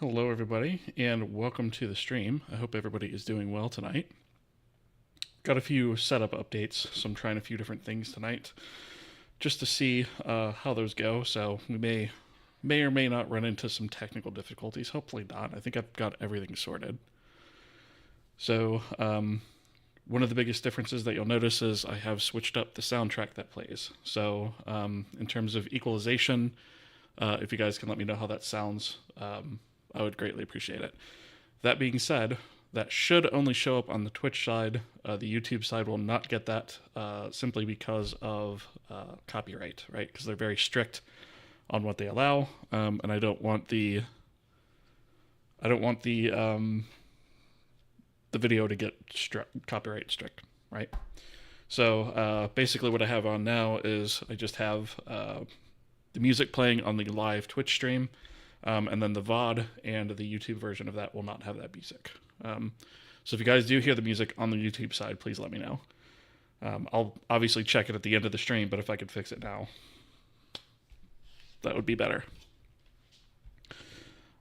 Hello, everybody, and welcome to the stream. I hope everybody is doing well tonight. Got a few setup updates, so I'm trying a few different things tonight just to see how those go. So we may or may not run into some technical difficulties. Hopefully not. I think I've got everything sorted. So one of the biggest differences that you'll notice is I have switched up the soundtrack that plays. So in terms of equalization, if you guys can let me know how that sounds, I would greatly appreciate it. That being said, that should only show up on the Twitch side. The YouTube side will not get that simply because of copyright, right? Because they're very strict on what they allow, and I don't want the video to get copyright strict, right? So basically, what I have on now is I just have the music playing on the live Twitch stream. And then the VOD and the YouTube version of that will not have that music. So if you guys do hear the music on the YouTube side, please let me know. I'll obviously check it at the end of the stream, but if I could fix it now, that would be better.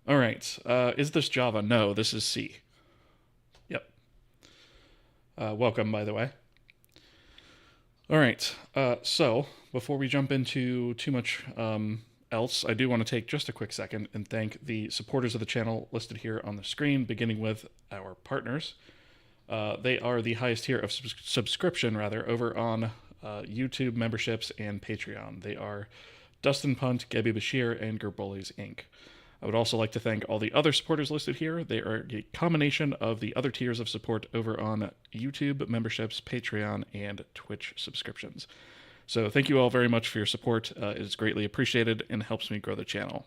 All right. Is this Java? No, this is C. Yep. Welcome, by the way. All right. So before we jump into too much else, I do want to take just a quick second and thank the supporters of the channel listed here on the screen, beginning with our partners. They are the highest tier of subscription, over on YouTube memberships and Patreon. They are Dustin Punt, Gabby Bashir, and Gerbolis Inc. I would also like to thank all the other supporters listed here. They are a combination of the other tiers of support over on YouTube memberships, Patreon, and Twitch subscriptions. So thank you all very much for your support. It is greatly appreciated and helps me grow the channel.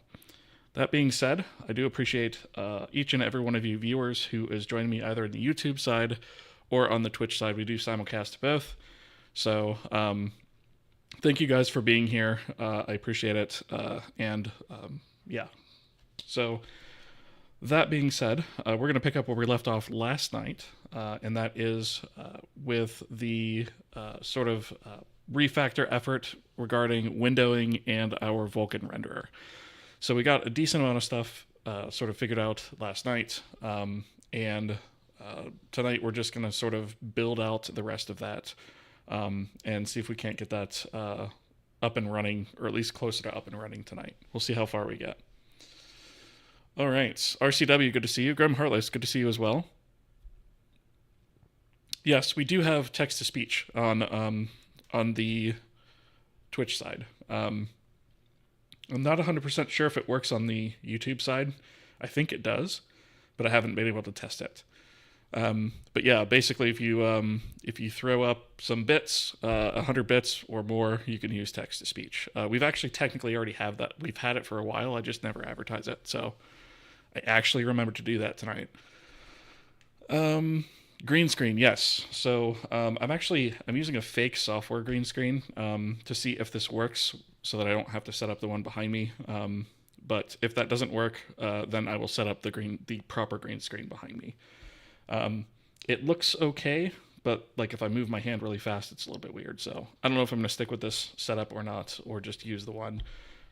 That being said, I do appreciate each and every one of you viewers who is joining me either on the YouTube side or on the Twitch side. We do simulcast both. So thank you guys for being here. I appreciate it. Yeah. So that being said, we're going to pick up where we left off last night, and that is with the refactor effort regarding windowing and our Vulkan renderer. So we got a decent amount of stuff figured out last night, and tonight we're just going to build out the rest of that and see if we can't get that up and running, or at least closer to up and running tonight. We'll see how far we get. All right, RCW, good to see you. Graham Hartless, good to see you as well. Yes, we do have text-to-speech on the Twitch side. I'm not 100% sure if it works on the YouTube side. I think it does, but I haven't been able to test it. But yeah, basically, if you throw up some bits, 100 bits or more, you can use text to speech. We've actually technically already have that. We've had it for a while. I just never advertise it. So I actually remembered to do that tonight. Green screen, yes. So I'm using a fake software green screen to see if this works, so that I don't have to set up the one behind me. But if that doesn't work, then I will set up the proper green screen behind me. It looks okay, but like if I move my hand really fast, it's a little bit weird. So I don't know if I'm going to stick with this setup or not, or just use the one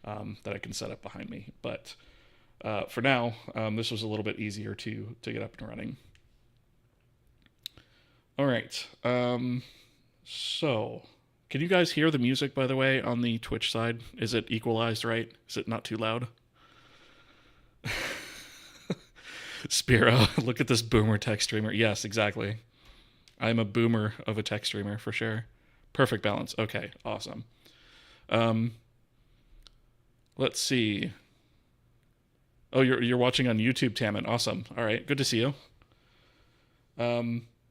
that I can set up behind me. But for now, this was a little bit easier to get up and running. All right. So can you guys hear the music, by the way, on the Twitch side? Is it equalized right? Is it not too loud? Spiro, look at this boomer tech streamer. Yes, exactly. I'm a boomer of a tech streamer for sure. Perfect balance. Okay, awesome. Let's see. Oh, you're watching on YouTube, Tammin. Awesome. All right, good to see you.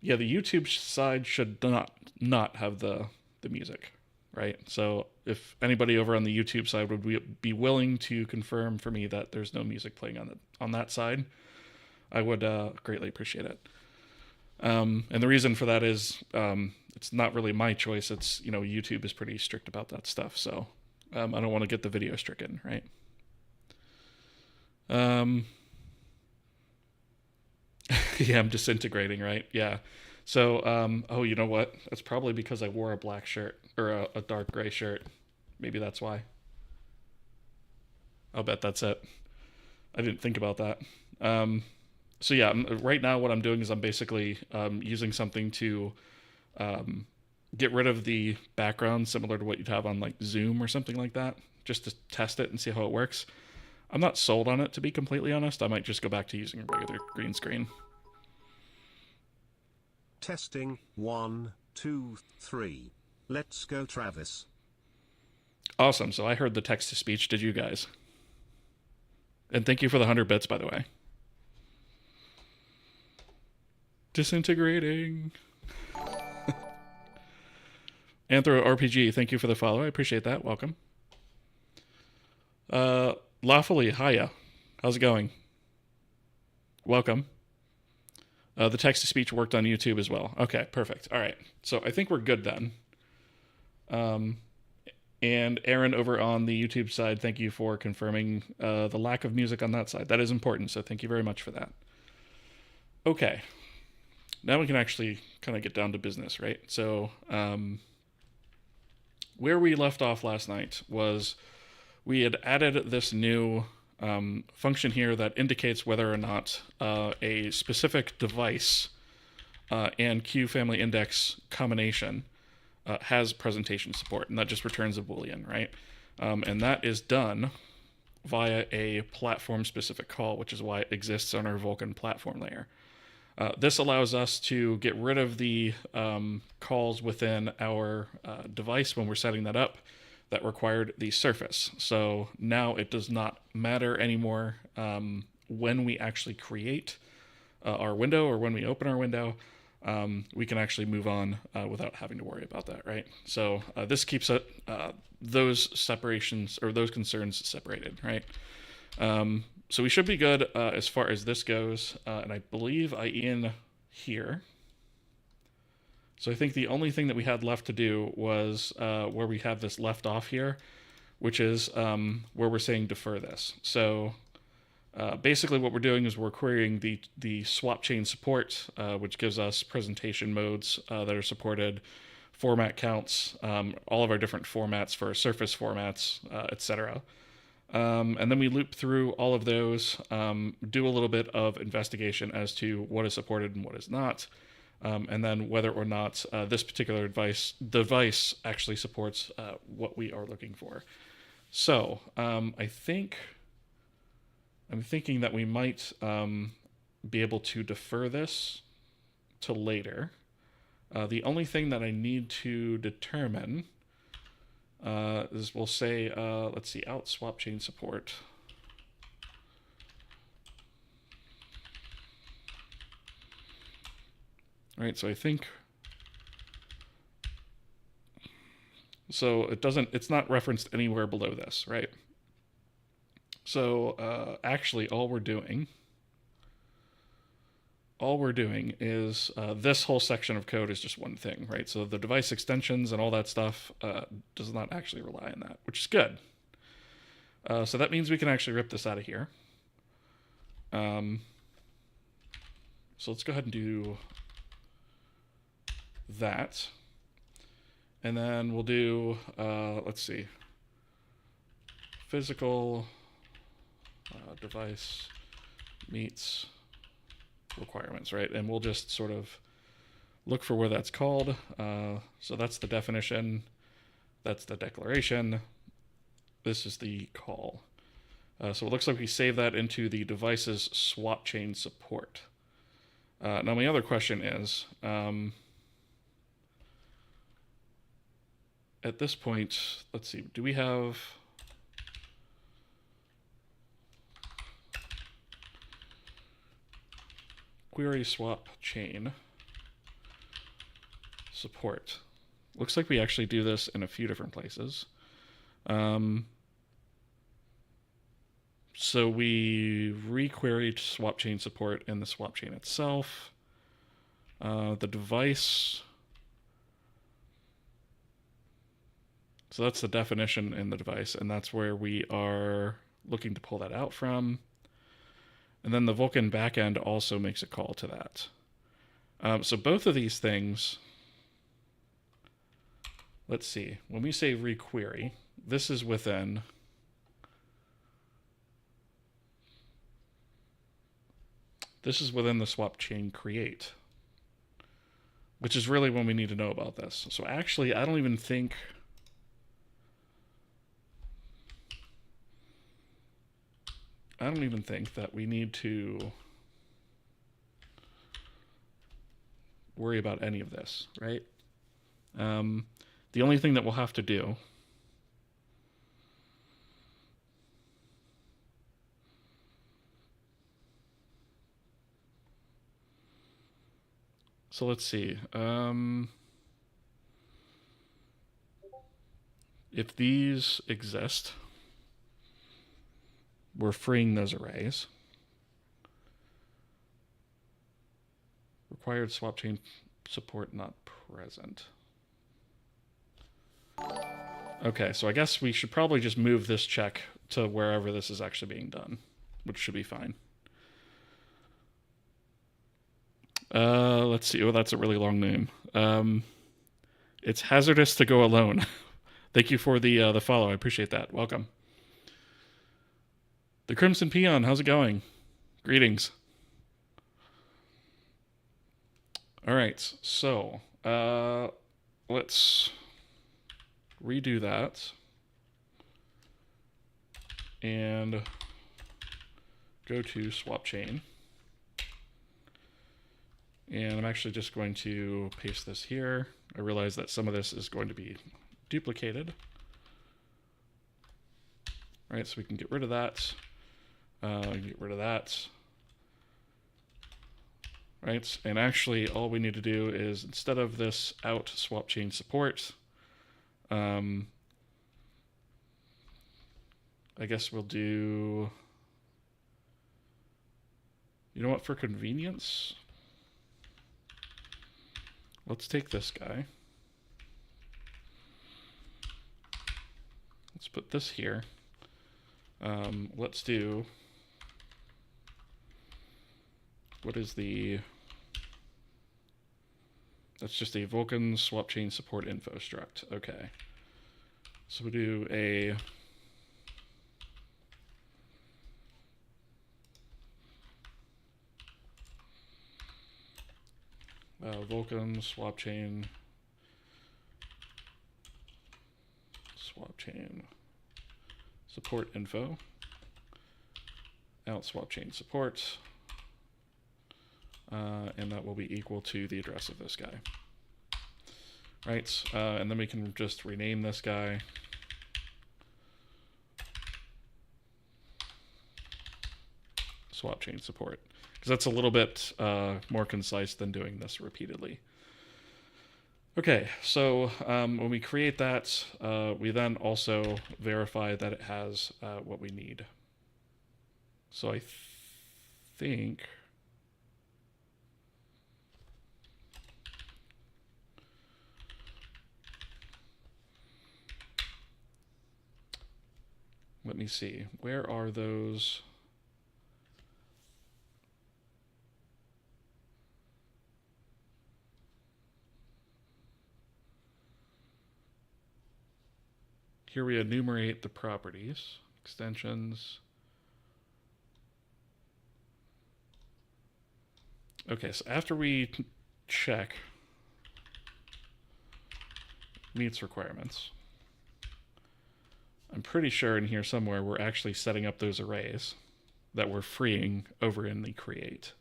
Yeah, the YouTube side should not have the music, right? So if anybody over on the YouTube side would be willing to confirm for me that there's no music playing on that side, I would greatly appreciate it. And the reason for that is it's not really my choice. It's, YouTube is pretty strict about that stuff. So I don't want to get the video stricken, right? Yeah, I'm disintegrating, right? Yeah. So, oh, you know what? That's probably because I wore a black shirt, or a dark gray shirt. Maybe that's why. I'll bet that's it. I didn't think about that. So yeah, right now what I'm doing is I'm basically using something to um, get rid of the background, similar to what you'd have on like Zoom or something like that, just to test it and see how it works. I'm not sold on it, to be completely honest. I might just go back to using a regular green screen. Testing 1, 2, 3. Let's go, Travis. Awesome. So I heard the text to speech. Did you guys? And thank you for the 100 bits, by the way. Disintegrating. Anthro RPG, thank you for the follow. I appreciate that. Welcome. Lawfully, hiya. How's it going? Welcome. The text to speech worked on YouTube as well. Okay, perfect. All right. So I think we're good then. And Aaron over on the YouTube side, thank you for confirming the lack of music on that side. That is important, so thank you very much for that. Okay. Now we can actually kind of get down to business, right? So where we left off last night was we had added this new function here that indicates whether or not a specific device and Q family index combination has presentation support, and that just returns a Boolean, right? And that is done via a platform-specific call, which is why it exists on our Vulkan platform layer. This allows us to get rid of the calls within our device when we're setting that up that required the surface. So now it does not matter anymore when we actually create our window or when we open our window. We can actually move on without having to worry about that, right? So this keeps those separations or those concerns separated, right? So we should be good as far as this goes, and I believe I in here. So I think the only thing that we had left to do was where we have this left off here, which is where we're saying defer this. So basically what we're doing is we're querying the swap chain support, which gives us presentation modes that are supported, format counts, all of our different formats for surface formats, etc. And then we loop through all of those, do a little bit of investigation as to what is supported and what is not, and then whether or not this particular device actually supports what we are looking for. So I'm thinking that we might be able to defer this to later. The only thing that I need to determine is we'll say, let's see, out swap chain support. All right, so I think, so it's not referenced anywhere below this, right? So actually all we're doing is this whole section of code is just one thing, right? So the device extensions and all that stuff does not actually rely on that, which is good. So that means we can actually rip this out of here. So let's go ahead and do that. And then we'll do, let's see, physical device meets requirements, right? And we'll just sort of look for where that's called. So that's the definition. That's the declaration. This is the call. So it looks like we save that into the device's swap chain support. Now my other question is, at this point, let's see, do we have... query swap chain support. Looks like we actually do this in a few different places. So we re-queried swap chain support in the swap chain itself. The device. So that's the definition in the device, and that's where we are looking to pull that out from. And then the Vulkan backend also makes a call to that. So both of these things, let's see, when we say requery, this is within this is within the swap chain create, which is really when we need to know about this. So actually, I don't even think that we need to worry about any of this, right? The only thing that we'll have to do so let's see. If these exist, we're freeing those arrays. Required swap chain support not present. Okay, so I guess we should probably just move this check to wherever this is actually being done, which should be fine. Let's see. Oh, that's a really long name. It's hazardous to go alone. Thank you for the follow. I appreciate that. Welcome. The Crimson Peon, how's it going? Greetings. All right, so let's redo that and go to swap chain. And I'm actually just going to paste this here. I realize that some of this is going to be duplicated. All right, so we can get rid of that. Get rid of that. Right, and actually all we need to do is, instead of this out swap chain support, I guess we'll do, you know what, for convenience, let's take this guy. Let's put this here. Let's do, what is the, that's just a Vulkan swap chain support info struct. Okay. So we do a Vulkan swap chain support info out swap chain support, and that will be equal to the address of this guy. Right, and then we can just rename this guy. Swap chain support, because that's a little bit more concise than doing this repeatedly. Okay, so when we create that, we then also verify that it has what we need. So I think let me see, where are those? Here we enumerate the properties, extensions. Okay, so after we check meets requirements, I'm pretty sure in here somewhere we're actually setting up those arrays that we're freeing over in the create.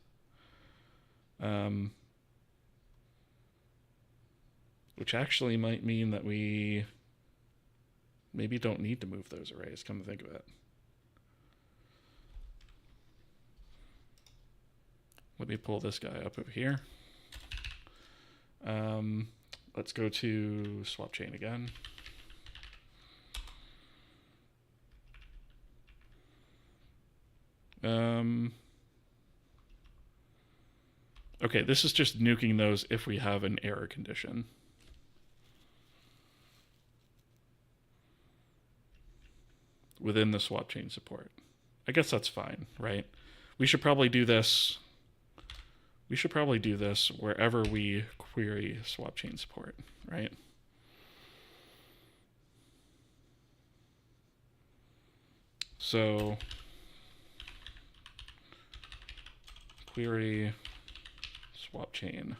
Which actually might mean that we maybe don't need to move those arrays, come to think of it. Let me pull this guy up over here. Let's go to swap chain again. Okay, this is just nuking those if we have an error condition. Within the swap chain support. I guess that's fine, right? We should probably do this. We should probably do this wherever we query swap chain support, right? So query swap chain.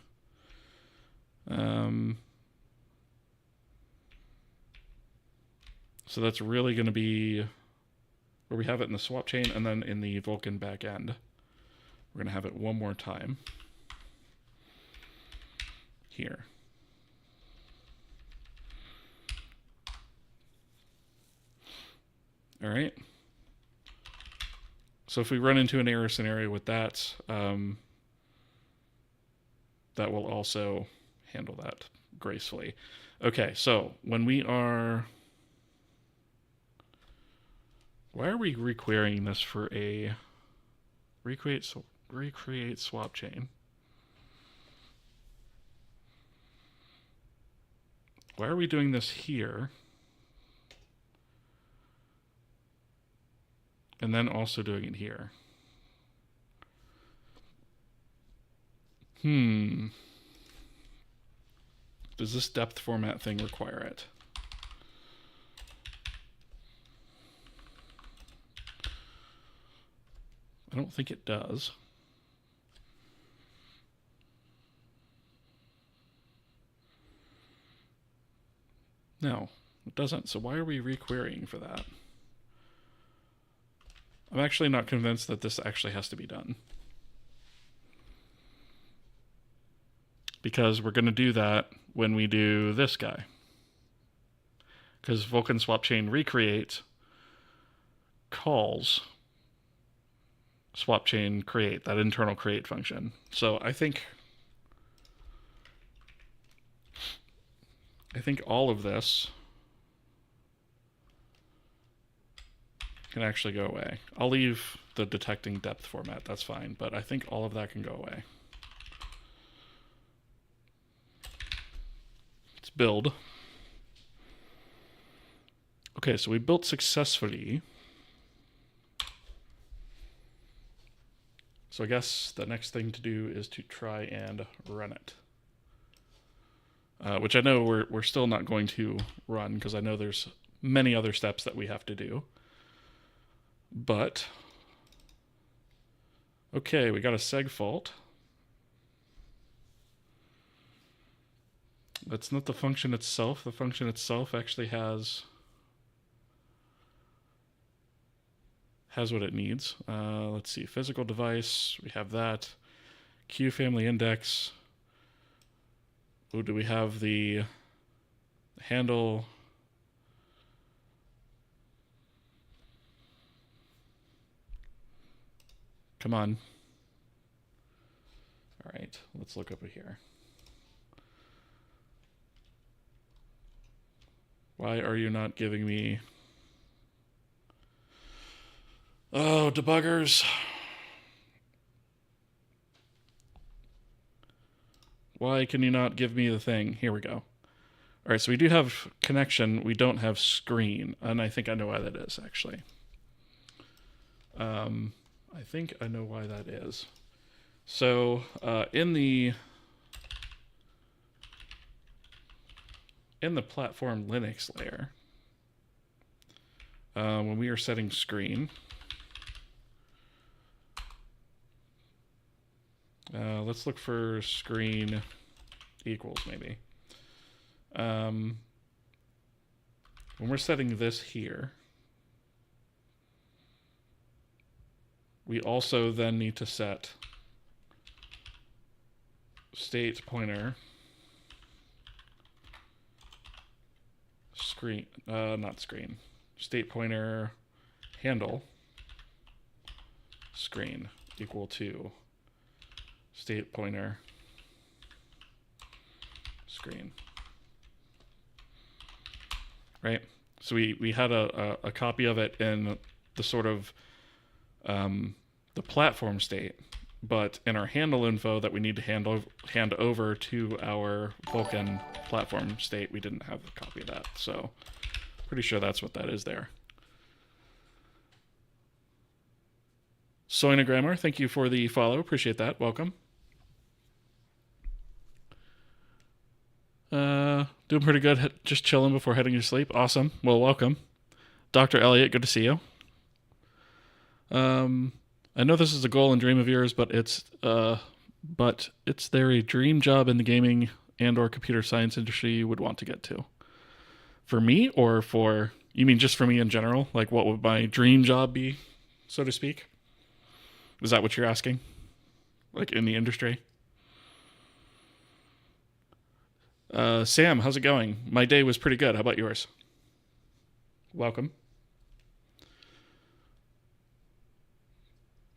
So that's really going to be where we have it in the swap chain and then in the Vulkan backend. We're going to have it one more time here. All right. So if we run into an error scenario with that, that will also handle that gracefully. Okay, so when we are... Why are we requerying this for a recreate swap chain? Why are we doing this here? And then also doing it here. Does this depth format thing require it? I don't think it does. No, it doesn't. So why are we requerying for that? I'm actually not convinced that this actually has to be done. Because we're going to do that when we do this guy. Because Vulkan swap chain recreate calls swap chain create, that internal create function. So I think all of this can actually go away. I'll leave the detecting depth format, that's fine, but I think all of that can go away. Let's build. Okay, so we built successfully. So I guess the next thing to do is to try and run it. Which I know we're still not going to run because I know there's many other steps that we have to do. But, okay, we got a seg fault. That's not the function itself. The function itself actually has what it needs. Let's see, physical device, we have that. Q family index. Oh, do we have the handle? Come on. All right, let's look over here. Why are you not giving me... Oh, debuggers. Why can you not give me the thing? Here we go. All right, so we do have connection. We don't have screen. And I think I know why that is, actually. I think I know why that is. So in the platform Linux layer, when we are setting screen, let's look for screen equals maybe. When we're setting this here, we also then need to set state pointer screen, not screen, state pointer handle screen equal to state pointer screen. Right? So we had a copy of it in the sort of the platform state, but in our handle info that we need to hand over to our Vulkan platform state, we didn't have a copy of that. So pretty sure that's what that is there. Soina Grammar, thank you for the follow. Appreciate that. Welcome. Doing pretty good. Just chilling before heading to sleep. Awesome. Well, welcome. Dr. Elliott, good to see you. I know this is a goal and dream of yours, but it's there a dream job in the gaming and or computer science industry you would want to get to? For me, or for you mean just for me in general? Like, what would my dream job be, so to speak? Is that what you're asking? Like in the industry? Sam, how's it going? My day was pretty good. How about yours? Welcome.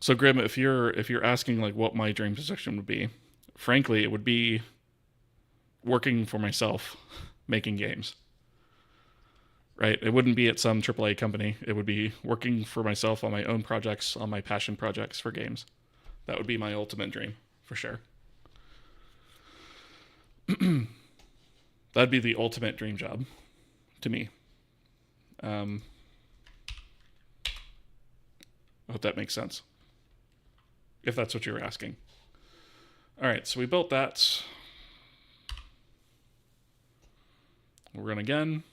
So Grim, if you're asking like what my dream position would be, frankly, it would be working for myself, making games. Right? It wouldn't be at some AAA company. It would be working for myself on my own projects, on my passion projects for games. That would be my ultimate dream, for sure. That'd be the ultimate dream job to me. I hope that makes sense. If that's what you were asking. All right, so we built that. We'll run again.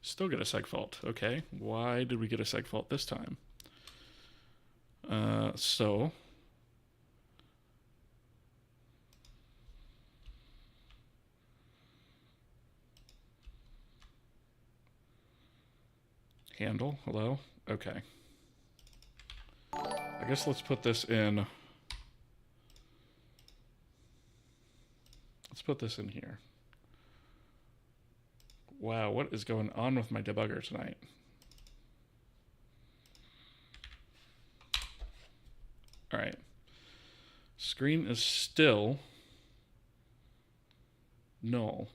Still get a seg fault. Okay, why did we get a seg fault this time? So handle, hello? Okay. I guess let's put this in. Let's put this in here. Wow, what is going on with my debugger tonight? All right. Screen is still null.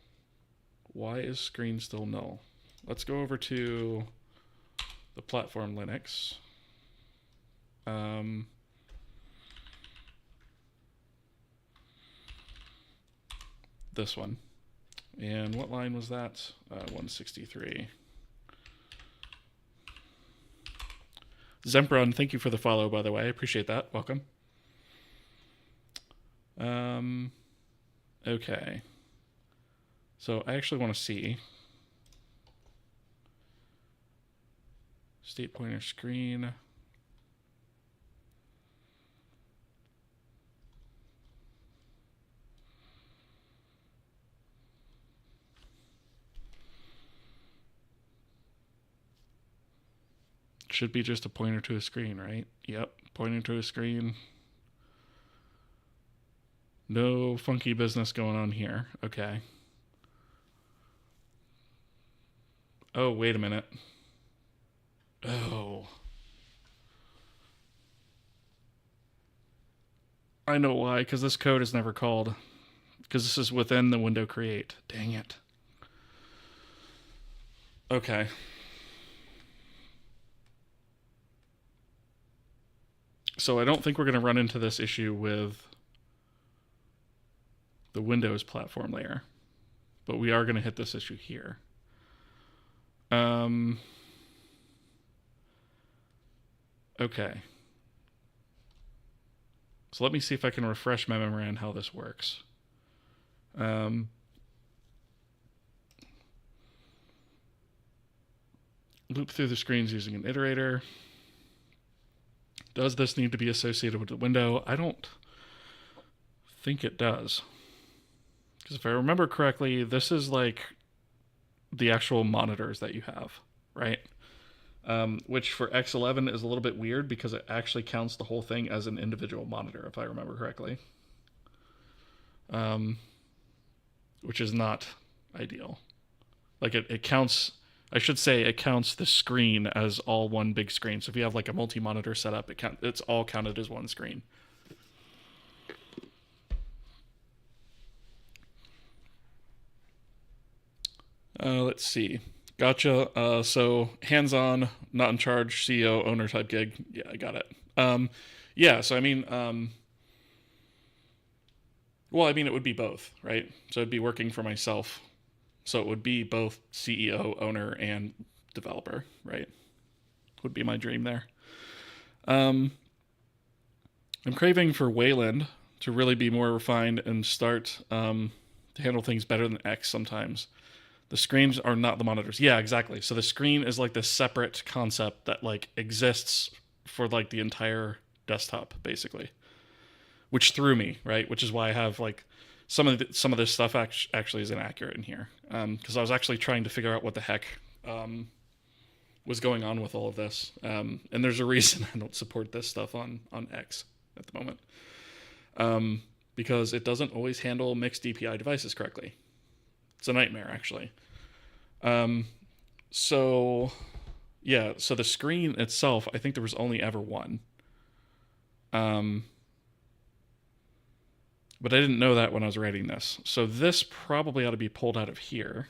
Why is screen still null? Let's go over to the platform Linux. This one. And what line was that? 163. Zempron, thank you for the follow, by the way. I appreciate that. Welcome. Okay. So I actually want to see state pointer screen. Should be just a pointer to a screen, right? Yep, pointing to a screen. No funky business going on here. Okay. Oh, wait a minute. Oh. I know why, because this code is never called. Because this is within the window create. Dang it. Okay. So I don't think we're going to run into this issue with the Windows platform layer. But we are going to hit this issue here. Okay. So let me see if I can refresh my memory on how this works. Loop through the screens using an iterator. Does this need to be associated with the window? I don't think it does. Because if I remember correctly, this is like the actual monitors that you have, right? Which for X11 is a little bit weird because it actually counts the whole thing as an individual monitor, if I remember correctly. Which is not ideal. Like it counts, I should say it counts the screen as all one big screen. So if you have like a multi-monitor setup, it's all counted as one screen. Let's see. Gotcha. So hands-on, not in charge, CEO, owner type gig. Yeah, I got it. Yeah, so I mean, well, I mean, it would be both, right? So it'd be working for myself. So it would be both CEO, owner, and developer, right? Would be my dream there. I'm craving for Wayland to really be more refined and start to handle things better than X sometimes. The screens are not the monitors. Yeah, exactly. So the screen is like this separate concept that like exists for like the entire desktop, basically, which threw me, right? Which is why I have like some of this stuff actually is inaccurate in here, because I was actually trying to figure out what the heck was going on with all of this, and there's a reason I don't support this stuff on X at the moment, because it doesn't always handle mixed DPI devices correctly. It's a nightmare, actually. So yeah, so the screen itself, I think there was only ever one. But I didn't know that when I was writing this. So this probably ought to be pulled out of here,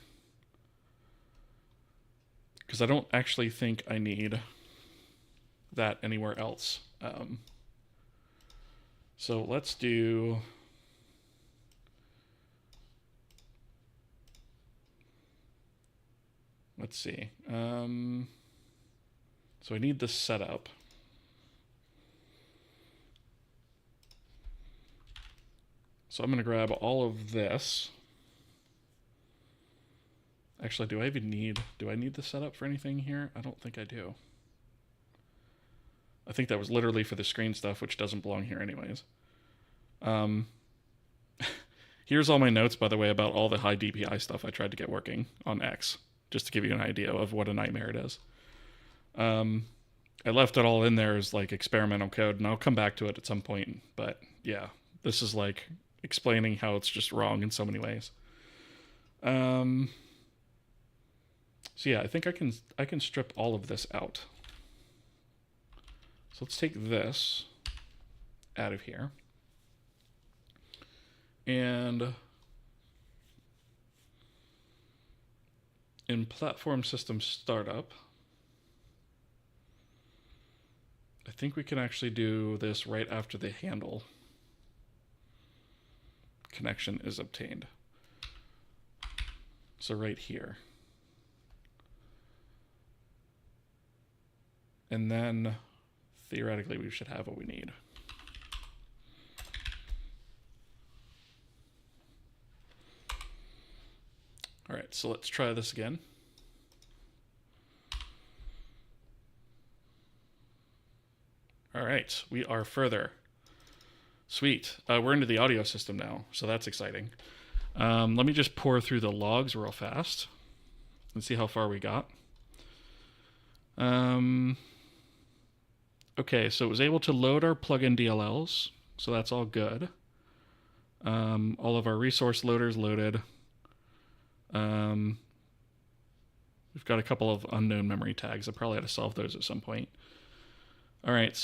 because I don't actually think I need that anywhere else. So let's do... Let's see. So I need this setup. So I'm going to grab all of this. Actually, do I need the setup for anything here? I don't think I do. I think that was literally for the screen stuff, which doesn't belong here anyways. Here's all my notes, by the way, about all the high DPI stuff I tried to get working on X, just to give you an idea of what a nightmare it is. I left it all in there as like experimental code, and I'll come back to it at some point. But yeah, this is like explaining how it's just wrong in so many ways. So yeah, I think I can strip all of this out. So let's take this out of here. And in platform system startup, I think we can actually do this right after the handle connection is obtained. So right here. And then theoretically we should have what we need. All right, so let's try this again. All right, we are further. Sweet. We're into the audio system now, so that's exciting. Let me just pour through the logs real fast and see how far we got. Okay, so it was able to load our plugin DLLs, so that's all good. All of our resource loaders loaded. We've got a couple of unknown memory tags. I probably had to solve those at some point. All right,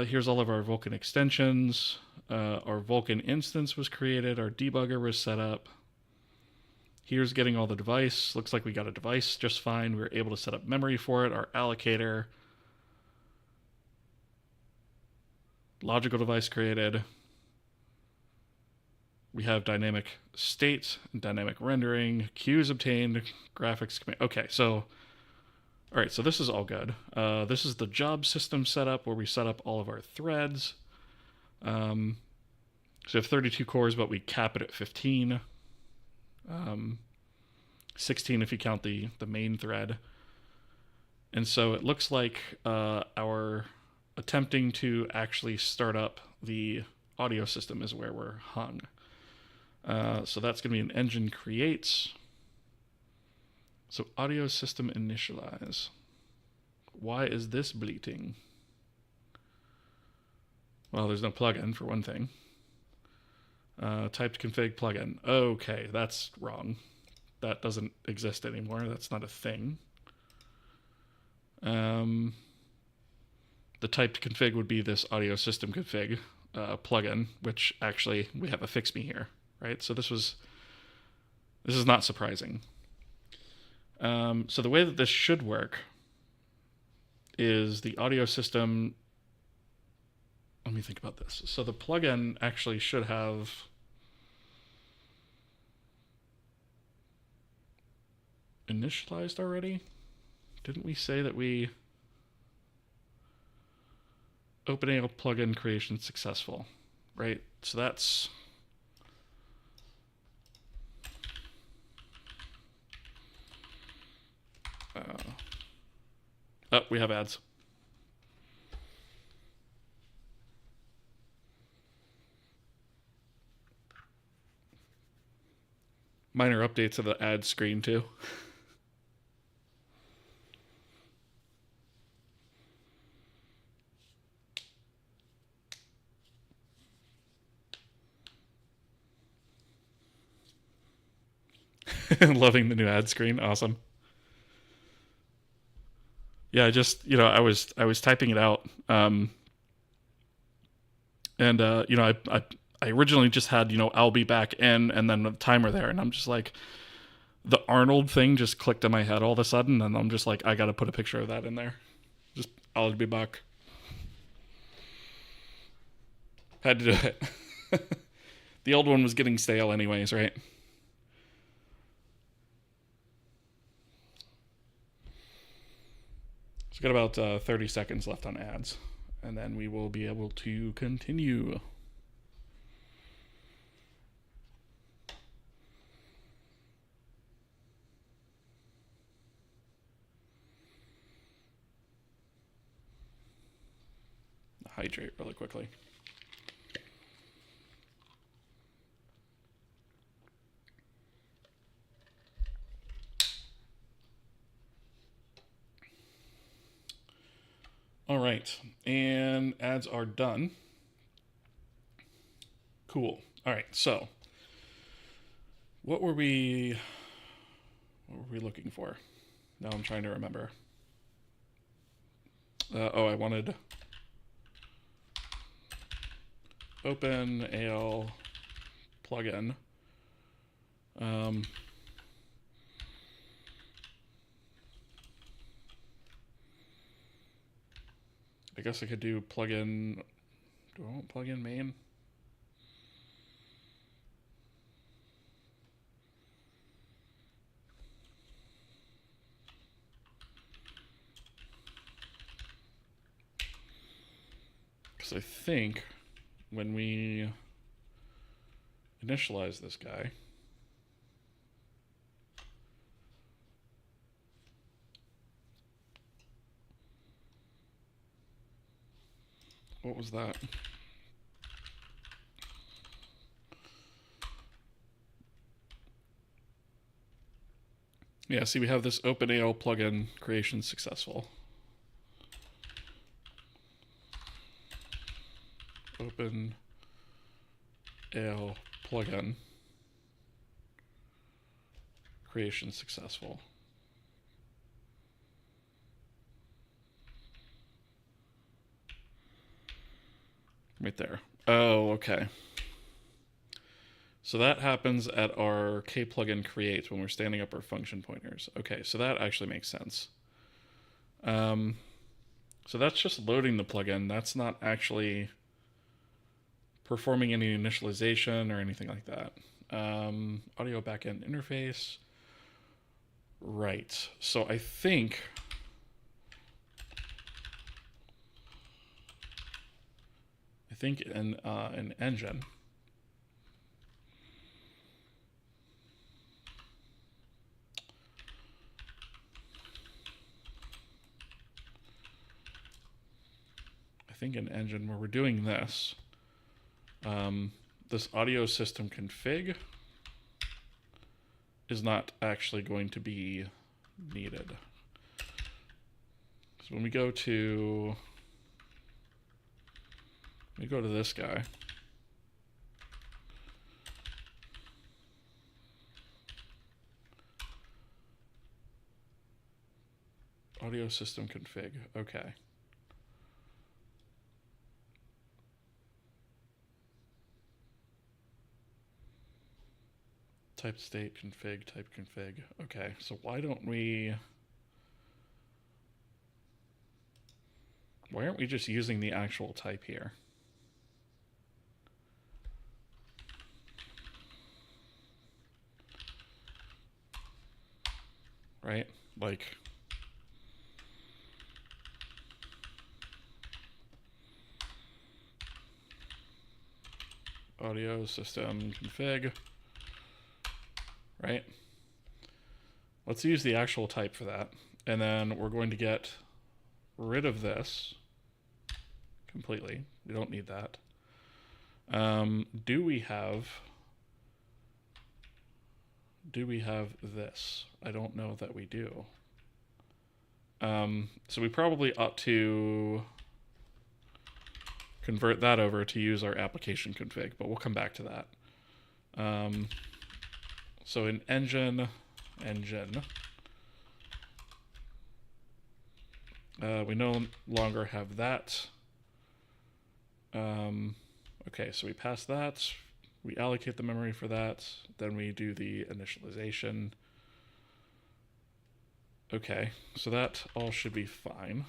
here's all of our Vulkan extensions. Our Vulkan instance was created. Our debugger was set up. Here's getting all the device. Looks like we got a device just fine. We were able to set up memory for it. Our allocator. Logical device created. We have dynamic state, dynamic rendering, queues obtained, graphics. Okay, so, all right, so this is all good. This is the job system setup where we set up all of our threads. So we have 32 cores, but we cap it at 15. 16 if you count the main thread. And so it looks like our attempting to actually start up the audio system is where we're hung. So that's going to be an engine creates. So audio system initialize. Why is this bleating? Well, there's no plugin for one thing. Typed config plugin. Okay, that's wrong. That doesn't exist anymore. That's not a thing. The typed config would be this audio system config plugin, which actually we have a fix me here, right? So this is not surprising. So the way that this should work is the audio system. Let me think about this. So the plugin actually should have initialized already. Didn't we say that we opening a plugin creation successful, right? So that's oh, we have ads. minor updates to the ad screen too. Loving the new ad screen. Awesome. Yeah, I just I was typing it out, and I originally just had I'll be back in and then the timer there, and I'm just like the Arnold thing just clicked in my head all of a sudden, and I'm just like I got to put a picture of that in there. Just I'll be back. Had to do it. The old one was getting stale anyways, right? So got about 30 seconds left on ads, and then we will be able to continue. Hydrate really quickly. All right, and ads are done. Cool. All right, so what were we looking for? Now I'm trying to remember. I wanted open AL plugin. I guess I could do plugin. Do I want plugin main? Because I think when we initialize this guy, what was that? Yeah, see, we have this OpenAL plugin creation successful. OpenAL plugin creation successful. Right there. Oh, okay. So that happens at our kplugin create when we're standing up our function pointers. Okay, so that actually makes sense. So that's just loading the plugin. That's not actually performing any initialization or anything like that. Audio backend interface. Right. So I think in an engine. I think in engine where we're doing this, this audio system config is not actually going to be needed. So when we go to this guy, audio system config. Okay. Type state config, type config. Okay, so why aren't we just using the actual type here? Right? Like, audio system config, right? Let's use the actual type for that. And then we're going to get rid of this completely. We don't need that. do we have this? I don't know that we do. So we probably ought to convert that over to use our application config, but we'll come back to that. So in engine, we no longer have that. Okay, so we pass that, we allocate the memory for that, then we do the initialization. Okay, so that all should be fine.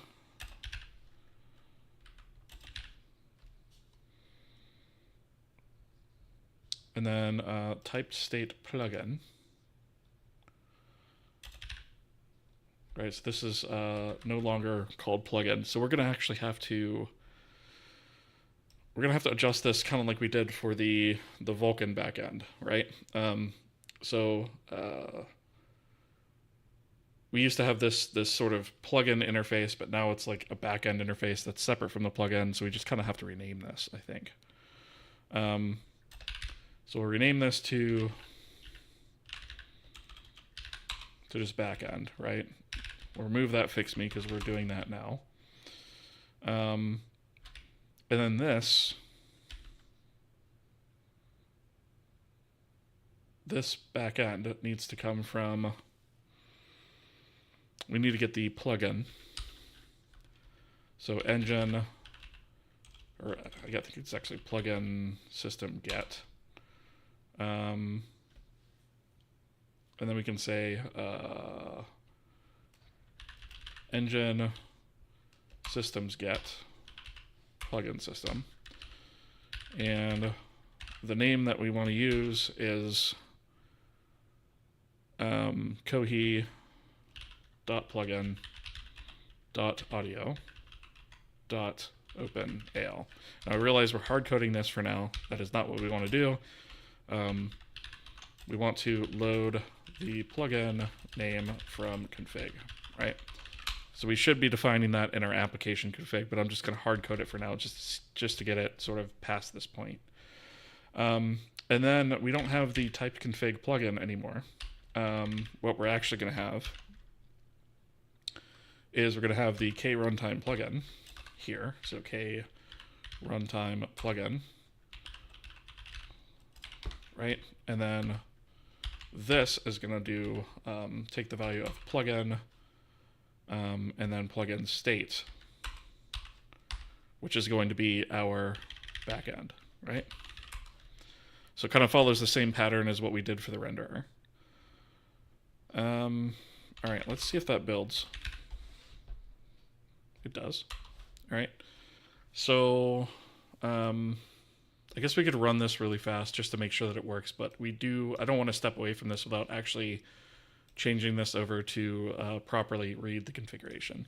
And then typed state plugin. Right, so this is no longer called plugin. So we're going to actually have to adjust this kind of like we did for the Vulkan backend, right? We used to have this sort of plugin interface, but now it's like a backend interface that's separate from the plugin. So we just kind of have to rename this, I think. So we'll rename this to just backend, right? We'll remove that fix me because we're doing that now. And then this backend needs to come from, we need to get the plugin. So engine, or I think it's actually plugin system get. And then we can say engine systems get plugin system. And the name that we want to use is kohi.plugin.audio.openal. Now I realize we're hard coding this for now. That is not what we want to do. We want to load the plugin name from config, right? So we should be defining that in our application config, but I'm just going to hard code it for now, just to get it sort of past this point. And then we don't have the typed config plugin anymore. What we're actually going to have is we're going to have the k runtime plugin here. So k runtime plugin, right? And then this is going to do take the value of plugin and then plugin state, which is going to be our backend, right? So it kind of follows the same pattern as what we did for the renderer. All right, let's see if that builds. It does. All right. So I guess we could run this really fast just to make sure that it works, but I don't want to step away from this without actually changing this over to properly read the configuration.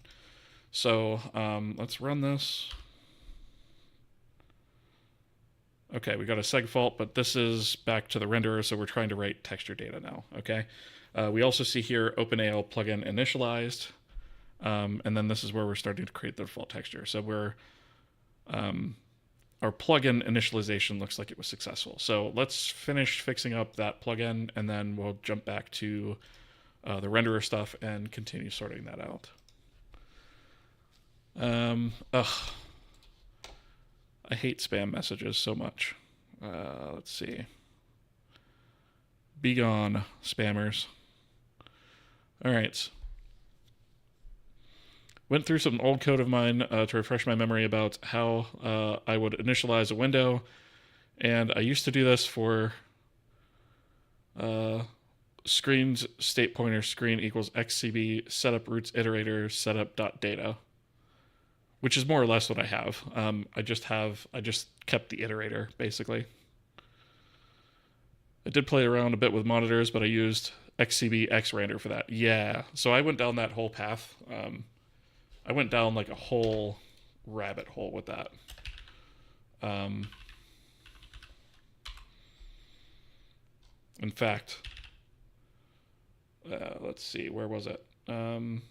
So let's run this. Okay, we got a seg fault, but this is back to the renderer, so we're trying to write texture data now, okay? We also see here OpenAL plugin initialized, and then this is where we're starting to create the default texture. So our plugin initialization looks like it was successful. So let's finish fixing up that plugin, and then we'll jump back to the renderer stuff and continue sorting that out. I hate spam messages so much. Let's see. Be gone, spammers. All right. Went through some old code of mine to refresh my memory about how I would initialize a window. And I used to do this for screen's state pointer screen equals xcb setup roots iterator setup.data, which is more or less what I have. I just kept the iterator, basically. I did play around a bit with monitors, but I used xcb xrender for that. Yeah, so I went down that whole path. I went down like a whole rabbit hole with that. In fact, let's see, where was it? Do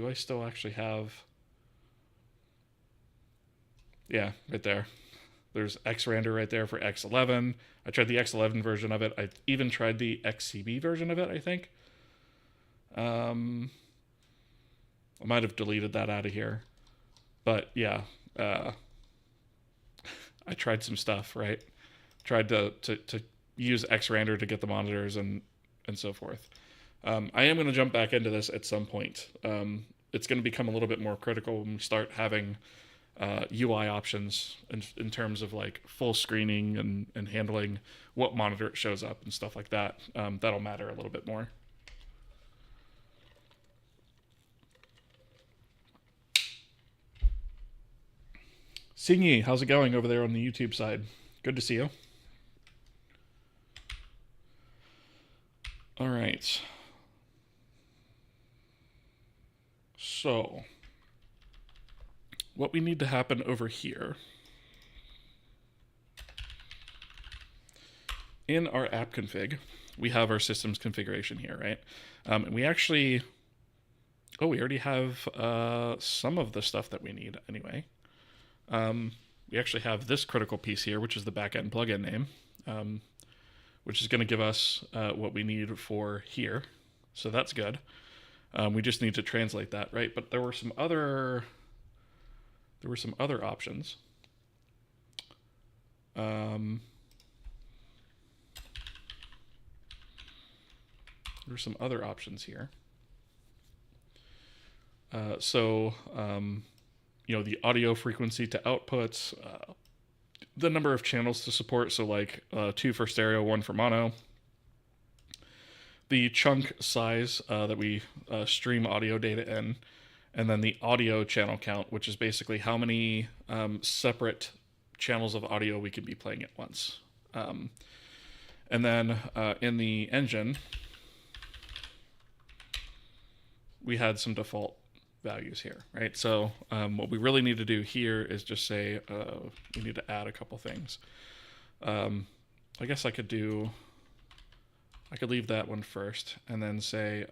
I still actually have... Yeah, right there. There's xrender right there for X11. I tried the X11 version of it. I even tried the XCB version of it, I think. I might have deleted that out of here. But yeah, I tried some stuff, right? Tried to use xrender to get the monitors and so forth. I am going to jump back into this at some point. It's going to become a little bit more critical when we start having UI options in terms of like full screening and handling what monitor it shows up and stuff like that. That'll matter a little bit more. Singy, how's it going over there on the YouTube side? Good to see you. All right. So, what we need to happen over here in our app config, we have our systems configuration here, right? And we actually, we already have some of the stuff that we need anyway. We actually have this critical piece here, which is the backend plugin name, which is going to give us what we need for here. So that's good. We just need to translate that, right? But there were some other options. There's some other options here. The audio frequency to outputs, the number of channels to support, so like 2 for stereo, 1 for mono. The chunk size that we stream audio data in, and then the audio channel count, which is basically how many separate channels of audio we can be playing at once. And then in the engine, we had some default values here, right? So what we really need to do here is just say we need to add a couple things. I guess I could leave that one first and then say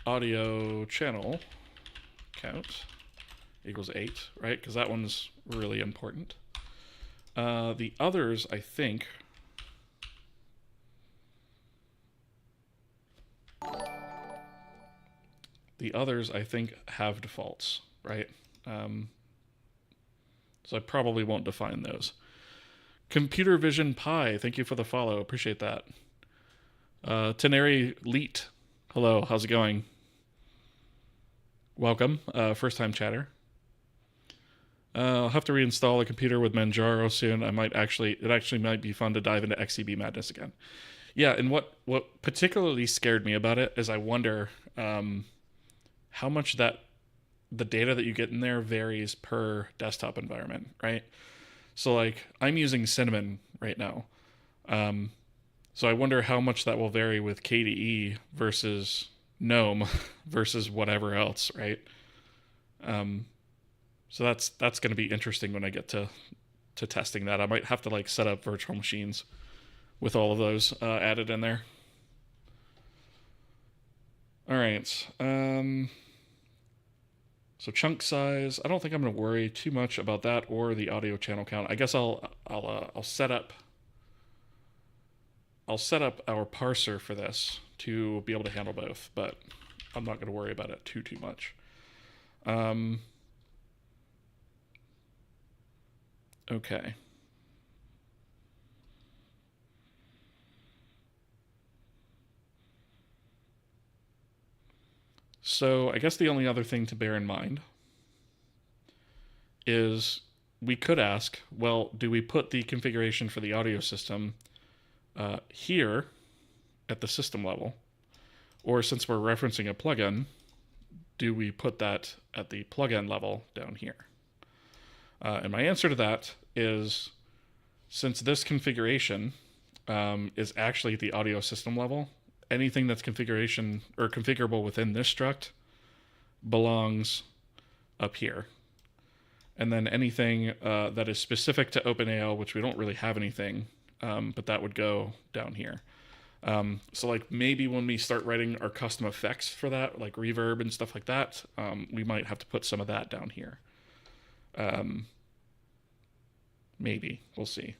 audio channel count equals 8, right? Because that one's really important. The others, I think, have defaults, right? So I probably won't define those. Computer Vision Pi, thank you for the follow. Appreciate that. Teneri Leet, hello, how's it going? Welcome, first time chatter. I'll have to reinstall a computer with Manjaro soon. It actually might be fun to dive into XCB madness again. Yeah, and what particularly scared me about it is I wonder how much the data that you get in there varies per desktop environment, right? So like I'm using Cinnamon right now. So I wonder how much that will vary with KDE versus GNOME versus whatever else, right? So that's going to be interesting when I get to testing that. I might have to like set up virtual machines with all of those added in there. All right. So chunk size, I don't think I'm going to worry too much about that or the audio channel count. I guess I'll set up our parser for this to be able to handle both, but I'm not going to worry about it too much. Okay. So I guess the only other thing to bear in mind is we could ask, well, do we put the configuration for the audio system here at the system level? Or since we're referencing a plugin, do we put that at the plugin level down here? And my answer to that is, since this configuration is actually at the audio system level, anything that's configuration or configurable within this struct belongs up here. And then anything that is specific to OpenAL, which we don't really have anything, but that would go down here. So like maybe when we start writing our custom effects for that, like reverb and stuff like that, we might have to put some of that down here. Maybe. We'll see.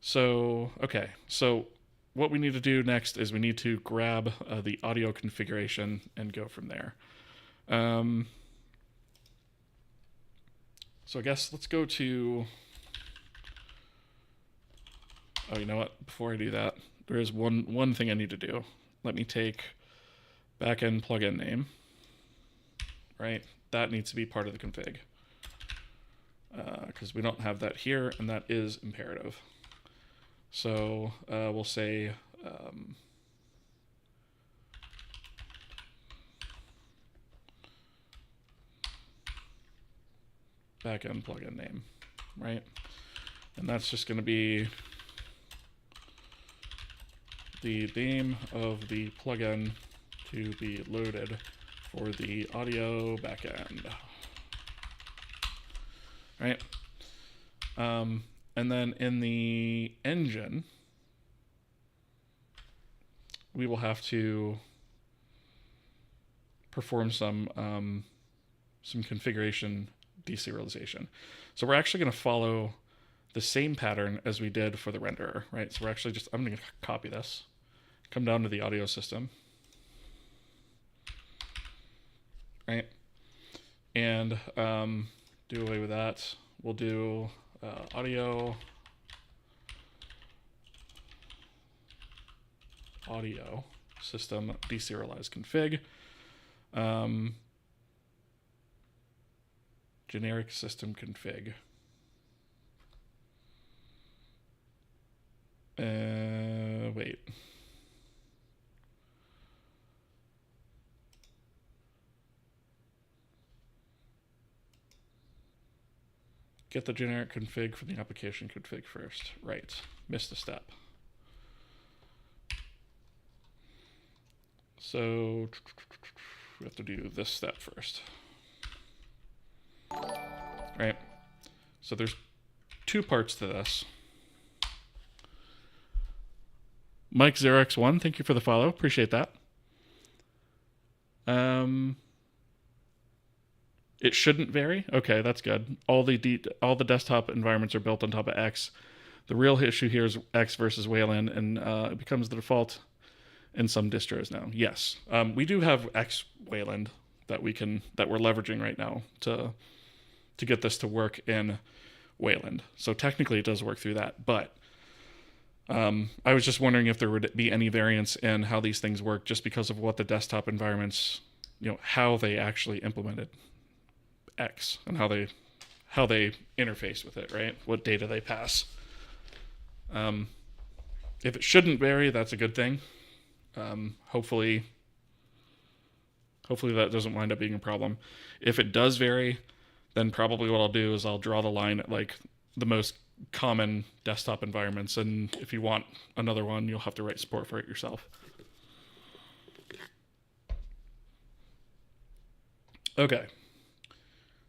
So, okay. So what we need to do next is we need to grab the audio configuration and go from there. So I guess let's go to... Oh, you know what? Before I do that, there is one thing I need to do. Let me take backend plugin name, right? That needs to be part of the config because we don't have that here, and that is imperative. So we'll say backend plugin name, right? And that's just going to be the name of the plugin to be loaded for the audio backend, right? And then in the engine, we will have to perform some configuration deserialization. So we're actually going to follow the same pattern as we did for the renderer, right? So we're actually just, I'm going to copy this, come down to the audio system, right? And do away with that. We'll do audio system deserialize config. Generic system config. Wait. Get the generic config from the application config first. Right. Missed a step. So we have to do this step first. Right. So there's two parts to this. Mike Xerox1, thank you for the follow. Appreciate that. It shouldn't vary. Okay, that's good. All the desktop environments are built on top of X. The real issue here is X versus Wayland, and it becomes the default in some distros now. Yes, we do have X Wayland that we're leveraging right now to get this to work in Wayland. So technically, it does work through that. But I was just wondering if there would be any variance in how these things work, just because of what the desktop environments, how they actually implemented X and how they interface with it, right? What data they pass. If it shouldn't vary, that's a good thing. Hopefully that doesn't wind up being a problem. If it does vary, then probably what I'll do is I'll draw the line at like the most common desktop environments, and if you want another one, you'll have to write support for it yourself. Okay.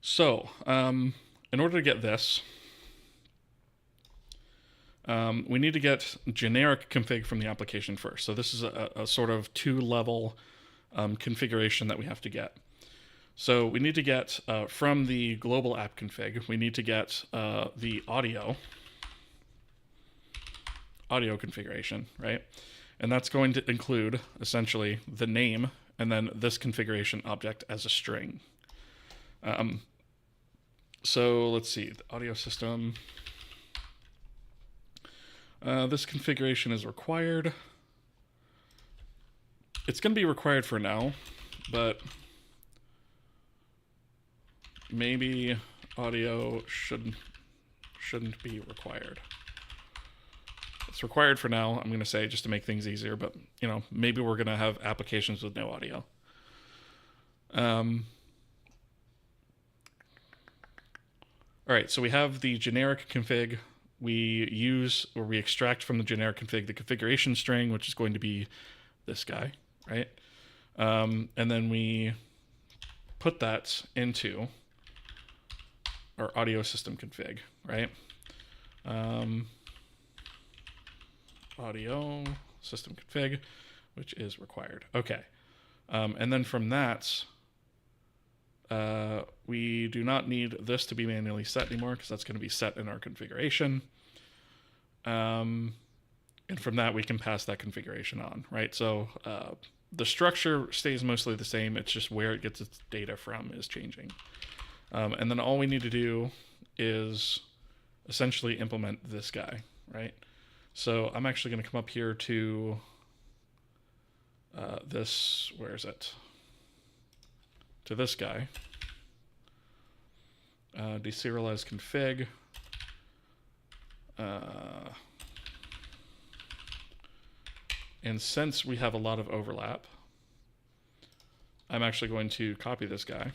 So, in order to get this, we need to get generic config from the application first. So this is a sort of two-level configuration that we have to get. So we need to get from the global app config, we need to get the audio configuration, right? And that's going to include essentially the name and then this configuration object as a string. So let's see, the audio system. This configuration is required. It's going to be required for now, but maybe audio shouldn't be required. It's required for now, I'm going to say, just to make things easier, but maybe we're going to have applications with no audio. All right, so we have the generic config. We extract from the generic config the configuration string, which is going to be this guy, right? And then we put that into our audio system config, right? Audio system config, which is required. Okay. And then from that, We do not need this to be manually set anymore because that's going to be set in our configuration. And from that, we can pass that configuration on, right? So the structure stays mostly the same. It's just where it gets its data from is changing. And then all we need to do is essentially implement this guy, right? So I'm actually going to come up here to this, where is it? To this guy. Deserialize config. And since we have a lot of overlap, I'm actually going to copy this guy,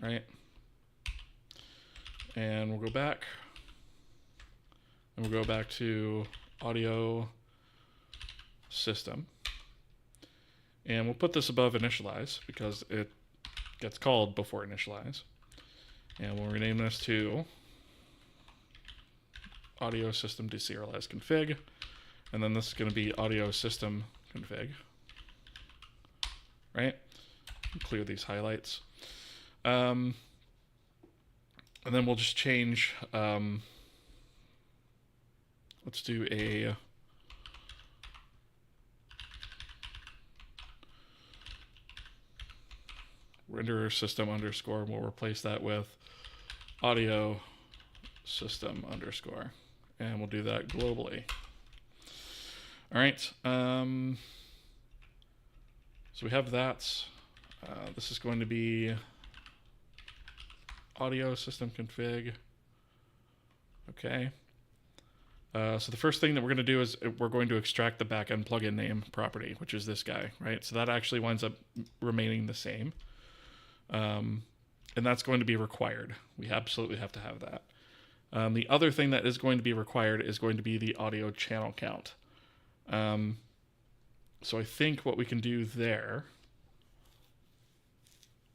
right? And we'll go back, and we'll go back to audio system. And we'll put this above initialize because it gets called before initialize. And we'll rename this to audio system deserialize config. And then this is going to be audio system config, right? Clear these highlights. And then we'll just change, let's do a render system underscore, and we'll replace that with audio system underscore, and we'll do that globally. All right, so we have that. This is going to be audio system config. Okay. So the first thing that we're going to do is we're going to extract the backend plugin name property, which is this guy, right? So that actually winds up remaining the same. And that's going to be required. We absolutely have to have that. The other thing that is going to be required is going to be the audio channel count. So I think what we can do there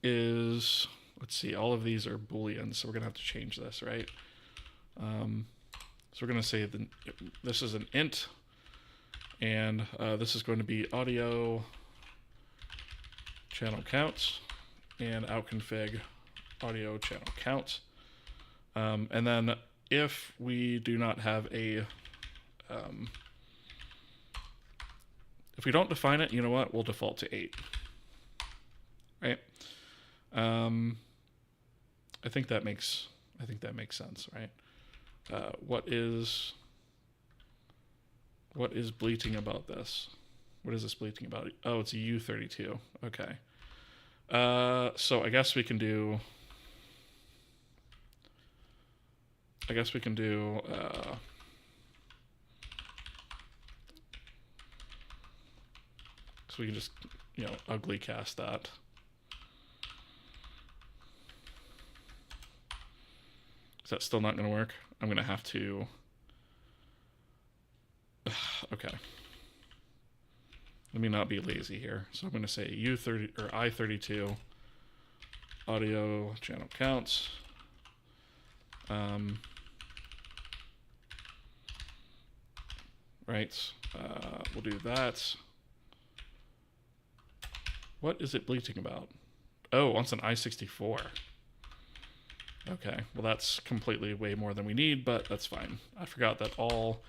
is, let's see, all of these are Booleans, so we're going to have to change this, right? So we're going to say this is an int, and this is going to be audio channel counts, and outconfig audio channel count. And then if we do not have a, if we don't define it, you know what, we'll default to 8, right? I think that makes sense, right? What is bleating about this? What is this bleating about? Oh, it's a U32. Okay. So I guess we can do. So we can just, ugly cast that. Is that still not going to work? I'm going to have to. Okay. Let me not be lazy here. So I'm going to say U30 or I32 audio channel counts. Right. We'll do that. What is it bleating about? Oh, it wants an I64. Okay, well that's completely way more than we need, but that's fine. I forgot that all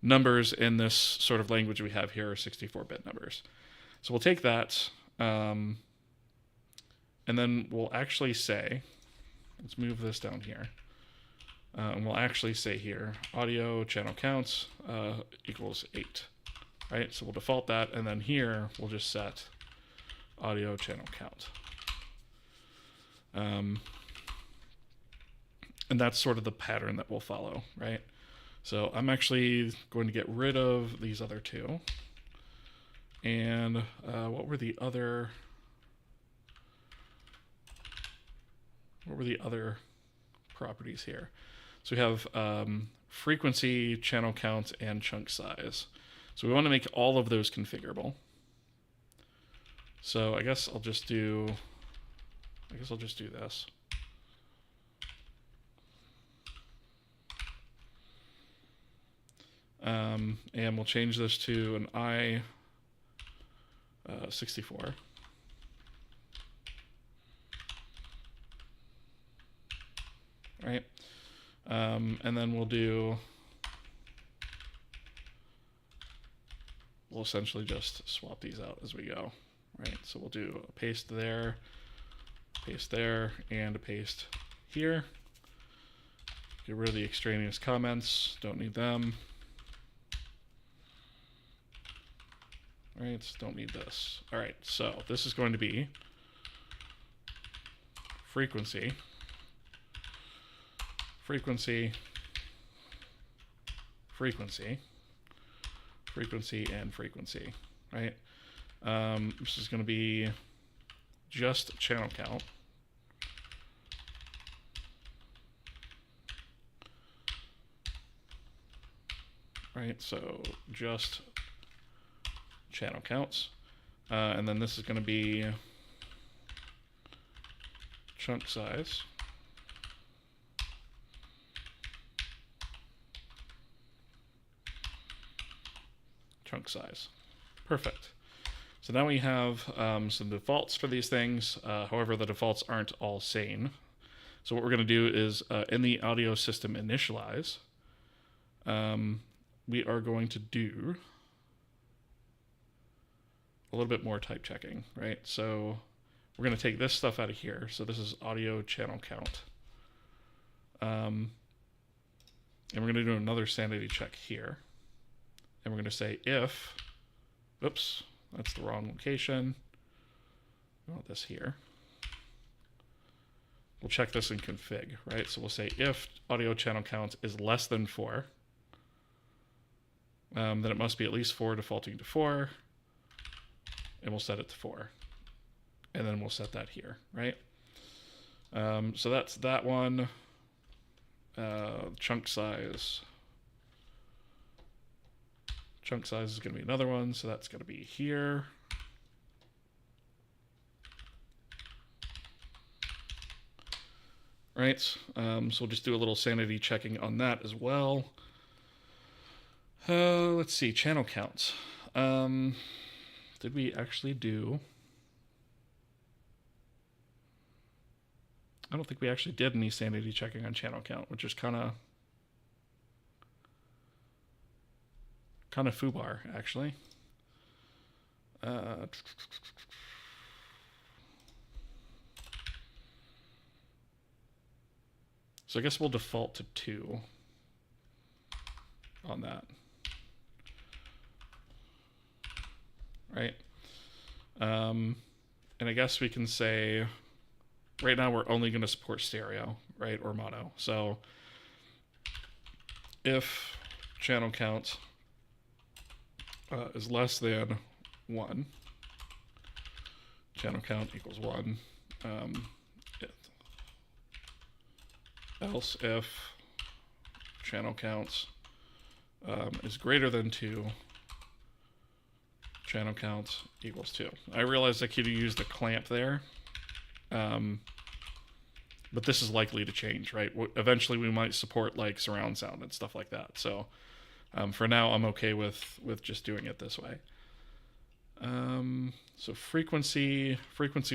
numbers in this sort of language we have here are 64-bit numbers. So we'll take that, and then we'll actually say, let's move this down here, and we'll actually say here, audio channel counts equals 8, right? So we'll default that, and then here we'll just set audio channel count. And that's sort of the pattern that we'll follow, right? So I'm actually going to get rid of these other two. And what were the other properties here? So we have frequency, channel count, and chunk size. So we want to make all of those configurable. So I guess I'll just do this. And we'll change this to an I64. right? And then we'll essentially just swap these out as we go, right? So we'll do a paste there, and a paste here. Get rid of the extraneous comments, don't need them. All right, don't need this. All right, so this is going to be frequency, frequency, frequency, frequency, and frequency, right? This is going to be just channel count. Right, so just channel counts. And then this is going to be chunk size. Chunk size. Perfect. So now we have some defaults for these things. However, the defaults aren't all sane. So what we're going to do is in the audio system initialize, we are going to do a little bit more type checking, right? So we're going to take this stuff out of here. So this is audio channel count. And we're going to do another sanity check here. And we're going to say if, oops, that's the wrong location. We want this here. We'll check this in config, right? So we'll say if audio channel count is less than 4, then it must be at least 4, defaulting to 4. And we'll set it to 4. And then we'll set that here, right? So that's that one. Chunk size. Chunk size is going to be another one, so that's going to be here. Right, so we'll just do a little sanity checking on that as well. Let's see, channel counts. Did we actually do... I don't think we actually did any sanity checking on channel count, which is kind of foobar, actually. So I guess we'll default to 2 on that. Right? And I guess we can say, right now we're only going to support stereo, right, or mono. So if channel count is less than 1, channel count equals 1, else if channel counts is greater than 2, channel count equals 2. I realized I could use the clamp there, but this is likely to change, right? Eventually we might support like surround sound and stuff like that. So for now, I'm okay with just doing it this way. So frequency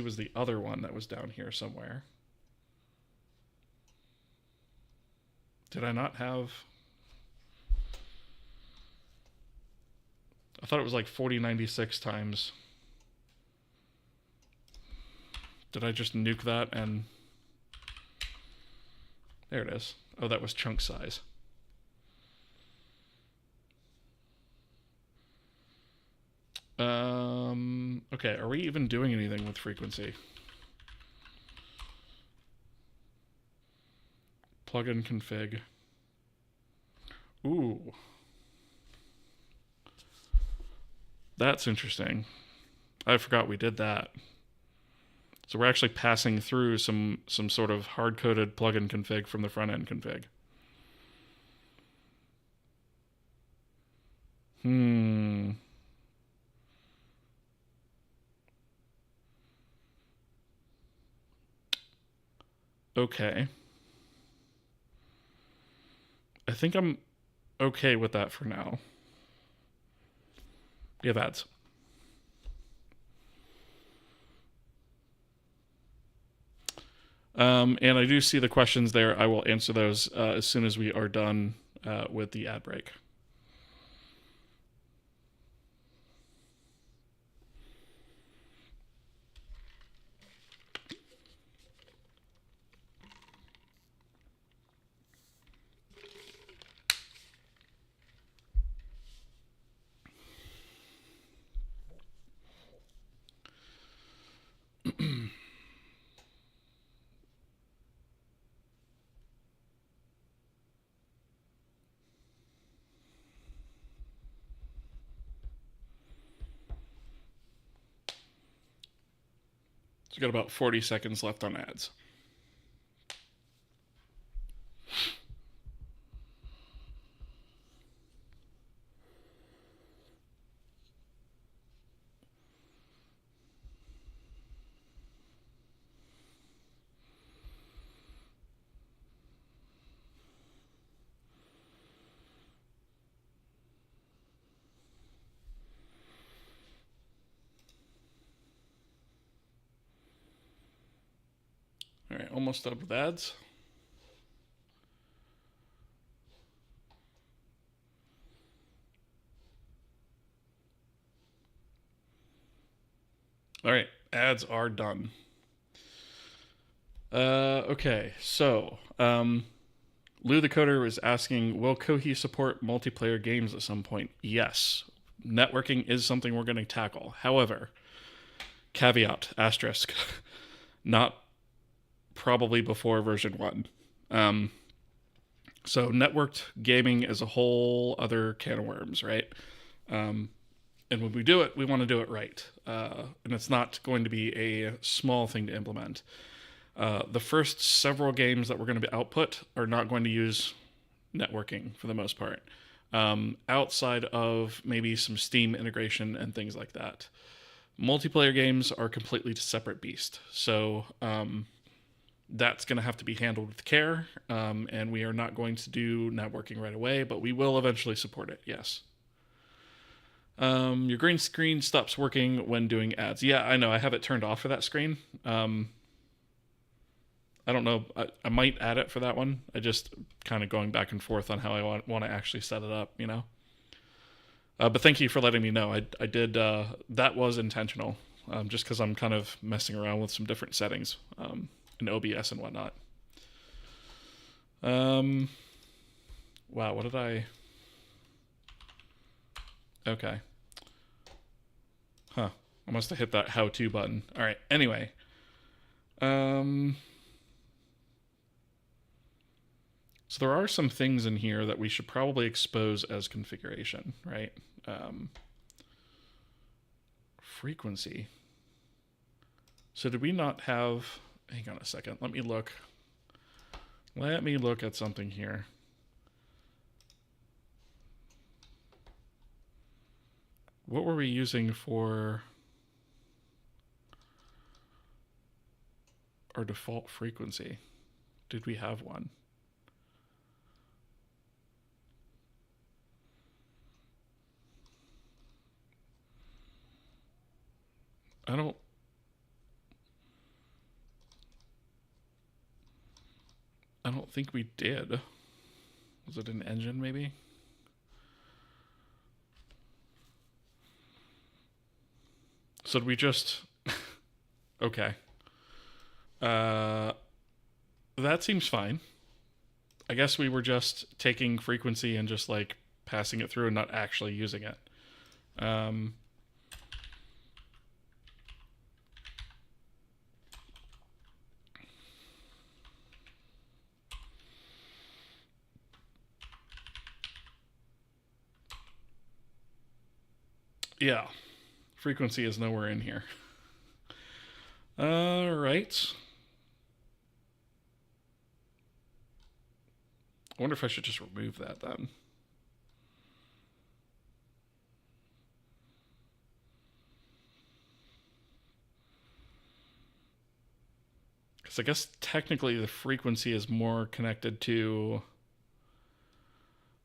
was the other one that was down here somewhere. Did I not have... I thought it was like 4096 times. Did I just nuke that and... There it is. Oh, that was chunk size. Okay, are we even doing anything with frequency? Plugin config. Ooh. That's interesting. I forgot we did that. So we're actually passing through some sort of hard-coded plugin config from the front-end config. Okay. I think I'm okay with that for now. Yeah, that's... And I do see the questions there. I will answer those as soon as we are done with the ad break. So we've got about 40 seconds left on ads. All right, almost done with ads. All right, ads are done. Okay, so Lou the Coder was asking, will Kohi support multiplayer games at some point? Yes. Networking is something we're going to tackle. However, caveat, asterisk, not probably before version 1. So networked gaming is a whole other can of worms, right? And when we do it, we want to do it right. And it's not going to be a small thing to implement. The first several games that we're going to be output are not going to use networking for the most part, outside of maybe some Steam integration and things like that. Multiplayer games are completely separate beast, so that's going to have to be handled with care, and we are not going to do networking right away, but we will eventually support it, yes. Your green screen stops working when doing ads. Yeah, I know. I have it turned off for that screen. I don't know. I might add it for that one. I just kind of going back and forth on how I want to actually set it up, you know? But thank you for letting me know. I did, that was intentional, just because I'm kind of messing around with some different settings in OBS and whatnot. Wow, what did I... Okay. Huh. I must have hit that how-to button. All right, anyway. So there are some things in here that we should probably expose as configuration, right? Frequency. So did we not have... Hang on a second. Let me look. Let me look at something here. What were we using for our default frequency? Did we have one? I don't think we did. Was it an engine maybe? So did we just... Okay. That seems fine. I guess we were just taking frequency and just like passing it through and not actually using it. Yeah. Frequency is nowhere in here. All right. I wonder if I should just remove that then. Because I guess technically the frequency is more connected to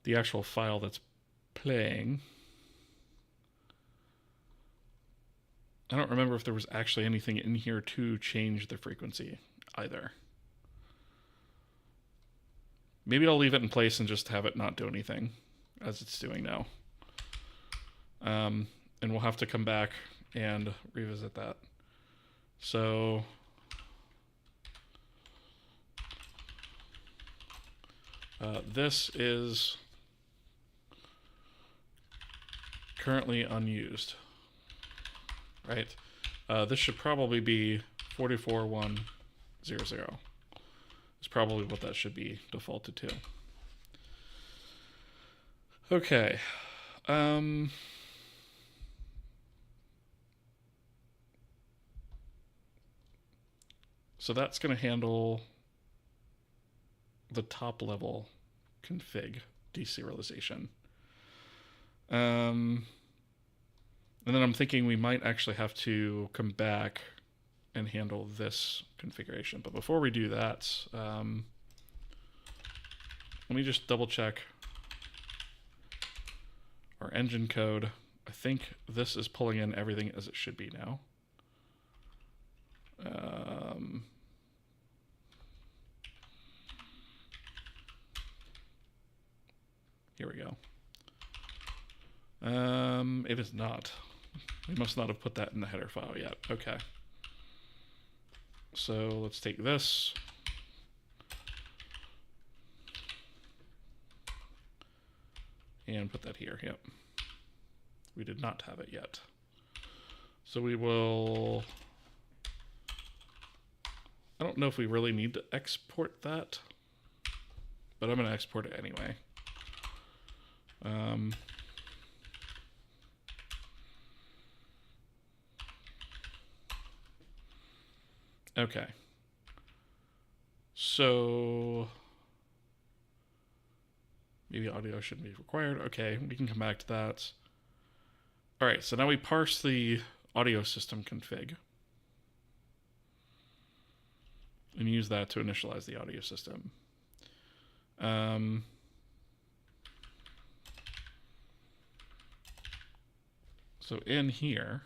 the actual file that's playing. I don't remember if there was actually anything in here to change the frequency either. Maybe I'll leave it in place and just have it not do anything as it's doing now. And we'll have to come back and revisit that. So this is currently unused, right? This should probably be 44100. It's probably what that should be defaulted to. Okay. So that's going to handle the top level config deserialization. And then I'm thinking we might actually have to come back and handle this configuration. But before we do that, let me just double check our engine code. I think this is pulling in everything as it should be now. Here we go. It is not. We must not have put that in the header file yet. Okay. So let's take this. And put that here. Yep. We did not have it yet. So we will... I don't know if we really need to export that, but I'm going to export it anyway. Okay. So maybe audio shouldn't be required. Okay, we can come back to that. All right, so now we parse the audio system config and use that to initialize the audio system. So in here,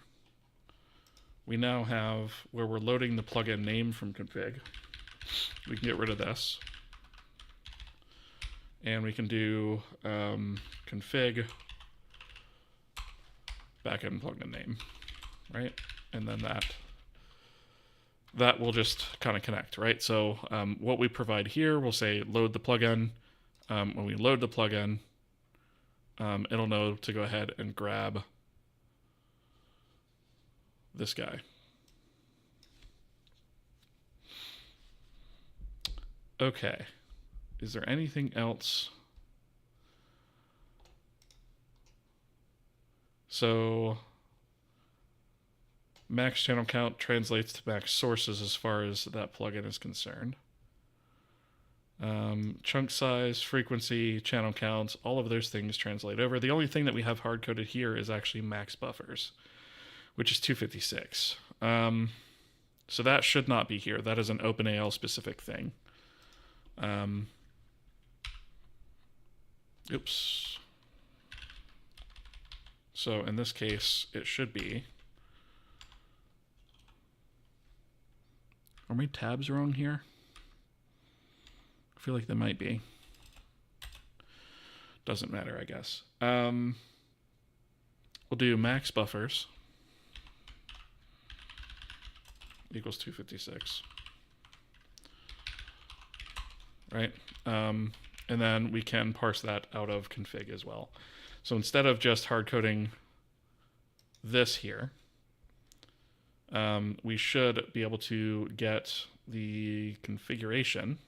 we now have where we're loading the plugin name from config. We can get rid of this. And we can do config backend plugin name, right? And then that will just kind of connect, right? So what we provide here, we'll say load the plugin. When we load the plugin, it'll know to go ahead and grab this guy. Okay. Is there anything else? So max channel count translates to max sources as far as that plugin is concerned. Chunk size, frequency, channel counts, all of those things translate over. The only thing that we have hard-coded here is actually max buffers, which is 256. So that should not be here. That is an OpenAL specific thing. Oops. So in this case, it should be. Are my tabs wrong here? I feel like they might be. Doesn't matter, I guess. We'll do max buffers equals 256. Right? And then we can parse that out of config as well. So instead of just hard coding this here, we should be able to get the configuration,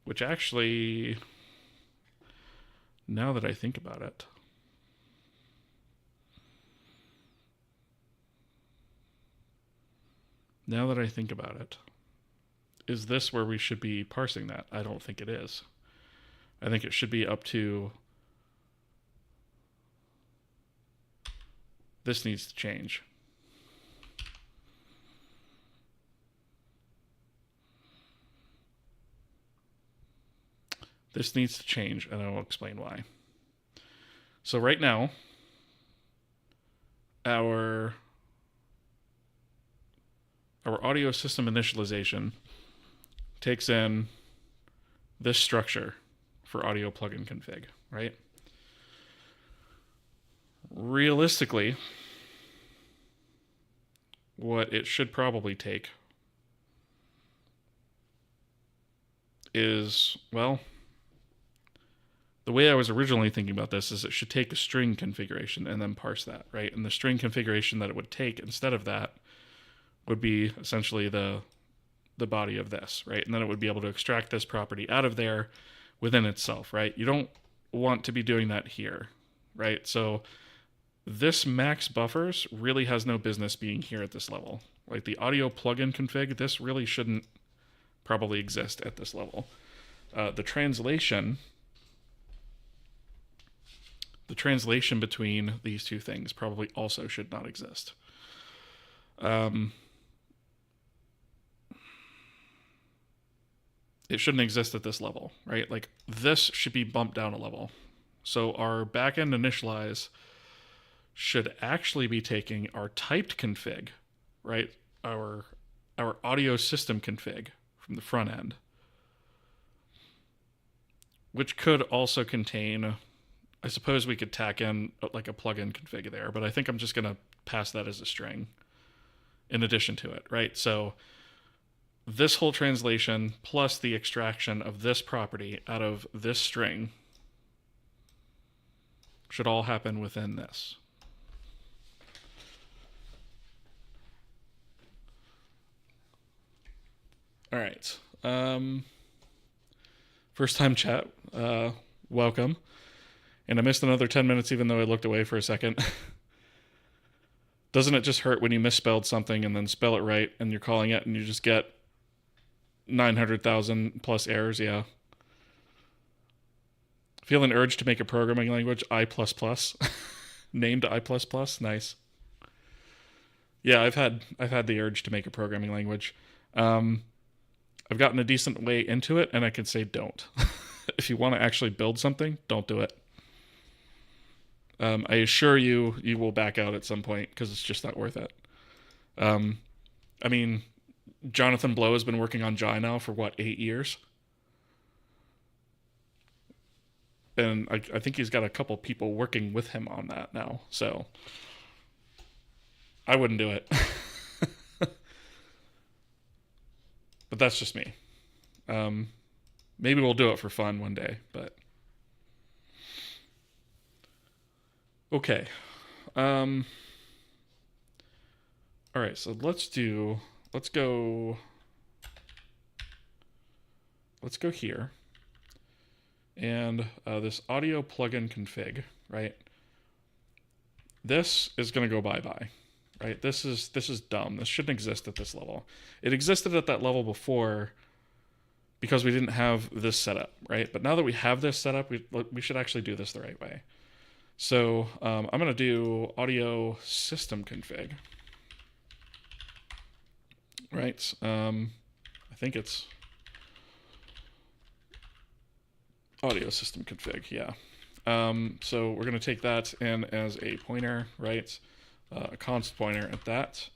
which actually, now that I think about it, is this where we should be parsing that? I don't think it is. I think it should be up to, this needs to change. This needs to change, and I will explain why. So right now, our our audio system initialization takes in this structure for audio plugin config, right? Realistically, what it should probably take is, well, the way I was originally thinking about this is it should take a string configuration and then parse that, right? And the string configuration that it would take instead of that would be essentially the body of this, right? And then it would be able to extract this property out of there within itself, right? You don't want to be doing that here, right? So this max buffers really has no business being here at this level. Like the audio plugin config, this really shouldn't probably exist at this level. The translation between these two things probably also should not exist. It shouldn't exist at this level, right? Like this should be bumped down a level. So our backend initialize should actually be taking our typed config, right? Our audio system config from the front end, which could also contain, I suppose we could tack in like a plugin config there, but I think I'm just going to pass that as a string in addition to it, right? So this whole translation plus the extraction of this property out of this string should all happen within this. All right. First time chat. Welcome. And I missed another 10 minutes even though I looked away for a second. Doesn't it just hurt when you misspelled something and then spell it right and you're calling it and you just get 900,000 plus errors? Yeah. Feel an urge to make a programming language I++. Named I++. Nice. Yeah, I've had the urge to make a programming language. I've gotten a decent way into it, and I can say don't. If you want to actually build something, don't do it. I assure you, you will back out at some point because it's just not worth it. I mean, Jonathan Blow has been working on Jai now for, 8 years? And I think he's got a couple people working with him on that now, so I wouldn't do it. But that's just me. Maybe we'll do it for fun one day, but okay. All right, so let's go here. And this audio plugin config, right? This is going to go bye-bye. Right? This is dumb. This shouldn't exist at this level. It existed at that level before because we didn't have this set up, right? But now that we have this set up, we should actually do this the right way. So I'm going to do audio system config, right? I think it's audio system config, yeah. So we're going to take that in as a pointer, right? A const pointer at that.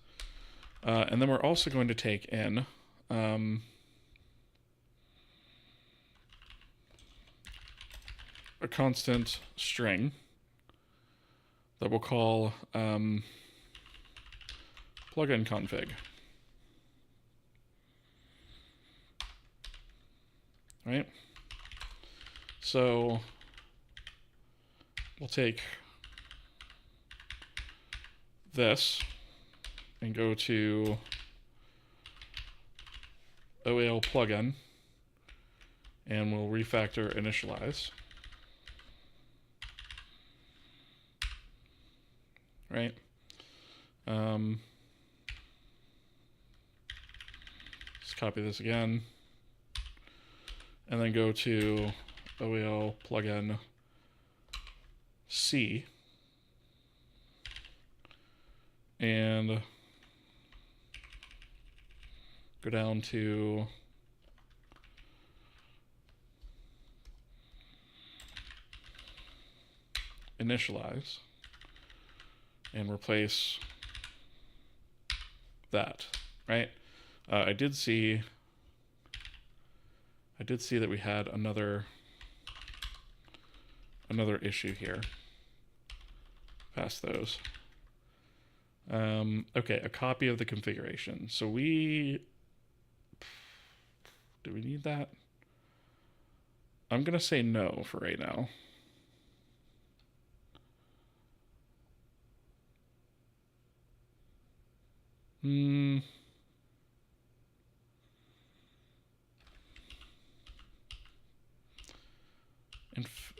And then we're also going to take in a constant string that we'll call plugin config. Right? So we'll take this and go to OAL plugin and we'll refactor initialize. Right? Let's copy this again and then go to OAL plugin C and go down to initialize and replace that, right? I did see that we had another issue here. Past those. Okay, a copy of the configuration. So do we need that? I'm gonna say no for right now.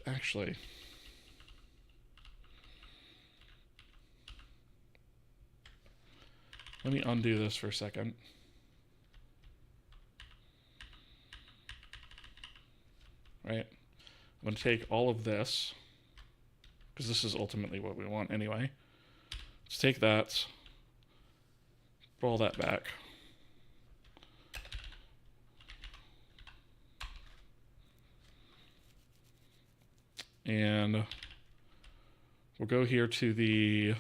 Actually, let me undo this for a second. Right? I'm going to take all of this, because this is ultimately what we want anyway. Let's take that, put all that back. And we'll go here to the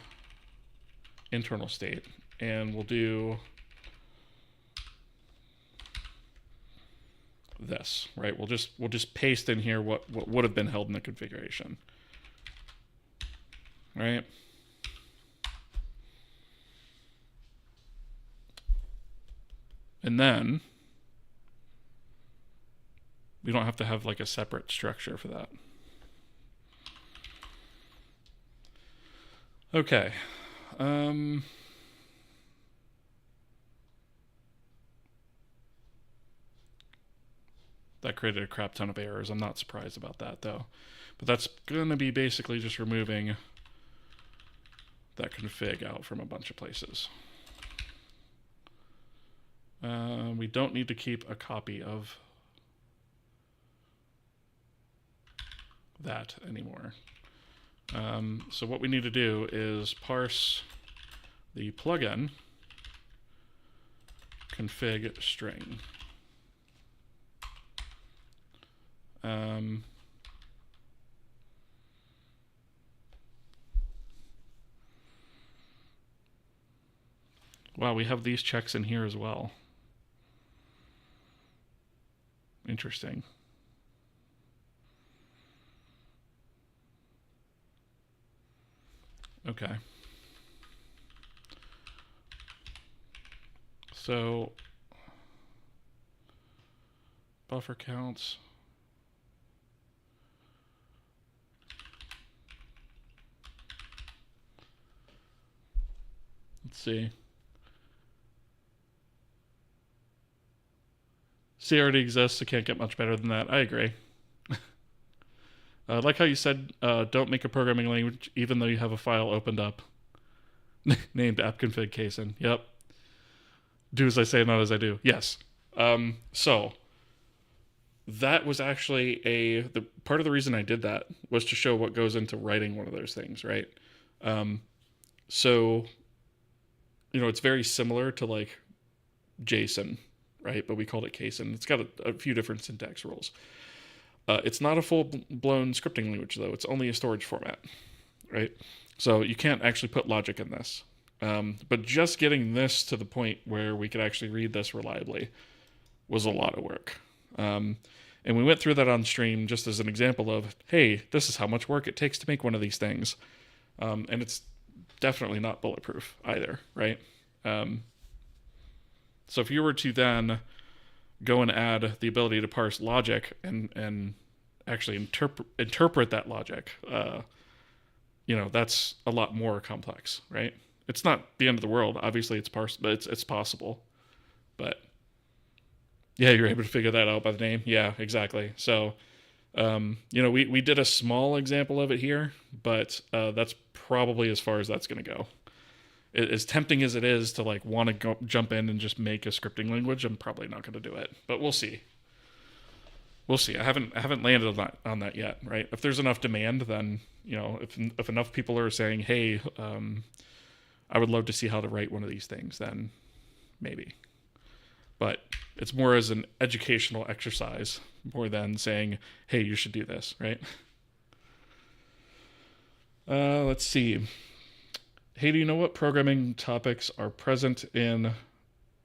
internal state, and we'll do this, right? We'll just paste in here what would have been held in the configuration, right? And then we don't have to have like a separate structure for that. Okay. That created a crap ton of errors. I'm not surprised about that though. But that's going to be basically just removing that config out from a bunch of places. We don't need to keep a copy of that anymore. So what we need to do is parse the plugin config string. Wow, we have these checks in here as well. Interesting. Okay. So buffer counts. Let's see. C already exists, so can't get much better than that. I agree. I like how you said don't make a programming language even though you have a file opened up named appconfig casein. Yep. Do as I say, not as I do. Yes. So that was actually the part of the reason I did that was to show what goes into writing one of those things, right? So, it's very similar to like JSON, right? But we called it casein. It's got a few different syntax rules. It's not a full-blown scripting language, though. It's only a storage format, right? So you can't actually put logic in this. But just getting this to the point where we could actually read this reliably was a lot of work. And we went through that on stream just as an example of, hey, this is how much work it takes to make one of these things. And it's definitely not bulletproof either, right? So if you were to then go and add the ability to parse logic and actually interpret that logic, that's a lot more complex, right? It's not the end of the world. Obviously, it's possible, but yeah, you're able to figure that out by the name. Yeah, exactly. So, we did a small example of it here, but that's probably as far as that's going to go. As tempting as it is to like want to jump in and just make a scripting language, I'm probably not going to do it. But we'll see. We'll see. I haven't landed on that yet, right? If there's enough demand, then if enough people are saying, hey, I would love to see how to write one of these things, then maybe. But it's more as an educational exercise more than saying, hey, you should do this, right? Let's see. Hey, do you know what programming topics are present in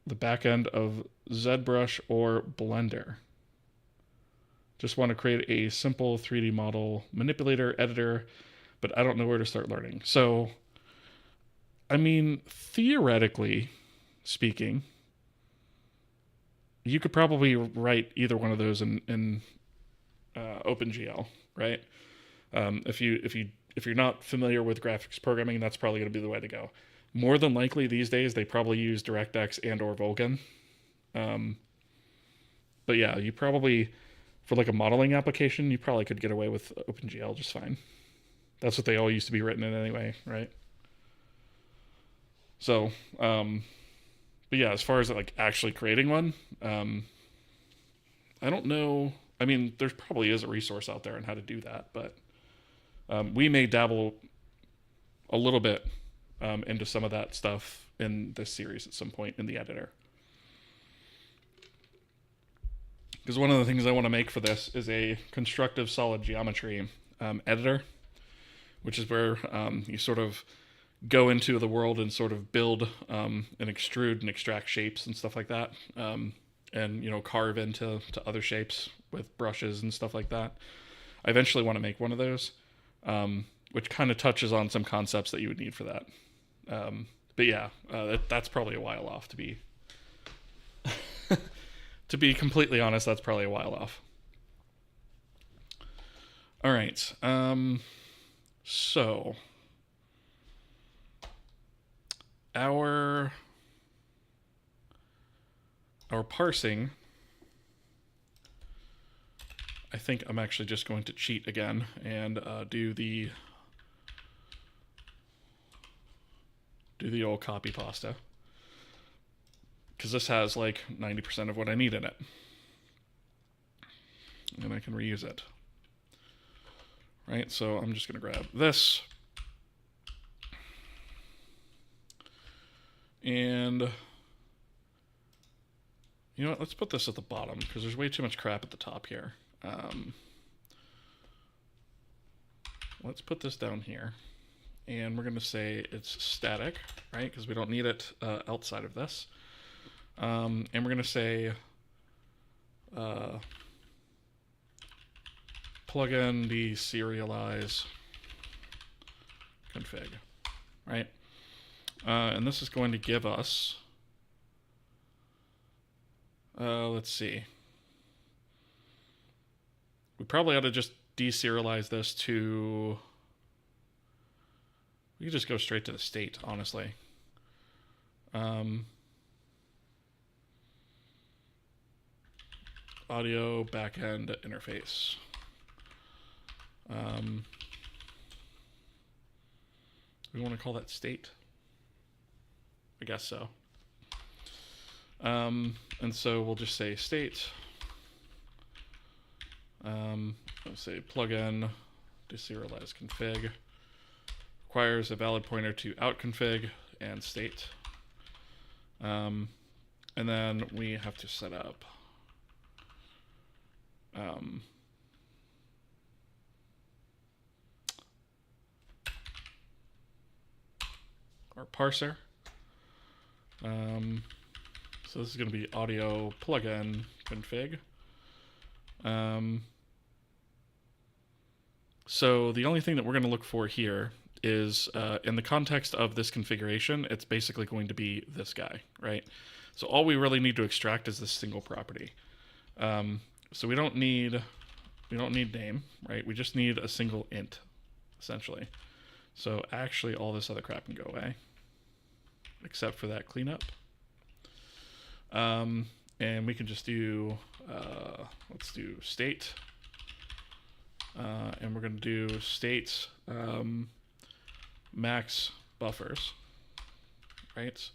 the back end of ZBrush or Blender. Just want to create a simple 3D model manipulator, editor, but I don't know where to start learning. So, I mean, theoretically speaking, you could probably write either one of those in OpenGL, right? If you're not familiar with graphics programming, that's probably going to be the way to go. More than likely, these days they probably use DirectX and or Vulkan. But yeah, you probably, for like a modeling application, you probably could get away with OpenGL just fine. That's what they all used to be written in anyway, right? So, but yeah, as far as like actually creating one, I don't know. I mean, there probably is a resource out there on how to do that, but we may dabble a little bit into some of that stuff in this series at some point in the editor. Because one of the things I want to make for this is a constructive solid geometry editor, which is where you sort of go into the world and sort of build and extrude and extract shapes and stuff like that, and carve into other shapes with brushes and stuff like that. I eventually want to make one of those, which kind of touches on some concepts that you would need for that. But yeah, that's probably a while off to be. To be completely honest, that's probably a while off. All right. So our parsing, I think I'm actually just going to cheat again and do the old copy pasta, because this has like 90% of what I need in it, and I can reuse it. Right, so I'm just going to grab this, and you know what, let's put this at the bottom because there's way too much crap at the top here. Let's put this down here, and we're going to say it's static, right, because we don't need it outside of this. And we're going to say plugin deserialize config, right? And this is going to give us, let's see, we probably ought to just deserialize this to, we could just go straight to the state, honestly. Audio backend interface. We want to call that state? I guess so. And so we'll just say state. Let's say plugin deserialize config requires a valid pointer to out config and state. And then we have to set up our parser. So this is going to be audio plugin config. So the only thing that we're going to look for here is in the context of this configuration, it's basically going to be this guy, right? So all we really need to extract is this single property. So we don't need name, right? We just need a single int, essentially. So actually all this other crap can go away, except for that cleanup. And we can just do, let's do state. And we're going to do state max buffers, right?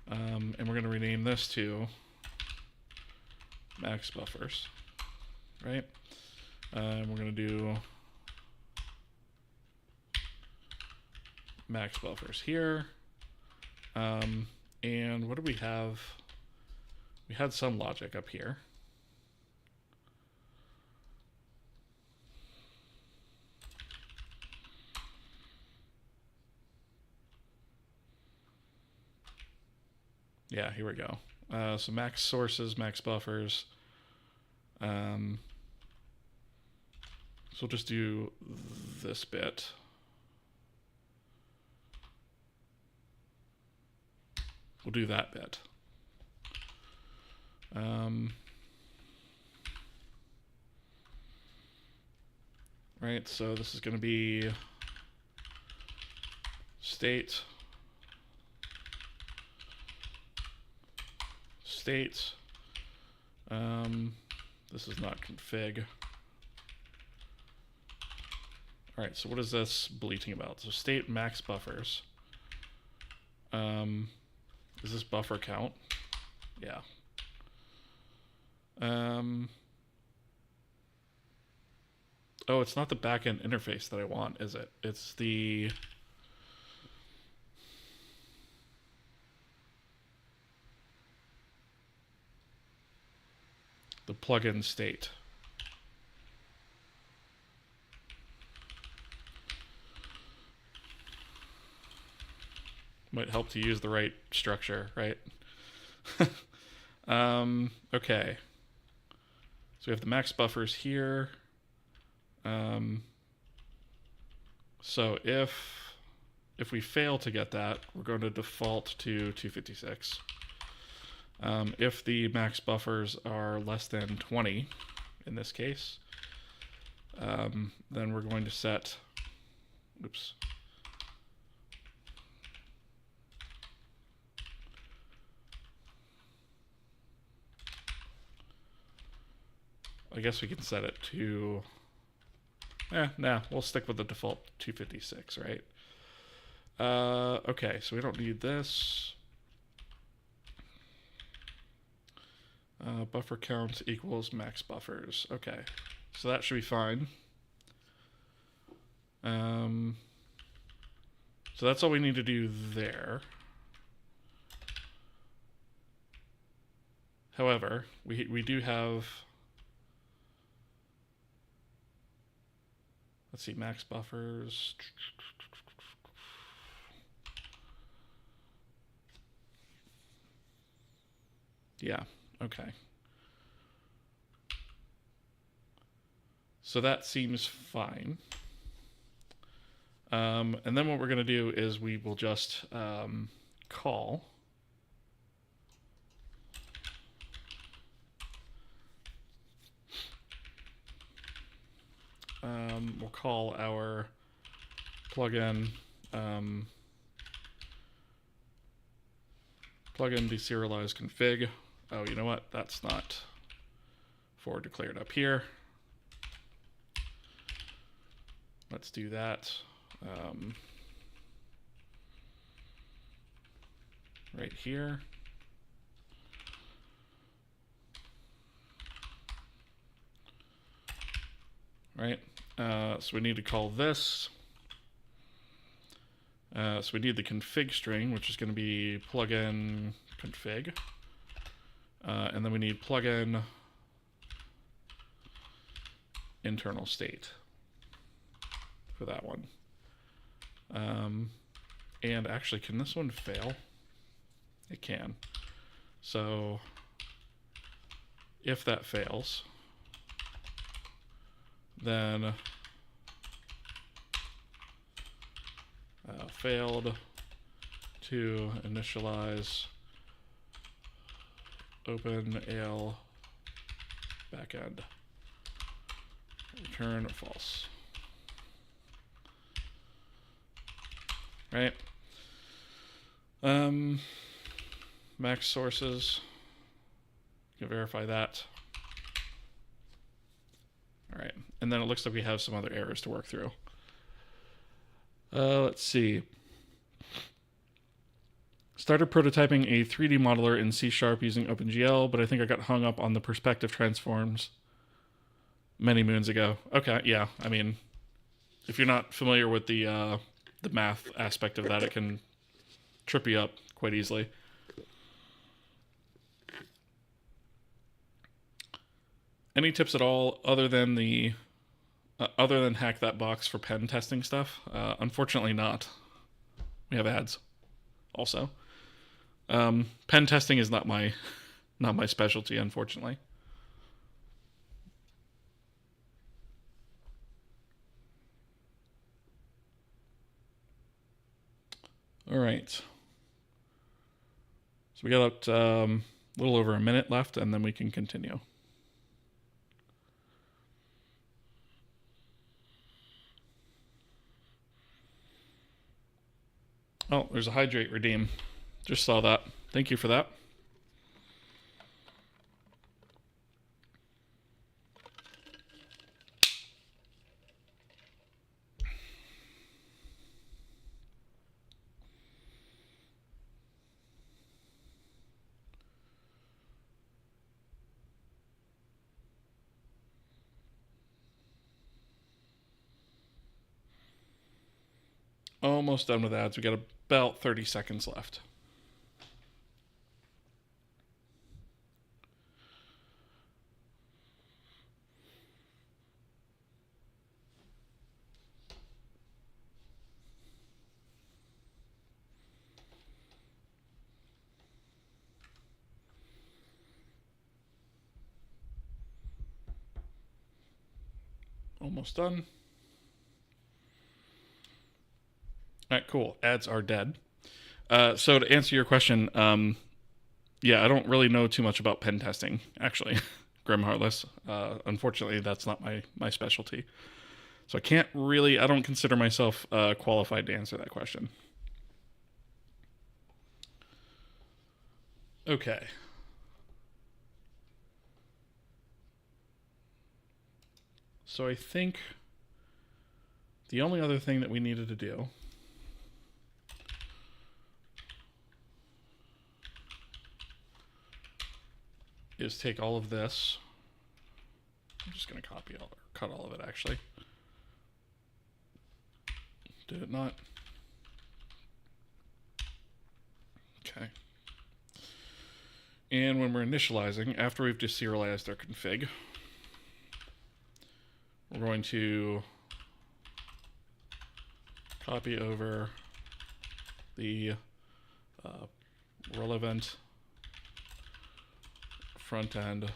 And we're going to rename this to max buffers, right? And we're going to do max buffers here. And what do we have? We had some logic up here. Yeah, here we go. So max sources, max buffers. So we'll just do this bit. We'll do that bit. Right, so this is going to be state, state. This is not config. All right, so what is this bleating about? So state max buffers. Is this buffer count? Yeah. Oh, it's not the backend interface that I want, is it? It's the plugin state. Might help to use the right structure, right? Okay. So we have the max buffers here. So if we fail to get that, we're going to default to 256. If the max buffers are less than 20, in this case, then we're going to set, oops. I guess we can set it to, we'll stick with the default 256, right? Okay, so we don't need this. Buffer count equals max buffers. Okay, so that should be fine. So that's all we need to do there. However, we do have, let's see, max buffers. Yeah, okay. So that seems fine. And then what we're going to do is we will just call we'll call our plugin plugin deserialize config. Oh, you know what? That's not forward declared up here. Let's do that. Right here. Right. So we need to call this. So we need the config string, which is going to be plugin config. And then we need plugin internal state for that one. And actually, can this one fail? It can. So if that fails, then failed to initialize OpenAL backend. Return false. Right. Max sources. You can verify that. All right. And then it looks like we have some other errors to work through. Let's see. Started prototyping a 3D modeler in C# using OpenGL, but I think I got hung up on the perspective transforms many moons ago. Okay, yeah. I mean, if you're not familiar with the math aspect of that, it can trip you up quite easily. Any tips at all other than hack that box for pen testing stuff? Unfortunately not. We have ads also. Pen testing is not my specialty, unfortunately. All right. So we got a little over a minute left, and then we can continue. Oh, there's a hydrate redeem. Just saw that. Thank you for that. Almost done with ads. We got about 30 seconds left. Almost done. All right, cool. Ads are dead. So to answer your question, yeah, I don't really know too much about pen testing, actually, Grim Heartless. Unfortunately, that's not my specialty. So I don't consider myself qualified to answer that question. Okay. So I think the only other thing that we needed to do is take all of this. I'm just going to cut all of it, actually. Did it not? Okay. And when we're initializing, after we've deserialized our config, we're going to copy over the relevant front-end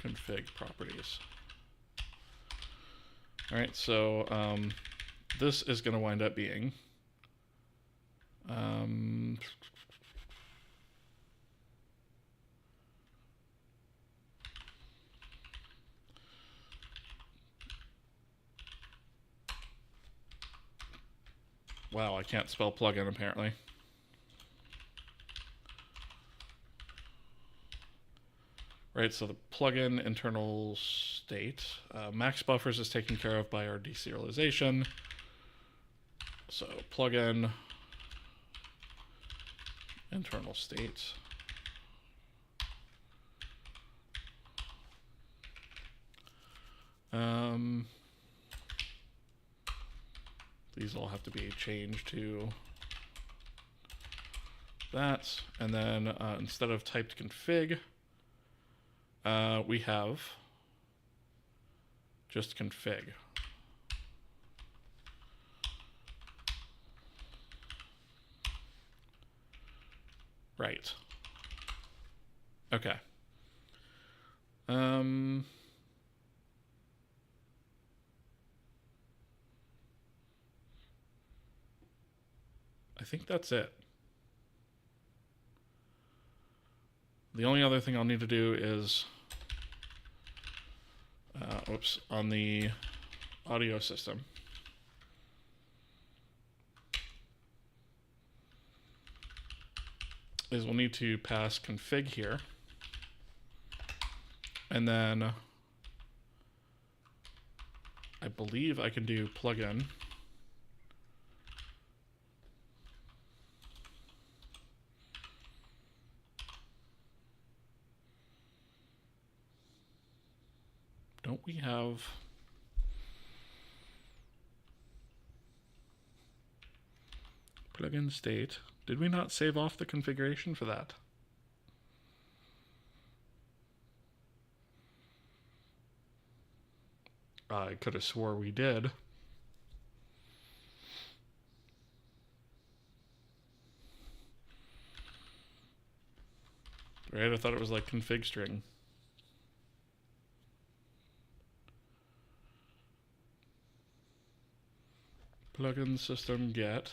config properties. All right, so this is going to wind up being wow, I can't spell plugin apparently. Right, so the plugin internal state, max buffers is taken care of by our deserialization. So plugin internal state. These all have to be changed to that, and then instead of typed config, we have just config. Right. Okay. I think that's it. The only other thing I'll need to do is, on the audio system. Is we'll need to pass config here. And then I believe I can do plugin. Don't we have plugin state? Did we not save off the configuration for that? I could have swore we did. Right? I thought it was like config string. Plugin system get.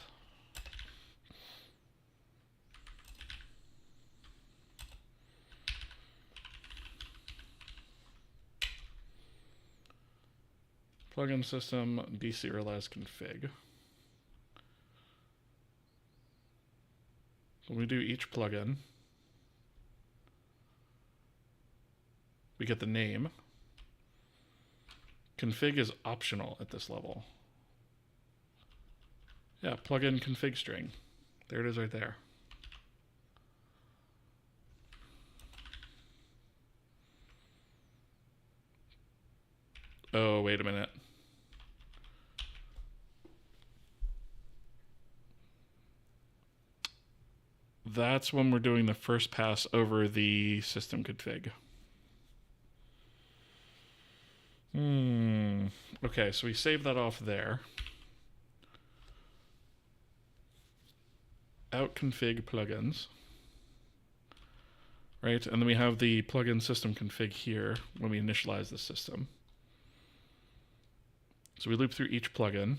Plugin system deserialize config. When we do each plugin, we get the name. Config is optional at this level. Yeah, plugin config string. There it is right there. Oh, wait a minute. That's when we're doing the first pass over the system config. Okay, so we save that off there. Out config plugins. Right, and then we have the plugin system config here when we initialize the system. So we loop through each plugin.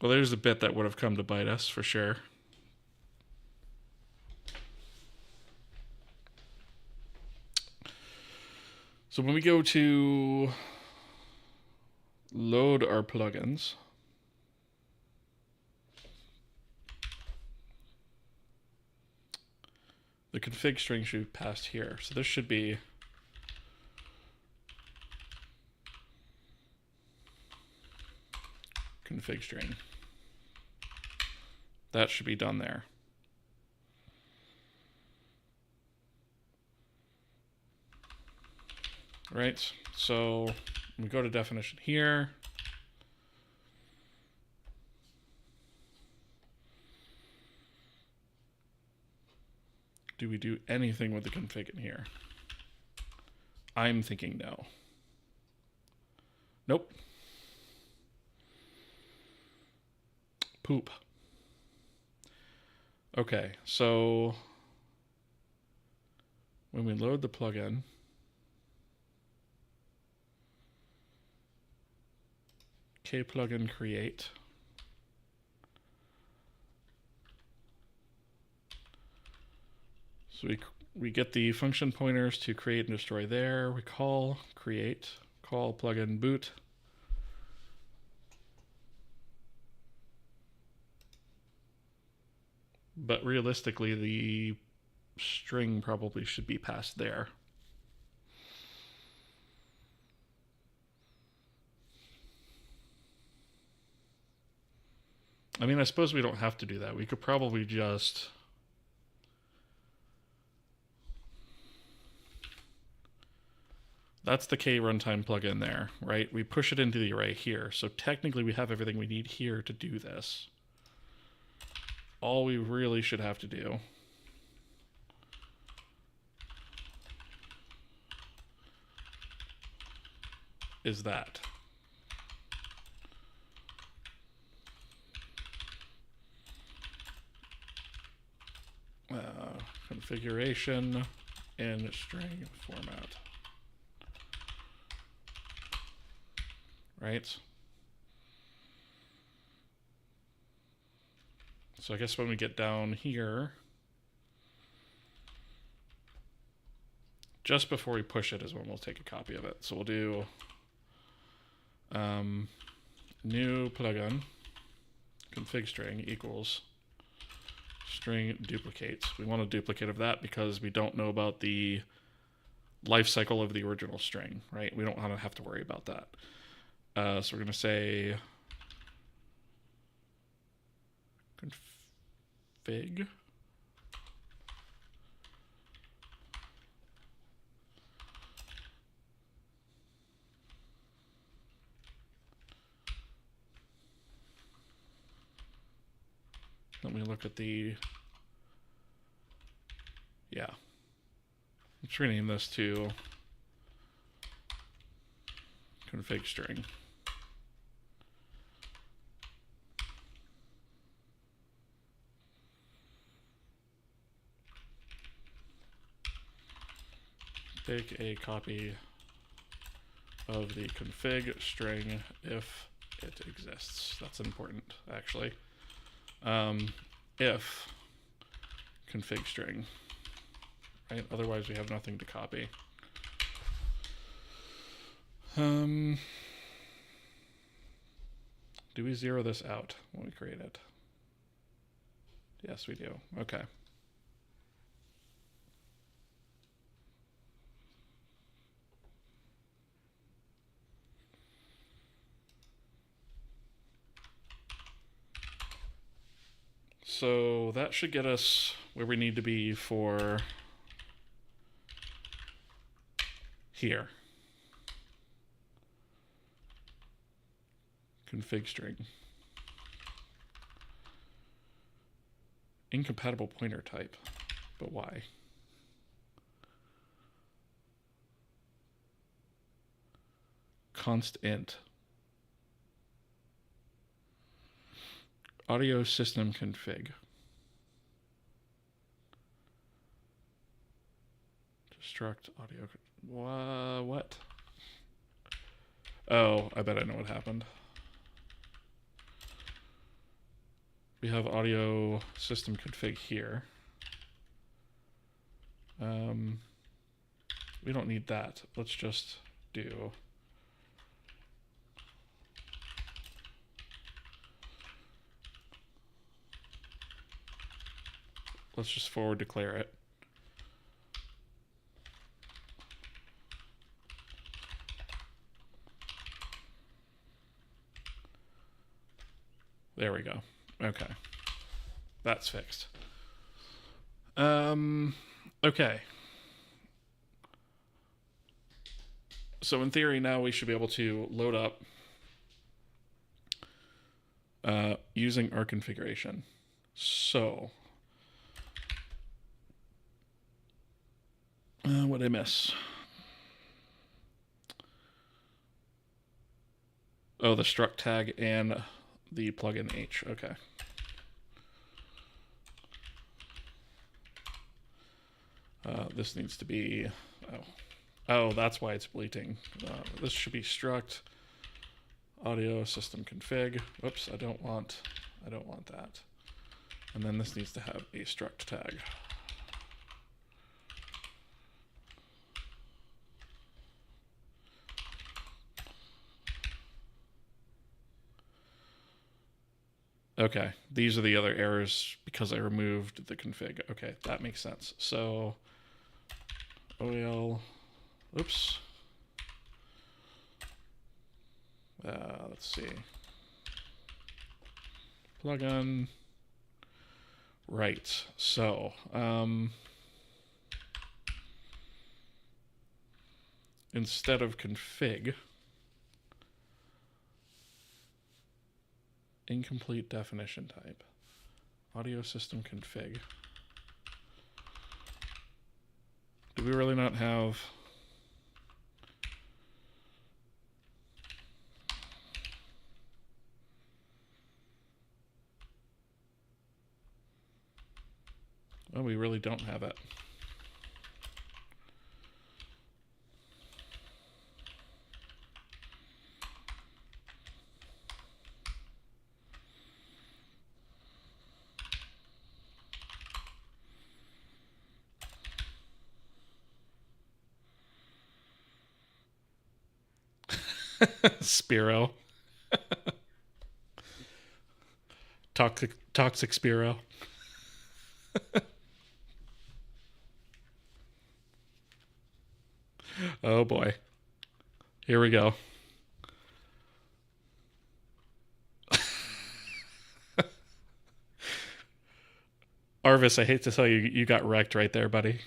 Well, there's a bit that would have come to bite us for sure. So when we go to load our plugins, the config string should be passed here. So this should be config string. That should be done there. Right, so we go to definition here. Do we do anything with the config in here? I'm thinking no. Nope. Poop. Okay, so when we load the plugin, kplugin create. So we get the function pointers to create and destroy there. We call create, call plugin boot. But realistically, the string probably should be passed there. I mean, I suppose we don't have to do that. We could probably just... That's the K runtime plugin there, right? We push it into the array here. So technically we have everything we need here to do this. All we really should have to do is that. Configuration in string format. Right? So I guess when we get down here, just before we push it is when we'll take a copy of it. So we'll do new plugin config string equals string duplicates. We want a duplicate of that because we don't know about the life cycle of the original string, right? We don't want to have to worry about that. So we're going to say config let me look at the let's rename this to config string. take a copy of the config string if it exists. That's important, actually. If config string, right? Otherwise, we have nothing to copy. Do we zero this out when we create it? Yes, we do. Okay. So that should get us where we need to be for here. Config string. Incompatible pointer type. But why? Const int. Audio system config. Destruct audio. What? Oh, I bet I know what happened. We have audio system config here. We don't need that. Let's just do let's just forward declare it. There we go. Okay. That's fixed. Okay. So in theory now we should be able to load up using our configuration. So what did I miss? Oh, the struct tag and the plugin H. Okay. This needs to be, oh, that's why it's bleating. This should be struct audio system config. Oops, I don't want that. And then this needs to have a struct tag. Okay, these are the other errors because I removed the config. Okay, that makes sense. So OEL, oops. Let's see. Plugin. Right, so instead of config, incomplete definition type, audio system config. Do we really not have oh, we really don't have it. Spiro. Toxic Spiro. Oh boy. Here we go. Arvis, I hate to tell you, you got wrecked right there, buddy.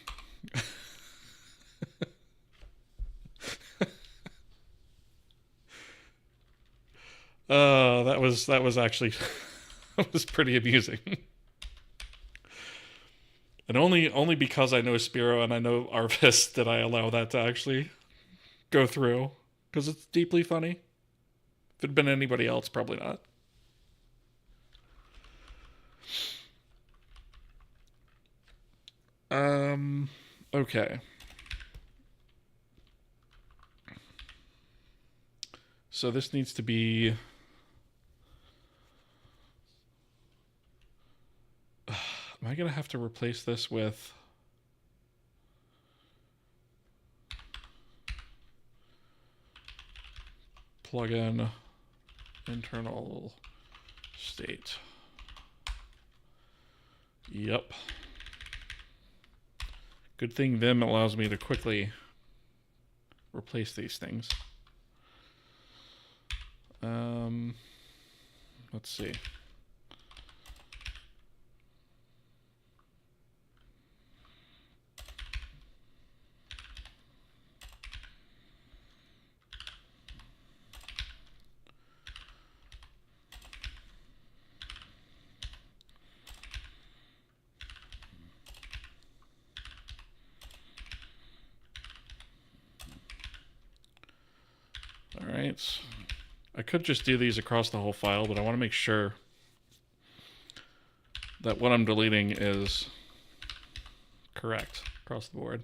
That was actually that was pretty amusing. And only because I know Spiro and I know Arvis did I allow that to actually go through, because it's deeply funny. If it had been anybody else, probably not. Okay. so this needs to be... Am I going to have to replace this with... plugin internal state? Yep. Good thing Vim allows me to quickly replace these things. Let's see. All right. I could just do these across the whole file, but I want to make sure that what I'm deleting is correct across the board.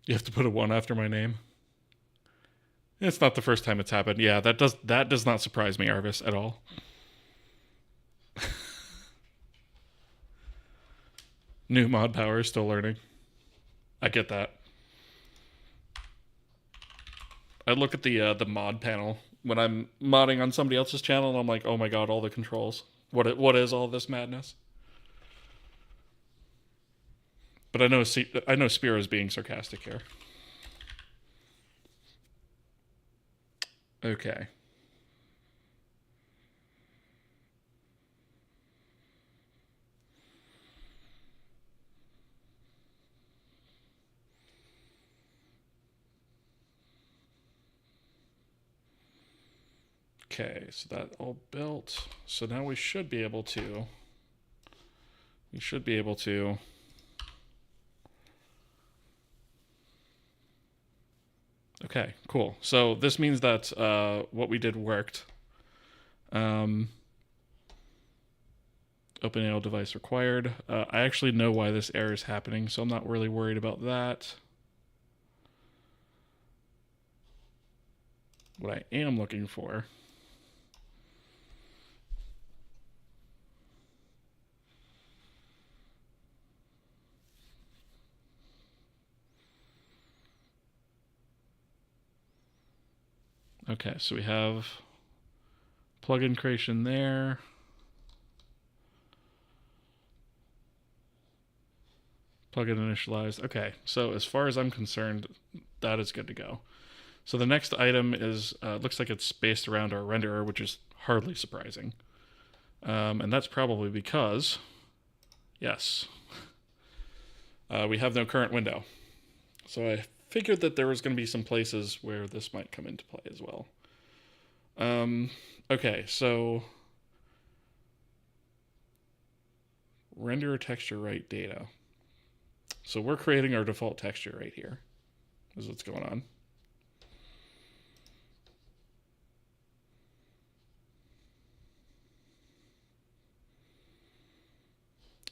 You have to put a 1 after my name. It's not the first time it's happened. Yeah, that does not surprise me, Arvis, at all. New mod power, still learning. I get that. I look at the mod panel when I'm modding on somebody else's channel, and I'm like, oh my god, all the controls. What is all this madness? But I know Spiro is being sarcastic here. Okay. Okay, so that all built. So now we should be able to... Okay, cool. So this means that what we did worked. OpenAL device required. I actually know why this error is happening, so I'm not really worried about that. What I am looking for... Okay, so we have plugin creation there. Plugin initialized. Okay, so as far as I'm concerned, that is good to go. So the next item is, looks like it's based around our renderer, which is hardly surprising. And that's probably because, yes, we have no current window. So I figured that there was going to be some places where this might come into play as well. Okay, so render texture right data. So we're creating our default texture right here. This is what's going on.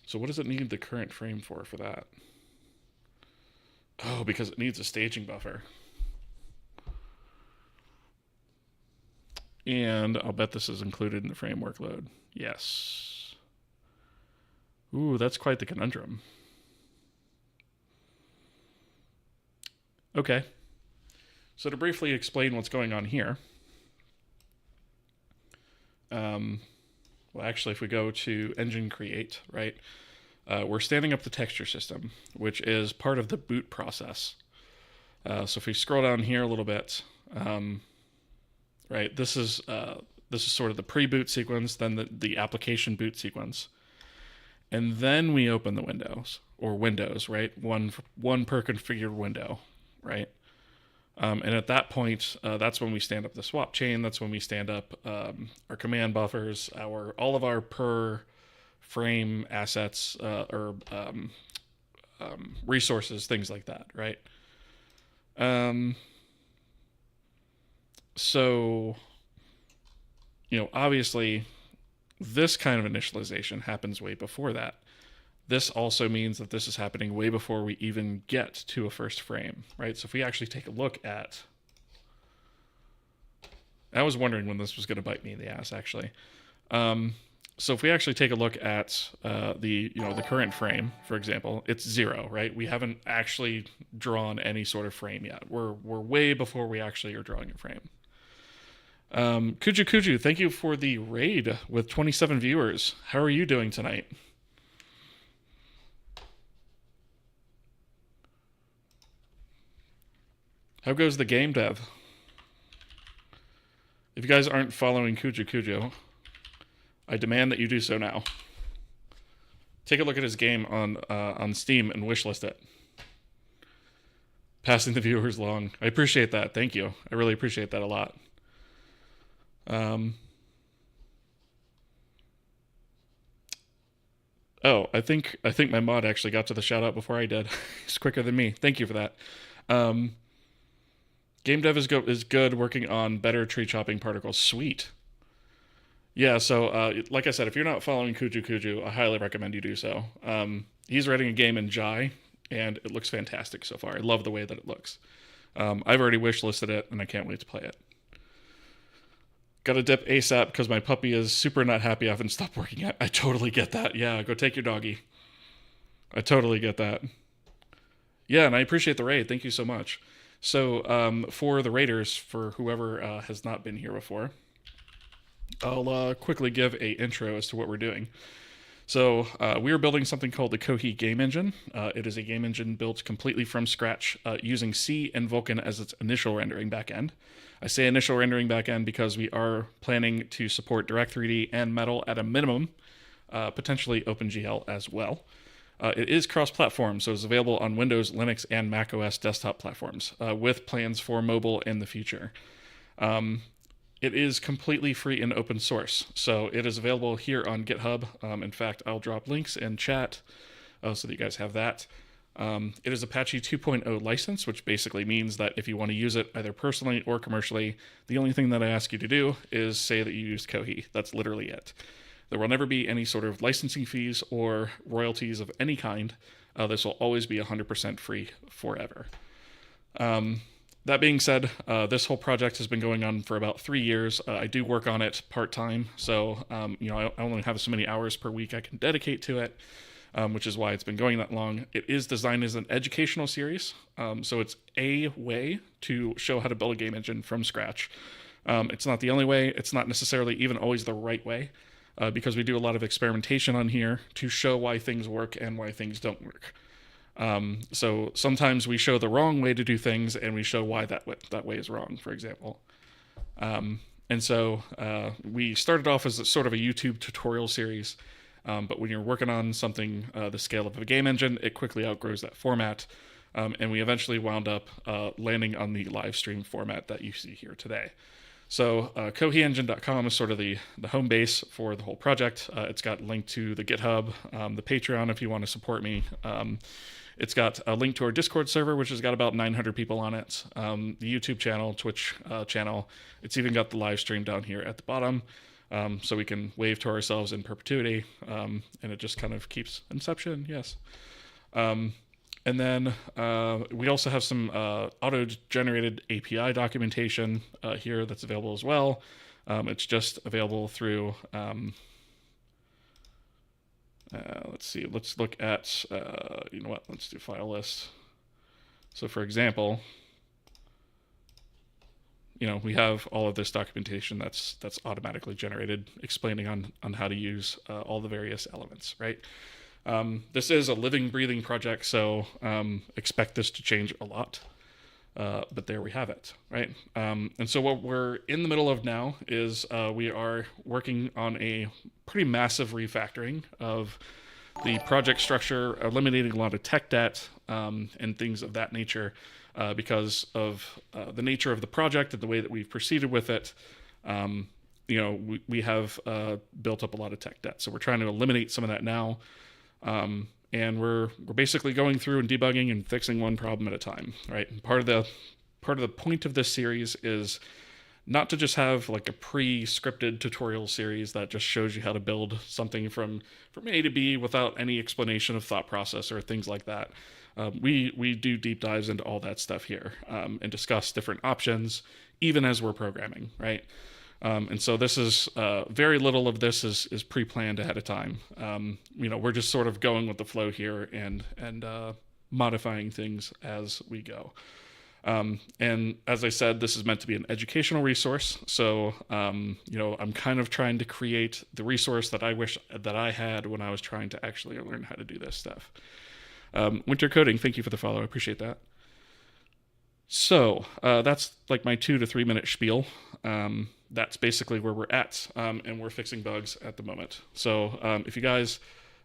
So what does it need the current frame for that? Oh, because it needs a staging buffer. And I'll bet this is included in the framework load. Yes. Ooh, that's quite the conundrum. Okay. So to briefly explain what's going on here. Well, actually, if we go to engine create, right, we're standing up the texture system, which is part of the boot process. So if we scroll down here a little bit, right, this is sort of the pre-boot sequence, then the application boot sequence, and then we open the windows, right? One per configured window, right? And at that point, that's when we stand up the swap chain. That's when we stand up our command buffers, all of our per frame assets resources, things like that, right? So, obviously, this kind of initialization happens way before that. This also means that this is happening way before we even get to a first frame, right? So if we actually take a look at... I was wondering when this was going to bite me in the ass, actually. So if we actually take a look at the current frame, for example, it's 0, right? We haven't actually drawn any sort of frame yet. We're way before we actually are drawing a frame. Kuju, thank you for the raid with 27 viewers. How are you doing tonight? How goes the game dev? If you guys aren't following Kuju, I demand that you do so now. Take a look at his game on Steam and wishlist it. Passing the viewers along. I appreciate that. Thank you. I really appreciate that a lot. Oh, I think my mod actually got to the shout out before I did. He's quicker than me. Thank you for that. Game dev is good, working on better tree chopping particles. Sweet. Yeah, so like I said, if you're not following Kuju, I highly recommend you do so. He's writing a game in Jai, and it looks fantastic so far. I love the way that it looks. I've already wishlisted it, and I can't wait to play it. Gotta dip ASAP because my puppy is super not happy I haven't stopped working at. I totally get that. Yeah, go take your doggy. I totally get that. Yeah, and I appreciate the raid. Thank you so much. So for the raiders, for whoever has not been here before, I'll quickly give a intro as to what we're doing. So we are building something called the Kohi game engine. It is a game engine built completely from scratch using C and Vulkan as its initial rendering backend. I say initial rendering backend because we are planning to support Direct3D and Metal at a minimum, potentially OpenGL as well. It is cross-platform, so it's available on Windows, Linux, and macOS desktop platforms, with plans for mobile in the future. It is completely free and open source, so it is available here on GitHub. In fact, I'll drop links in chat so that you guys have that. It is Apache 2.0 license, which basically means that if you want to use it either personally or commercially, the only thing that I ask you to do is say that you used Kohi. That's literally it. There will never be any sort of licensing fees or royalties of any kind. This will always be 100% free forever. That being said, this whole project has been going on for about 3 years. I do work on it part-time, so I only have so many hours per week I can dedicate to it, which is why it's been going that long. It is designed as an educational series, so it's a way to show how to build a game engine from scratch. It's not the only way. It's not necessarily even always the right way. Because we do a lot of experimentation on here to show why things work and why things don't work. So sometimes we show the wrong way to do things, and we show why that way is wrong, for example. And so we started off as sort of a YouTube tutorial series, but when you're working on something the scale of a game engine, it quickly outgrows that format, and we eventually wound up landing on the live stream format that you see here today. So kohiengine.com is sort of the home base for the whole project. It's got a link to the GitHub, the Patreon if you want to support me. It's got a link to our Discord server, which has got about 900 people on it. The YouTube channel, Twitch channel. It's even got the live stream down here at the bottom. So we can wave to ourselves in perpetuity. And it just kind of keeps Inception, yes. And then we also have some auto-generated API documentation here that's available as well. It's just available through, let's see, let's look at, let's do file list. So for example, we have all of this documentation that's automatically generated explaining on how to use all the various elements, right? This is a living, breathing project, so expect this to change a lot. But there we have it, right? And so what we're in the middle of now is we are working on a pretty massive refactoring of the project structure, eliminating a lot of tech debt, and things of that nature because of the nature of the project and the way that we've proceeded with it. We have built up a lot of tech debt, so we're trying to eliminate some of that now. And we're basically going through and debugging and fixing one problem at a time, right? And part of the point of this series is not to just have like a pre-scripted tutorial series that just shows you how to build something from A to B without any explanation of thought process or things like that. We do deep dives into all that stuff here and discuss different options, even as we're programming, right? And so this is very little of this is pre-planned ahead of time. We're just sort of going with the flow here and modifying things as we go. And as I said, this is meant to be an educational resource. So, I'm kind of trying to create the resource that I wish that I had when I was trying to actually learn how to do this stuff. Winter Coding, thank you for the follow. I appreciate that. So, that's like my 2 to 3 minute spiel. That's basically where we're at, and we're fixing bugs at the moment. So, if you guys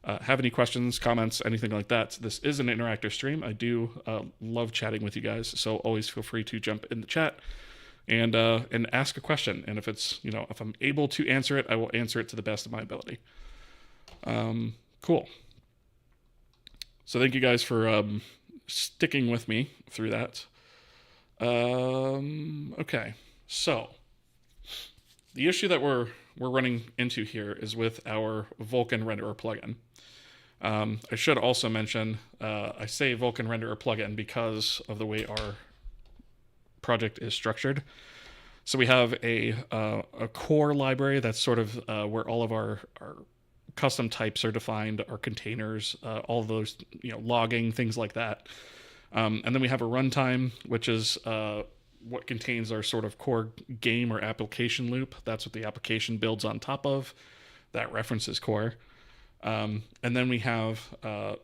have any questions, comments, anything like that, this is an interactive stream. I do love chatting with you guys, so always feel free to jump in the chat and ask a question. And if it's if I'm able to answer it, I will answer it to the best of my ability. Cool. So thank you guys for sticking with me through that. Okay, so the issue that we're running into here is with our Vulkan renderer plugin. I should also mention, I say Vulkan renderer plugin because of the way our project is structured. So we have a core library that's sort of where all of our custom types are defined, our containers, all of those, logging, things like that. And then we have a runtime, which is what contains our sort of core game or application loop. That's what the application builds on top of. That references core. And then we have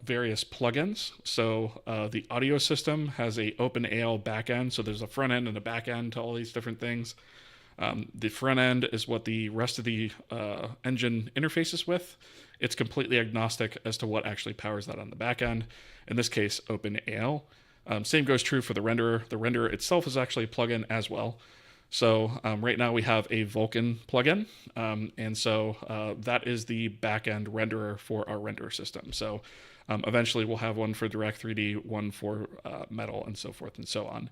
various plugins. So the audio system has a OpenAL backend. So there's a front end and a back end to all these different things. The front end is what the rest of the engine interfaces with. It's completely agnostic as to what actually powers that on the back end. In this case, OpenAL. Same goes true for the renderer. The renderer itself is actually a plugin as well. So right now we have a Vulkan plugin, and so that is the backend renderer for our render system. So eventually we'll have one for Direct3D, one for Metal, and so forth and so on.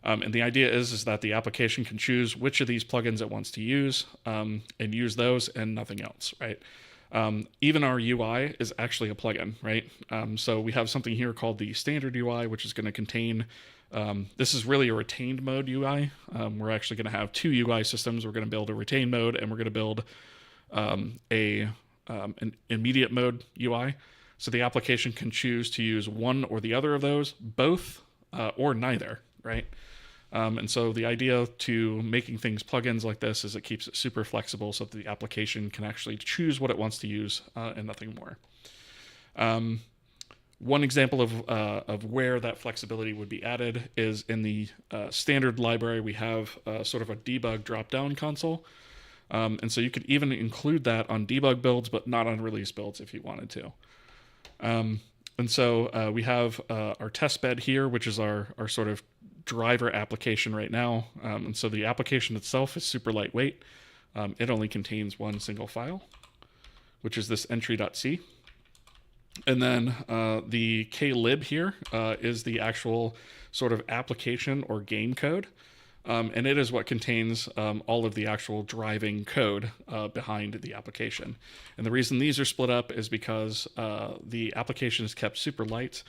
And the idea is that the application can choose which of these plugins it wants to use and use those and nothing else, right? Even our UI is actually a plugin, right? So we have something here called the standard UI, which is going to contain, this is really a retained mode UI. We're actually going to have 2 UI systems. We're going to build a retained mode and we're going to build an immediate mode UI. So the application can choose to use one or the other of those, both or neither, right? And so the idea to making things plugins like this is it keeps it super flexible so that the application can actually choose what it wants to use and nothing more. One example of where that flexibility would be added is in the standard library. We have sort of a debug drop-down console. And so you could even include that on debug builds, but not on release builds if you wanted to. And so we have our test bed here, which is our sort of driver application right now. And so the application itself is super lightweight. It only contains one single file, which is this entry.c. And then the klib here is the actual sort of application or game code. And it is what contains all of the actual driving code behind the application. And the reason these are split up is because the application is kept super light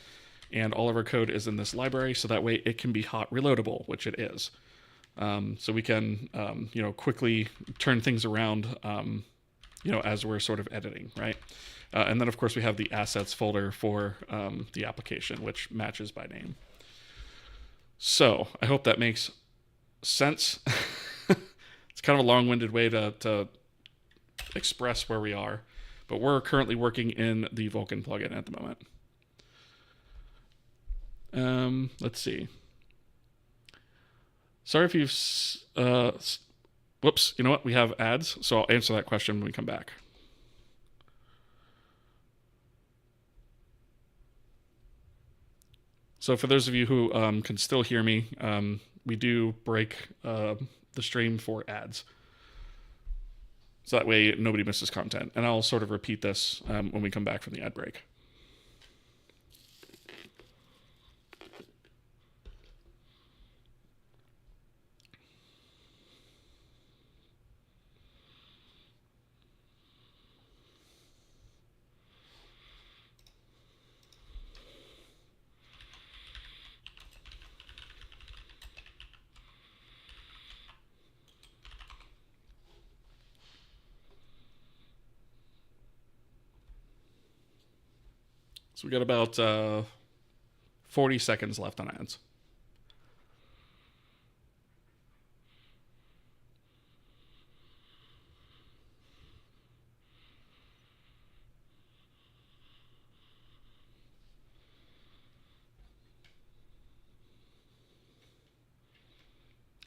and all of our code is in this library, so that way it can be hot reloadable, which it is. So we can, quickly turn things around, as we're sort of editing, right? And then, of course, we have the assets folder for the application, which matches by name. So I hope that makes sense. It's kind of a long-winded way to express where we are, but we're currently working in the Vulkan plugin at the moment. Let's see. Sorry if you've... whoops, you know what? We have ads, so I'll answer that question when we come back. So for those of you who can still hear me, we do break the stream for ads. So that way nobody misses content. And I'll sort of repeat this when we come back from the ad break. So we got about 40 seconds left on ads.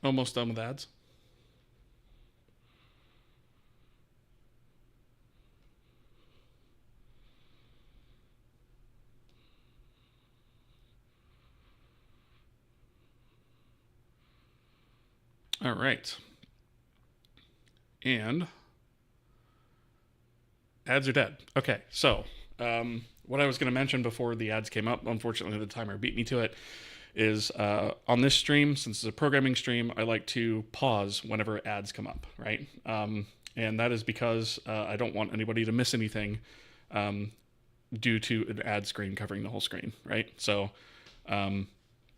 Almost done with ads. All right. And ads are dead. Okay, so what I was going to mention before the ads came up, unfortunately the timer beat me to it, is on this stream, since it's a programming stream, I like to pause whenever ads come up, right? And that is because I don't want anybody to miss anything due to an ad screen covering the whole screen, right? So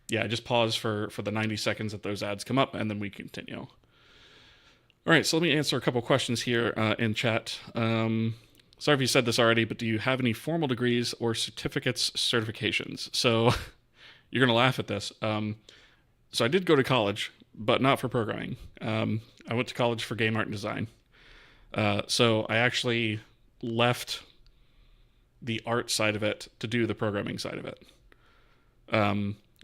yeah, I just pause for the 90 seconds that those ads come up, and then we continue. All right, so let me answer a couple questions here in chat. Sorry if you said this already, but do you have any formal degrees or certificates, certifications? So you're going to laugh at this. So I did go to college, but not for programming. I went to college for game art and design. So I actually left the art side of it to do the programming side of it,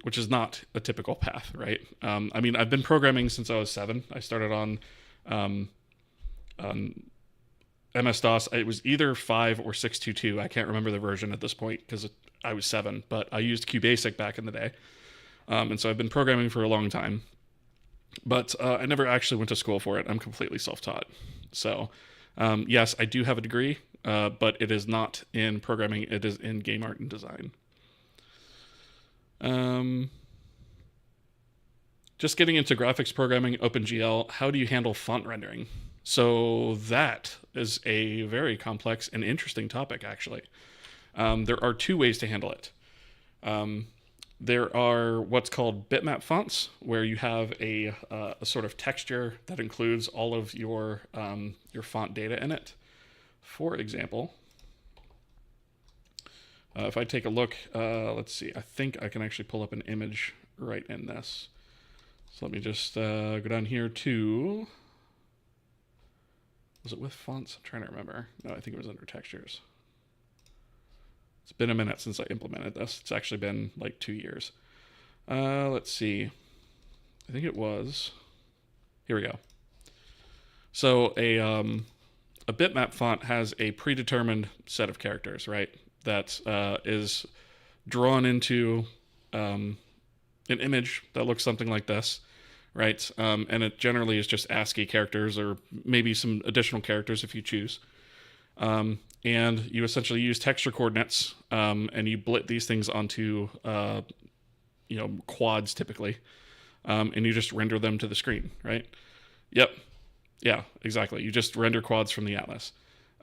which is not a typical path, right? I mean, I've been programming since I was 7. I started on MS-DOS. It was either 5 or 622. I can't remember the version at this point because I was 7, but I used QBasic back in the day. And so I've been programming for a long time. But I never actually went to school for it. I'm completely self-taught. So yes, I do have a degree, but it is not in programming. It is in game art and design. Just getting into graphics programming, OpenGL, how do you handle font rendering? So that is a very complex and interesting topic, actually. There are 2 ways to handle it. There are what's called bitmap fonts, where you have a sort of texture that includes all of your font data in it. For example, if I take a look, let's see, I think I can actually pull up an image right in this. So let me just go down here to, was it with fonts? I'm trying to remember. No, I think it was under textures. It's been a minute since I implemented this. It's actually been like 2 years. Let's see. I think it was, here we go. So a bitmap font has a predetermined set of characters, right? That is drawn into an image that looks something like this, right? And it generally is just ASCII characters or maybe some additional characters if you choose. And you essentially use texture coordinates, and you blit these things onto, quads typically, and you just render them to the screen, right? Yep. Yeah, exactly. You just render quads from the atlas.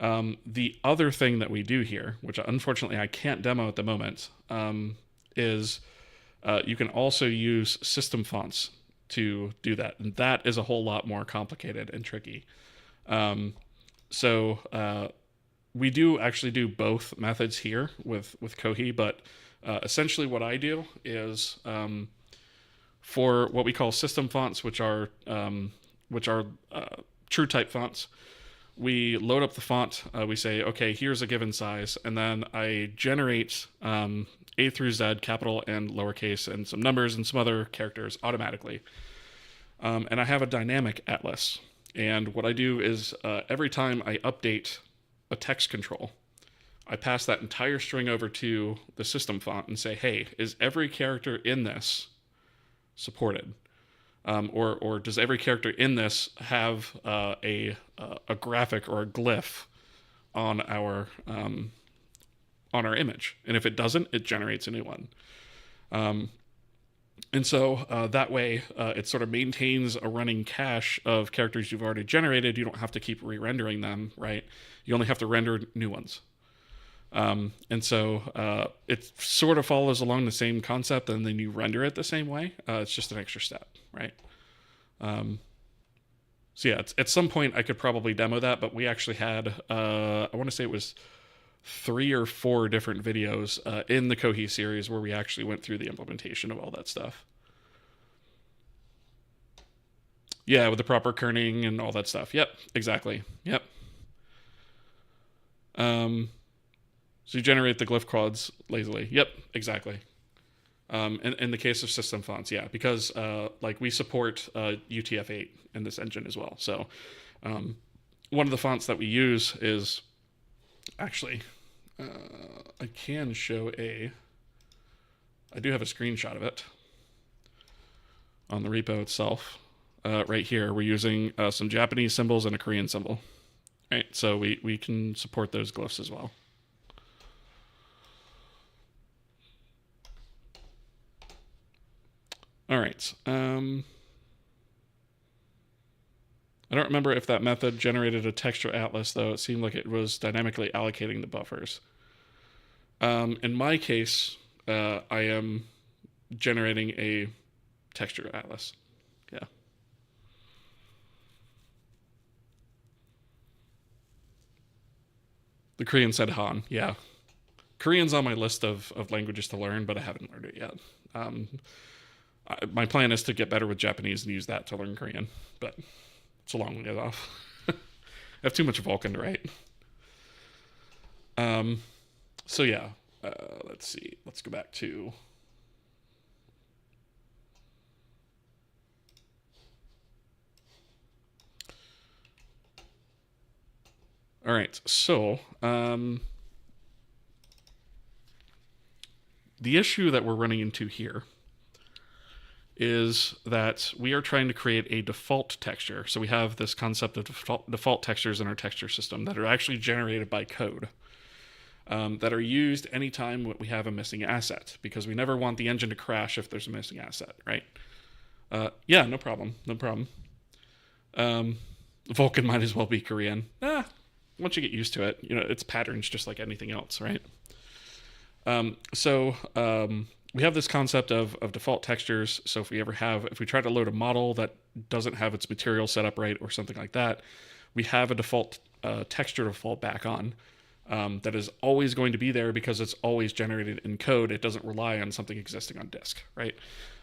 The other thing that we do here, which unfortunately I can't demo at the moment, is you can also use system fonts to do that. And that is a whole lot more complicated and tricky. So we do actually do both methods here with Kohi, but essentially what I do is for what we call system fonts, which are true type fonts, we load up the font. We say, okay, here's a given size, and then I generate A through Z, capital and lowercase, and some numbers and some other characters automatically. And I have a dynamic atlas. And what I do is every time I update a text control, I pass that entire string over to the system font and say, hey, is every character in this supported? Or does every character in this have a graphic or a glyph on our image? And if it doesn't, it generates a new one. And so that way, it sort of maintains a running cache of characters you've already generated. You don't have to keep re-rendering them, right? You only have to render new ones. And so it sort of follows along the same concept, and then you render it the same way. It's just an extra step, right? So yeah, at some point I could probably demo that, but we actually had, I want to say it was 3 or 4 different videos in the Kohi series where we actually went through the implementation of all that stuff. Yeah, with the proper kerning and all that stuff. Yep, exactly. Yep. So you generate the glyph quads lazily. Yep, exactly. In the case of system fonts, yeah, because like we support UTF-8 in this engine as well. So one of the fonts that we use is actually, I can show I do have a screenshot of it on the repo itself. Right here, we're using some Japanese symbols and a Korean symbol. Right, so we can support those glyphs as well. All right. I don't remember if that method generated a texture atlas, though. It seemed like it was dynamically allocating the buffers. In my case, I am generating a texture atlas. Yeah. The Korean said Han. Yeah. Korean's on my list of languages to learn, but I haven't learned it yet. My plan is to get better with Japanese and use that to learn Korean, but it's a long way off. I have too much Vulcan to write. So yeah, let's see. Let's go back to... All right, so the issue that we're running into here is that we are trying to create a default texture. So we have this concept of default textures in our texture system that are actually generated by code, that are used anytime we have a missing asset, because we never want the engine to crash if there's a missing asset, right? Yeah, no problem. Vulcan might as well be Korean. Once you get used to it, it's patterns just like anything else, right? So we have this concept of default textures. So if we try to load a model that doesn't have its material set up right or something like that, we have a default texture to fall back on that is always going to be there because it's always generated in code. It doesn't rely on something existing on disk, right?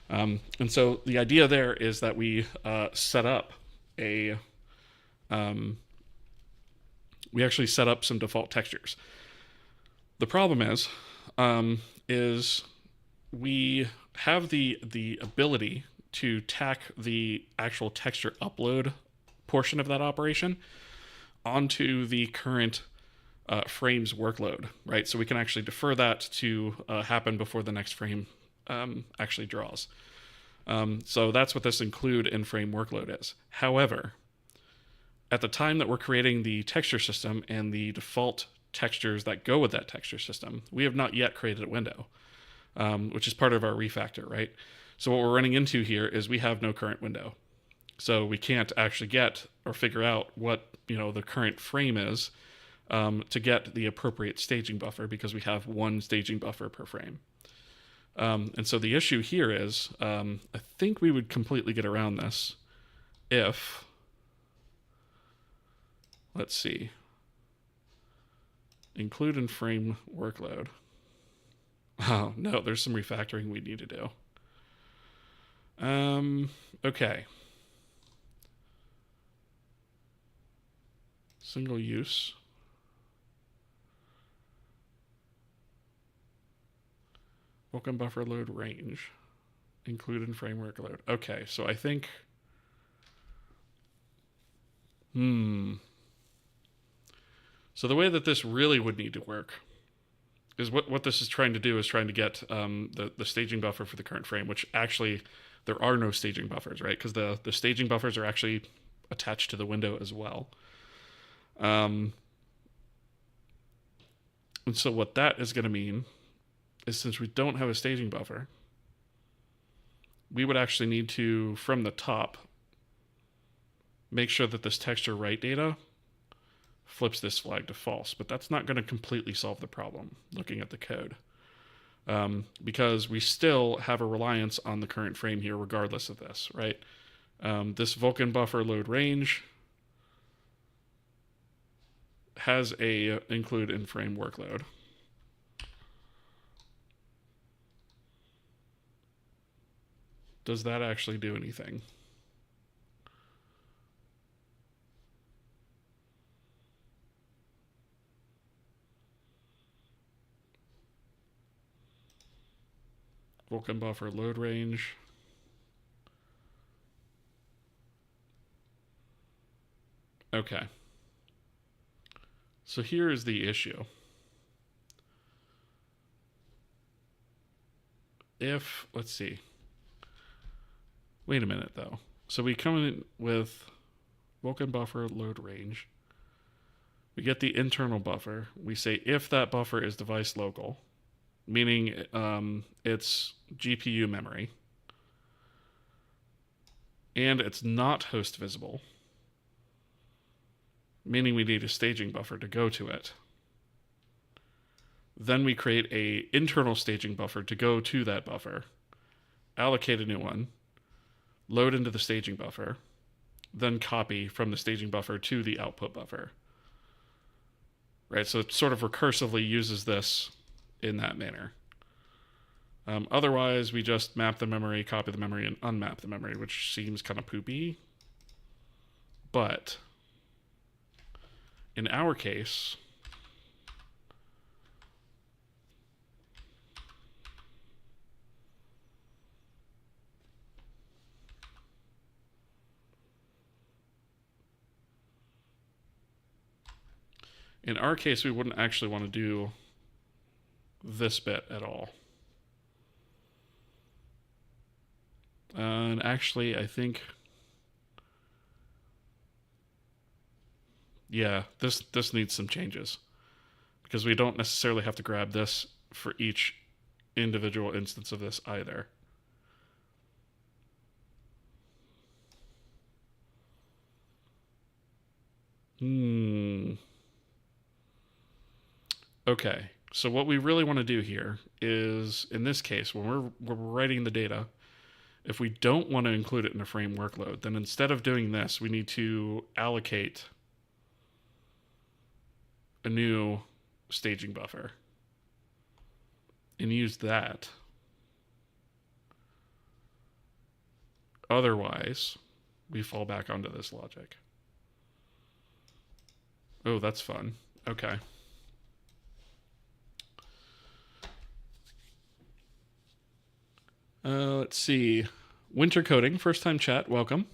And so the idea there is that we set up we actually set up some default textures. The problem is we have the ability to tack the actual texture upload portion of that operation onto the current frame's workload, right? So we can actually defer that to happen before the next frame actually draws. So that's what this include in frame workload is. However, at the time that we're creating the texture system and the default textures that go with that texture system, we have not yet created a window, which is part of our refactor, right? So what we're running into here is we have no current window. So we can't actually get or figure out what the current frame is to get the appropriate staging buffer, because we have one staging buffer per frame. And so the issue here is I think we would completely get around this if... Let's see. Include in frame workload. Oh, no, there's some refactoring we need to do. Okay. Single use. Vulkan buffer load range. Include in frame workload. Okay, so I think... So the way that this really would need to work is what this is trying to do is trying to get the staging buffer for the current frame, which actually there are no staging buffers, right? Because the staging buffers are actually attached to the window as well. And so what that is going to mean is, since we don't have a staging buffer, we would actually need to, from the top, make sure that this texture write data flips this flag to false. But that's not going to completely solve the problem, looking at the code. Because we still have a reliance on the current frame here regardless of this, right? This Vulkan buffer load range has a include in frame workload. Does that actually do anything? Vulkan buffer load range. Okay. So here is the issue. If, let's see. Wait a minute though. So we come in with Vulkan buffer load range. We get the internal buffer. We say if that buffer is device local, meaning it's GPU memory, and it's not host visible, meaning we need a staging buffer to go to it. Then we create a internal staging buffer to go to that buffer, allocate a new one, load into the staging buffer, then copy from the staging buffer to the output buffer. Right, so it sort of recursively uses this in that manner. Otherwise, we just map the memory, copy the memory, and unmap the memory, which seems kind of poopy. But in our case, we wouldn't actually want to do this bit at all. And actually, I think, yeah, this needs some changes, because we don't necessarily have to grab this for each individual instance of this either. Okay, so what we really want to do here is, in this case, when we're writing the data, if we don't want to include it in a frame workload, then instead of doing this, we need to allocate a new staging buffer and use that. Otherwise, we fall back onto this logic. Oh, that's fun. Okay. Let's see. Winter Coding, first time chat, welcome.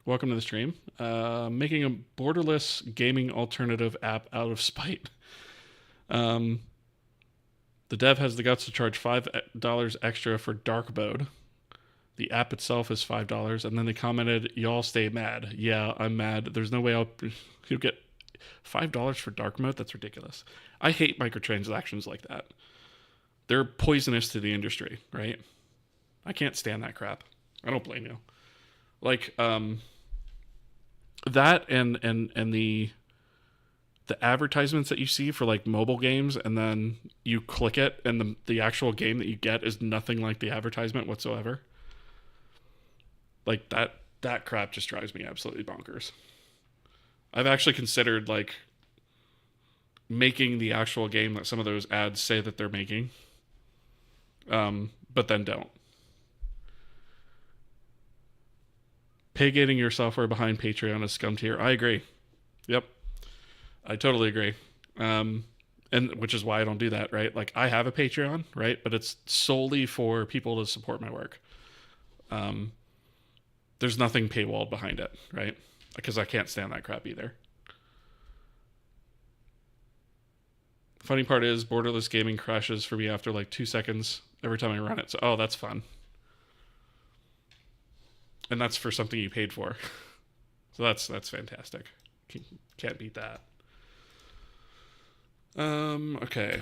Welcome to the stream. Making a borderless gaming alternative app out of spite. The dev has the guts to charge $5 extra for dark mode. The app itself is $5, and then they commented, "Y'all stay mad." Yeah, I'm mad. There's no way you'll get $5 for dark mode. That's ridiculous. I hate microtransactions like that. They're poisonous to the industry, right? I can't stand that crap. I don't blame you. Like that and the advertisements that you see for like mobile games, and then you click it and the actual game that you get is nothing like the advertisement whatsoever. Like that crap just drives me absolutely bonkers. I've actually considered like making the actual game that some of those ads say that they're making, but then don't. Pay-gating your software behind Patreon is scum tier. I agree. Yep. I totally agree. And which is why I don't do that, right? Like, I have a Patreon, right? But it's solely for people to support my work. There's nothing paywalled behind it, right? Because I can't stand that crap either. Funny part is borderless gaming crashes for me after like 2 seconds every time I run it. So, oh, that's fun. And that's for something you paid for. So that's fantastic. Can't beat that. Okay.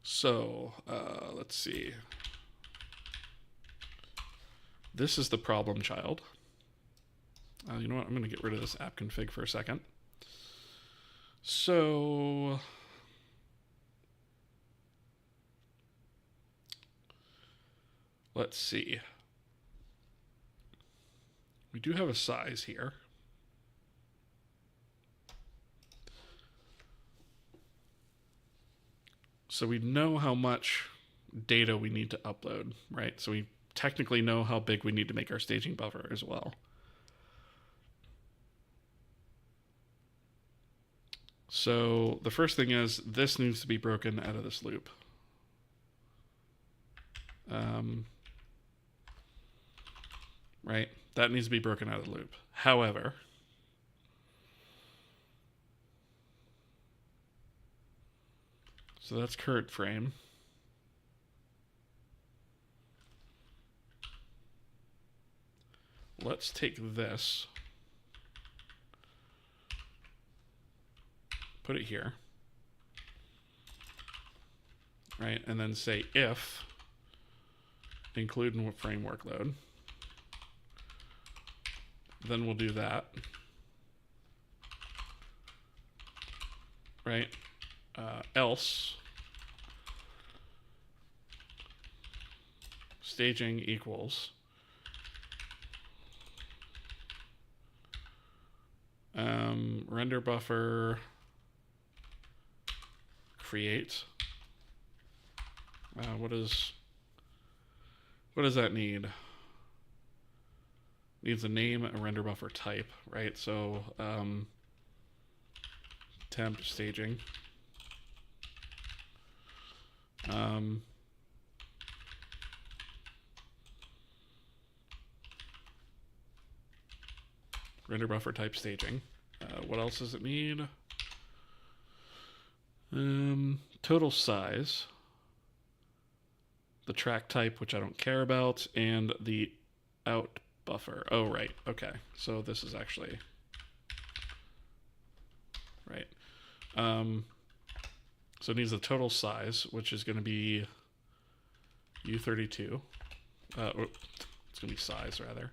So, let's see. This is the problem child. You know what? I'm going to get rid of this app config for a second. So, let's see. We do have a size here. So we know how much data we need to upload, right? So we technically know how big we need to make our staging buffer as well. So the first thing is this needs to be broken out of this loop. Right? That needs to be broken out of the loop. However, so that's current frame. Let's take this, put it here, right? And then say if include in frame workload. Then we'll do that, right? Else staging equals render buffer create. What does that need? Needs a name, a render buffer type, right? So temp staging. Render buffer type staging. What else does it need? Total size. The track type, which I don't care about, and the out buffer. Oh, right. Okay. So this is actually right. So it needs the total size, which is going to be U32. It's going to be size, rather.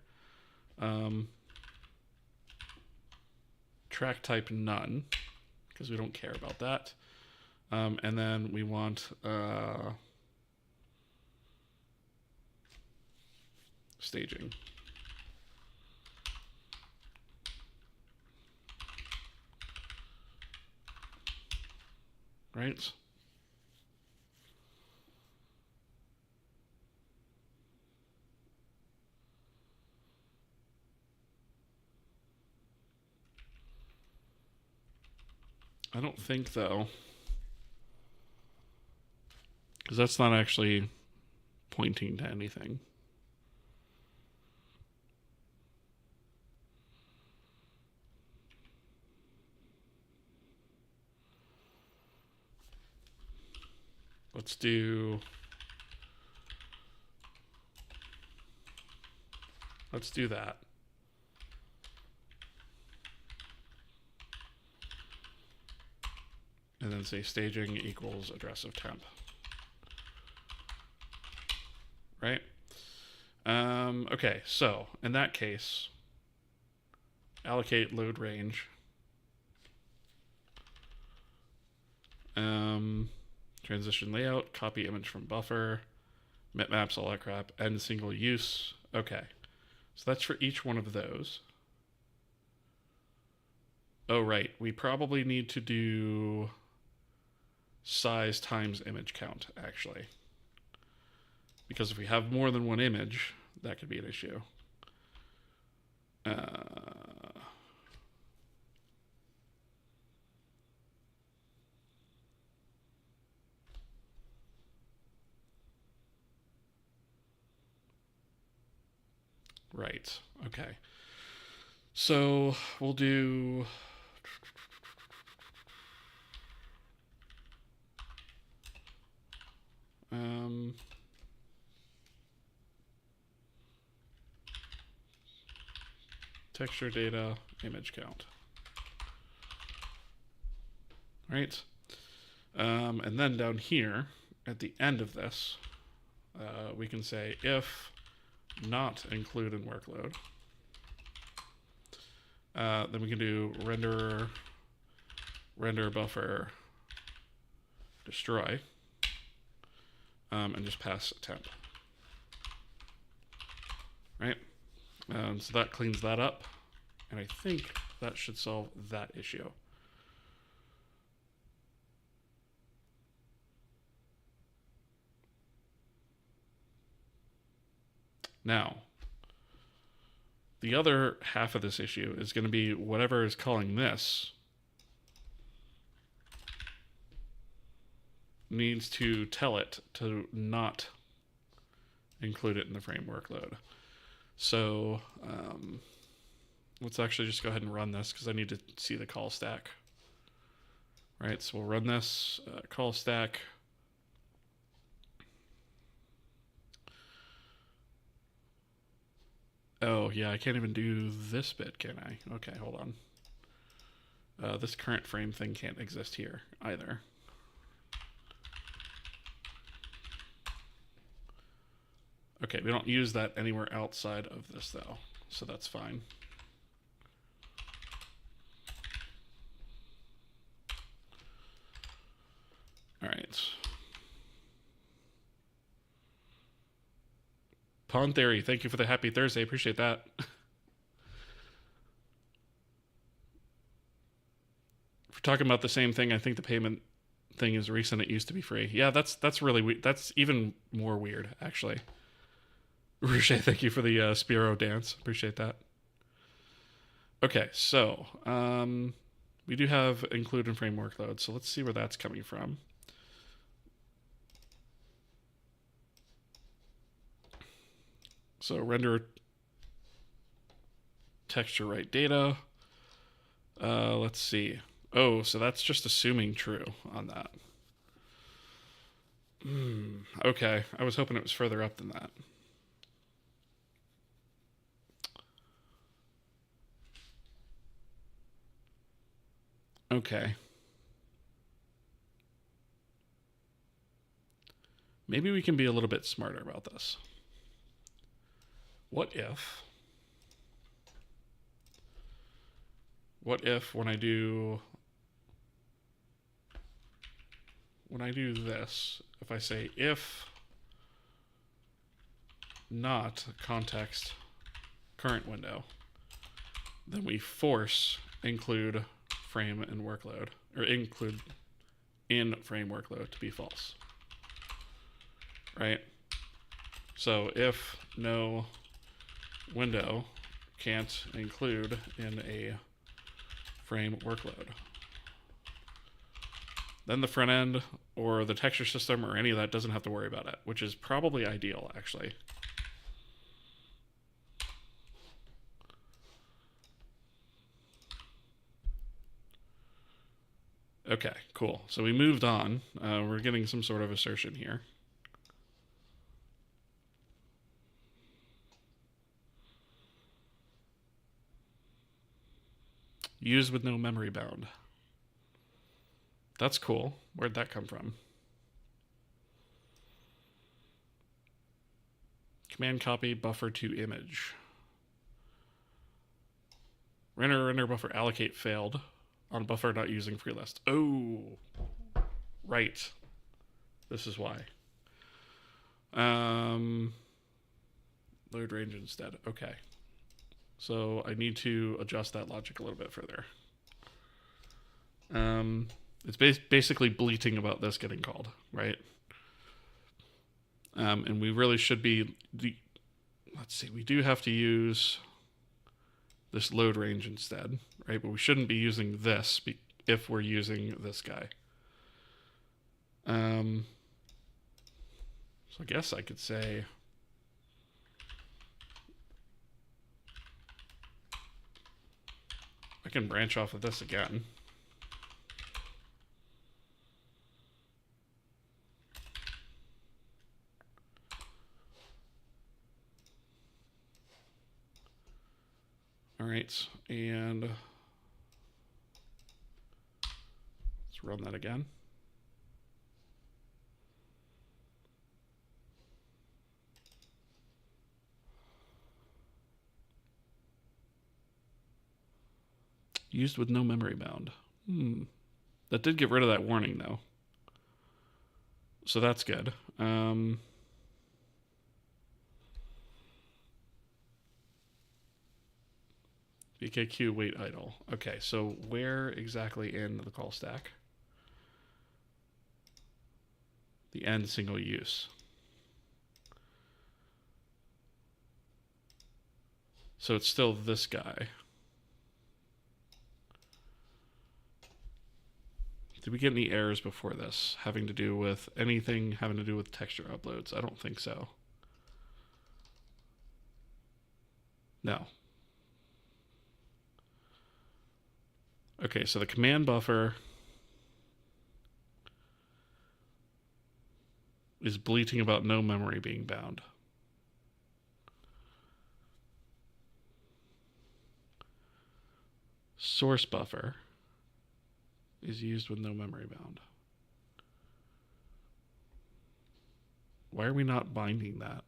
Track type none, because we don't care about that. And then we want staging. Right? I don't think, though, because that's not actually pointing to anything. Let's do that. And then say staging equals address of temp. Right? Okay, so in that case, allocate load range. Transition layout, copy image from buffer, bitmaps, all that crap, end single use. Okay, so that's for each one of those. Oh, right, we probably need to do size times image count, actually. Because if we have more than one image, that could be an issue. Right, okay. So we'll do Texture data image count. Right? And then down here, at the end of this, we can say if not include in workload. Then we can do render buffer destroy, and just pass temp. Right? So that cleans that up, and I think that should solve that issue. Now, the other half of this issue is going to be whatever is calling this needs to tell it to not include it in the frame workload. So let's actually just go ahead and run this because I need to see the call stack. Right, so we'll run this call stack. Oh, yeah, I can't even do this bit, can I? Okay, hold on. This current frame thing can't exist here either. Okay, we don't use that anywhere outside of this, though, so that's fine. All right. Pawn Theory, thank you for the happy Thursday. Appreciate that. If we're talking about the same thing, I think the payment thing is recent. It used to be free. Yeah, that's really weird. That's even more weird, actually. Ruche, thank you for the Spiro dance. Appreciate that. Okay, so we do have include in frame workload, so let's see where that's coming from. So render texture right data. Let's see. Oh, so that's just assuming true on that. Okay, I was hoping it was further up than that. Okay. Maybe we can be a little bit smarter about this. What if when I do this, if I say if not context current window, then we force include frame and workload, or include in frame workload to be false. Right? So if no window can't include in a frame workload, then the front end or the texture system or any of that doesn't have to worry about it, which is probably ideal, actually. Okay, cool. So we moved on. We're getting some sort of assertion here. Used with no memory bound. That's cool. Where'd that come from? Command copy buffer to image. Render buffer allocate failed on buffer not using free list. Oh, right. This is why. Load range instead. Okay. So I need to adjust that logic a little bit further. It's basically bleating about this getting called, right? And we really should be... Let's see, we do have to use this load range instead, right? But we shouldn't be using this if we're using this guy. So I guess I could say... I can branch off of this again. right, and let's run that again. Used with no memory bound. That did get rid of that warning, though. So that's good. VKQ wait idle. Okay, so where exactly in the call stack? The end single use. So it's still this guy. Did we get any errors before this having to do with anything having to do with texture uploads? I don't think so. No. Okay, so the command buffer is bleating about no memory being bound. Source buffer is used with no memory bound. Why are we not binding that?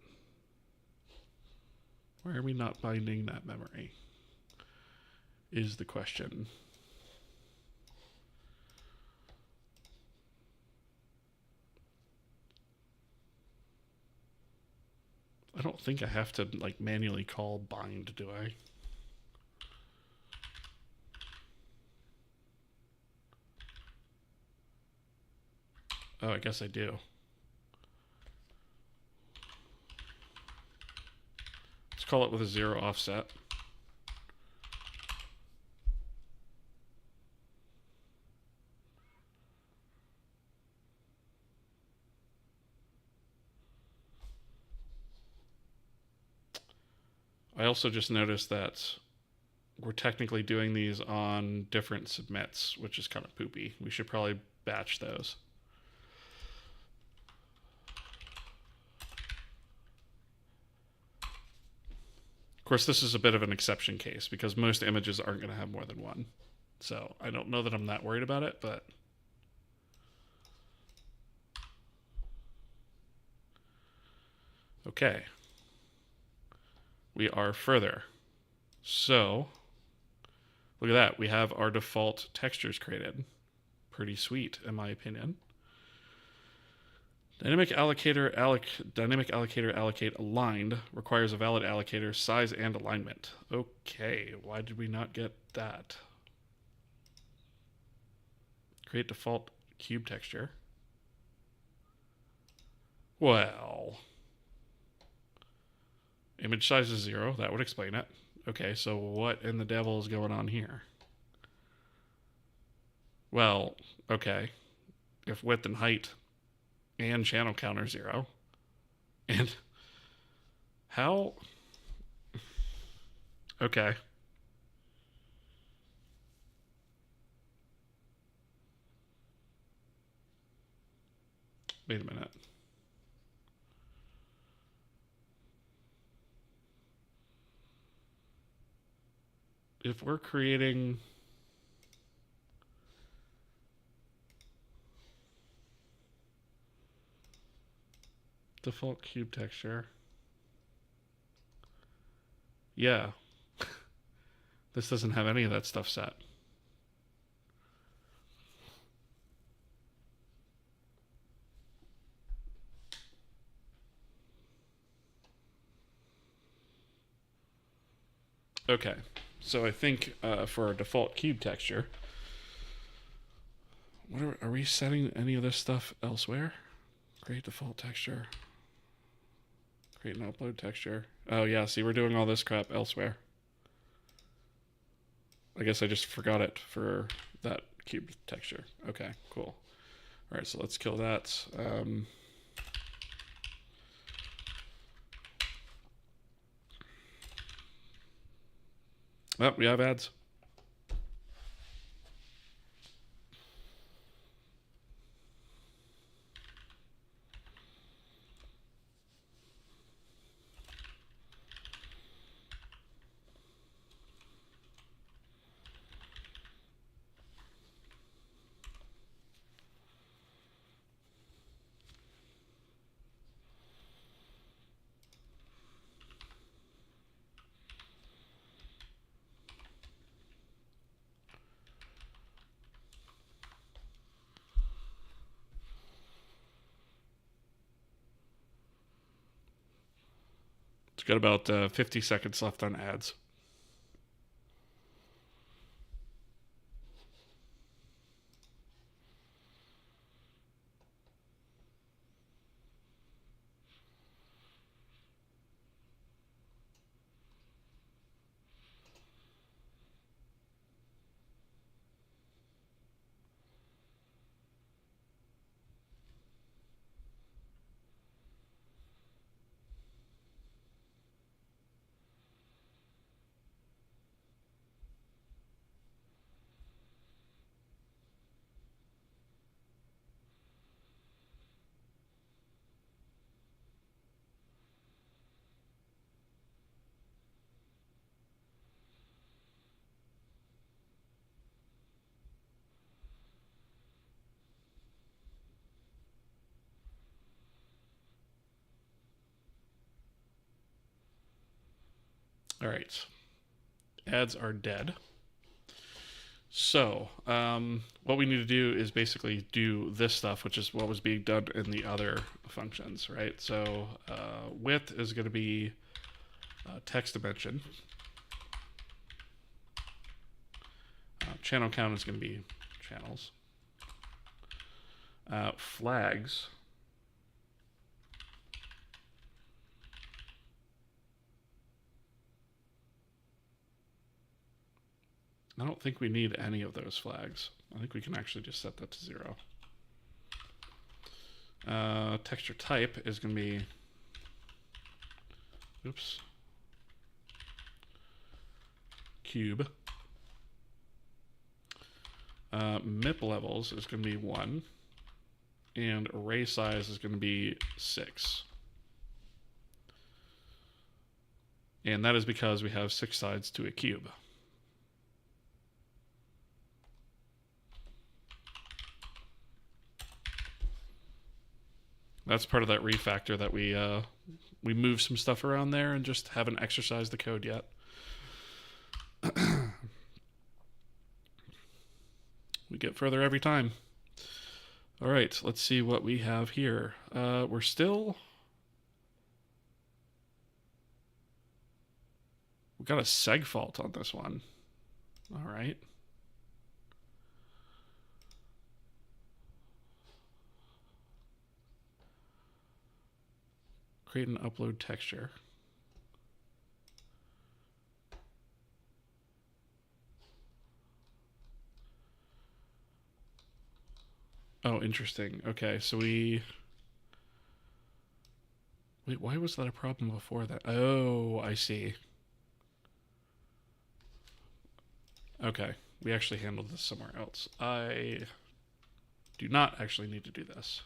Why are we not binding that memory? Is the question. I don't think I have to like manually call bind, do I? Oh, I guess I do. Let's call it with a 0 offset. I also just noticed that we're technically doing these on different submits, which is kind of poopy. We should probably batch those. Of course, this is a bit of an exception case because most images aren't going to have more than one. So I don't know that I'm that worried about it, but okay. We are further. So look at that. We have our default textures created. Pretty sweet, in my opinion. Dynamic allocator allocate aligned requires a valid allocator size and alignment. Okay, why did we not get that? Create default cube texture. Well, image size is 0. That would explain it. Okay, so what in the devil is going on here? Well, okay. If width and height and channel count are 0, and how? Okay. Wait a minute. If we're creating default cube texture, yeah, this doesn't have any of that stuff set. Okay, so I think for our default cube texture, are we setting any of this stuff elsewhere? Create default texture. Create an upload texture. Oh yeah, see, we're doing all this crap elsewhere. I guess I just forgot it for that cube texture. Okay, cool. All right, so let's kill that. Oh, we have ads. It's got about 50 seconds left on ads. All right. Ads are dead. So, what we need to do is basically do this stuff, which is what was being done in the other functions, right? So, width is going to be text dimension. Channel count is going to be channels. Flags. I don't think we need any of those flags. I think we can actually just set that to 0. Texture type is going to be, oops, cube. MIP levels is going to be 1. And array size is going to be 6. And that is because we have 6 sides to a cube. That's part of that refactor that we moved some stuff around there and just haven't exercised the code yet. We get further every time. All right, let's see what we have here. We've got a seg fault on this one. All right. Create and upload texture. Oh, interesting. Okay, so wait, why was that a problem before that? Oh, I see. Okay, we actually handled this somewhere else. I do not actually need to do this.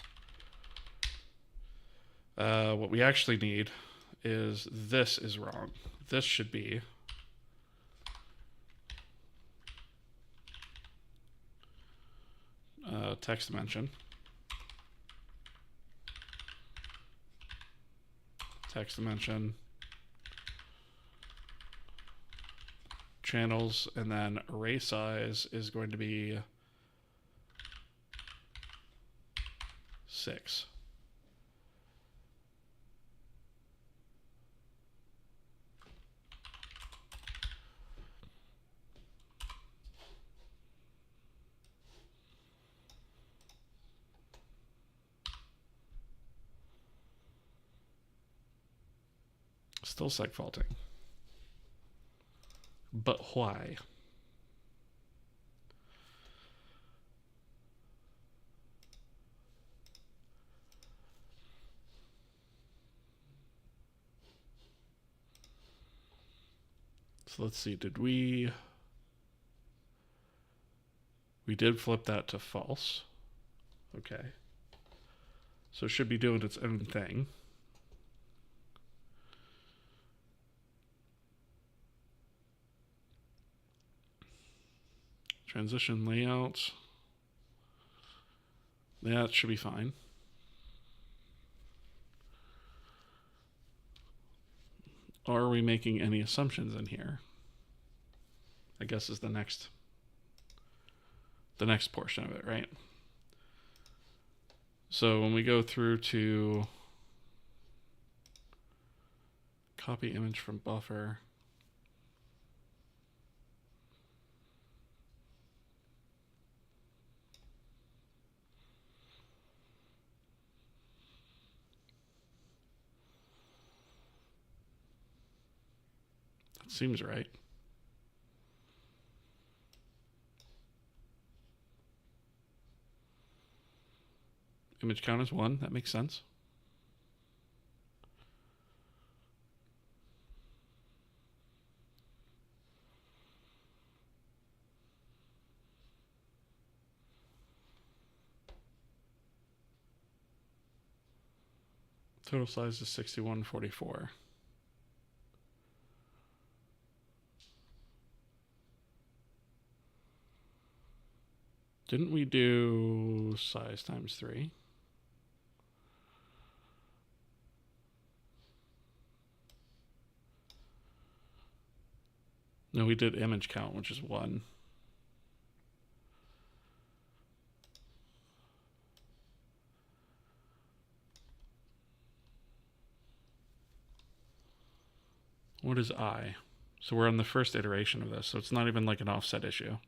What we actually need is this is wrong. This should be text dimension, text dimension, channels, and then array size is going to be 6. Still seg faulting. But why? So let's see, did we did flip that to false. Okay. So it should be doing its own thing. Transition layout. That should be fine. Are we making any assumptions in here? I guess is the next portion of it, right? So when we go through to Copy image from buffer. That seems right. Image count is 1. That makes sense. Total size is 6144. Didn't we do size times 3? No, we did image count, which is 1. What is I? So we're on the first iteration of this, so it's not even like an offset issue.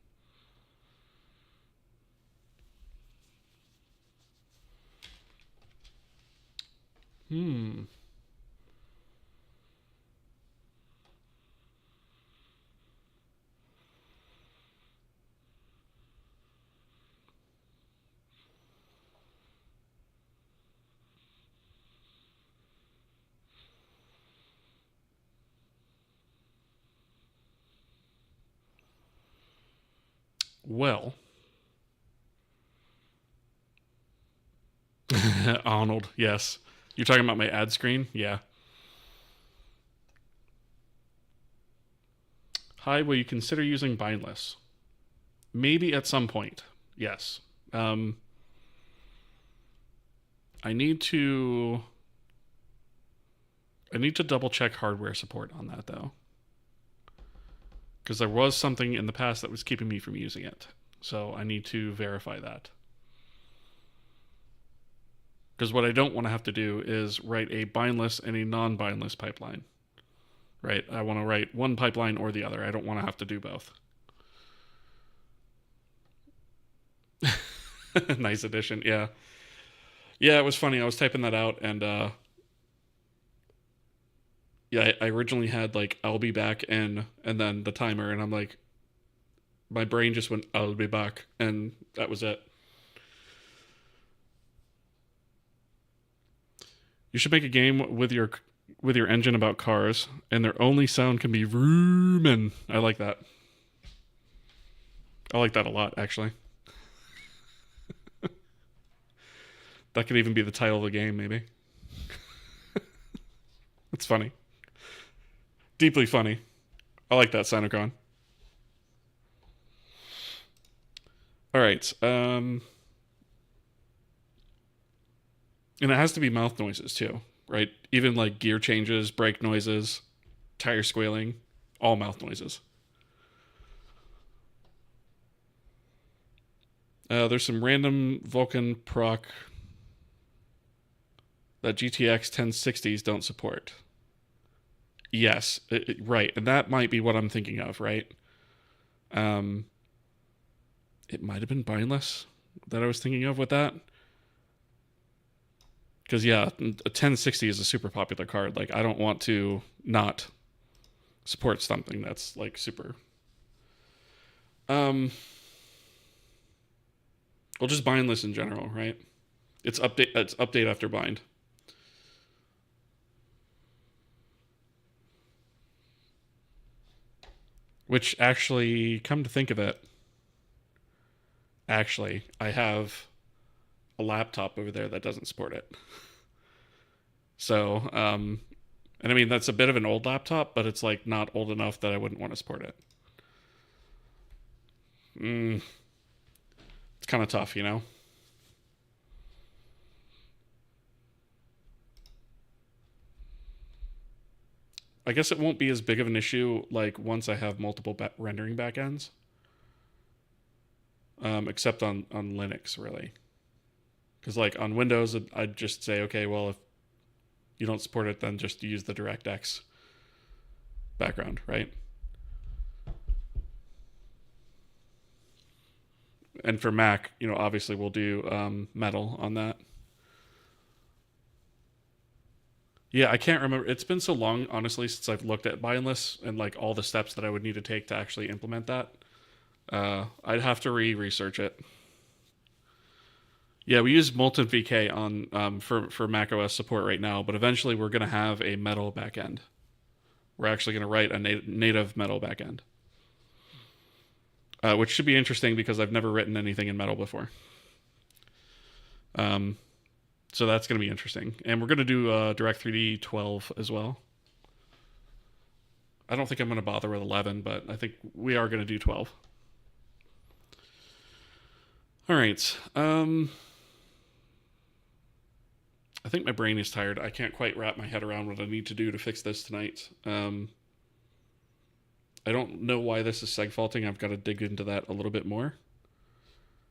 Well, Arnold, yes. You're talking about my ad screen? Yeah. Hi, will you consider using bindless? Maybe at some point, yes. I need to double check hardware support on that though, because there was something in the past that was keeping me from using it. So I need to verify that. Because what I don't want to have to do is write a bindless and a non-bindless pipeline. Right? I want to write one pipeline or the other. I don't want to have to do both. Nice addition, yeah. Yeah, it was funny. I was typing that out and yeah, I originally had like I'll be back and then the timer, and I'm like, my brain just went I'll be back, and that was it. You should make a game with your engine about cars, and their only sound can be vroom. I like that. I like that a lot, actually. That could even be the title of the game, maybe. It's funny. Deeply funny. I like that, Sinocon. All right. And it has to be mouth noises too, right? Even like gear changes, brake noises, tire squealing, all mouth noises. There's some random Vulcan proc that GTX 1060s don't support. Yes, right. And that might be what I'm thinking of, right? It might have been bindless that I was thinking of with that. Because, yeah, a 1060 is a super popular card. Like, I don't want to not support something that's, like, super. Well, just bindless in general, right? It's update after bind. Which actually, come to think of it, actually, I have a laptop over there that doesn't support it. So, and I mean, that's a bit of an old laptop, but it's like not old enough that I wouldn't want to support it. It's kind of tough, you know? I guess it won't be as big of an issue like once I have multiple rendering backends. Except on Linux, really. Because like on Windows, I'd just say, okay, well, if you don't support it, then just use the DirectX. background, right? And for Mac, obviously we'll do metal on that. Yeah, I can't remember. It's been so long, honestly, since I've looked at buy-in lists and like all the steps that I would need to take to actually implement that. I'd have to research it. Yeah, we use Molten VK on for Mac OS support right now, but eventually we're going to have a metal backend. We're actually going to write a native metal backend, which should be interesting because I've never written anything in metal before. So that's going to be interesting, and we're going to do Direct3D 12 as well. I don't think I'm going to bother with 11, but I think we are going to do 12. All right. I think my brain is tired. I can't quite wrap my head around what I need to do to fix this tonight. I don't know why this is seg faulting. I've got to dig into that a little bit more.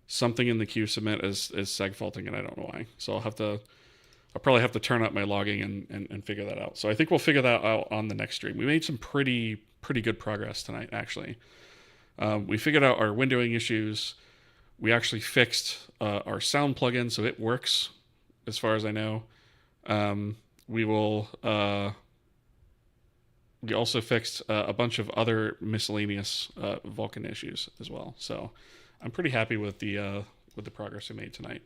Something in the queue submit is seg faulting, and I don't know why. So I'll probably have to turn up my logging and figure that out. So I think we'll figure that out on the next stream. We made some pretty good progress tonight, actually. We figured out our windowing issues. We actually fixed our sound plugin, so it works as far as I know. We also fixed a bunch of other miscellaneous Vulkan issues as well. So I'm pretty happy with the progress we made tonight.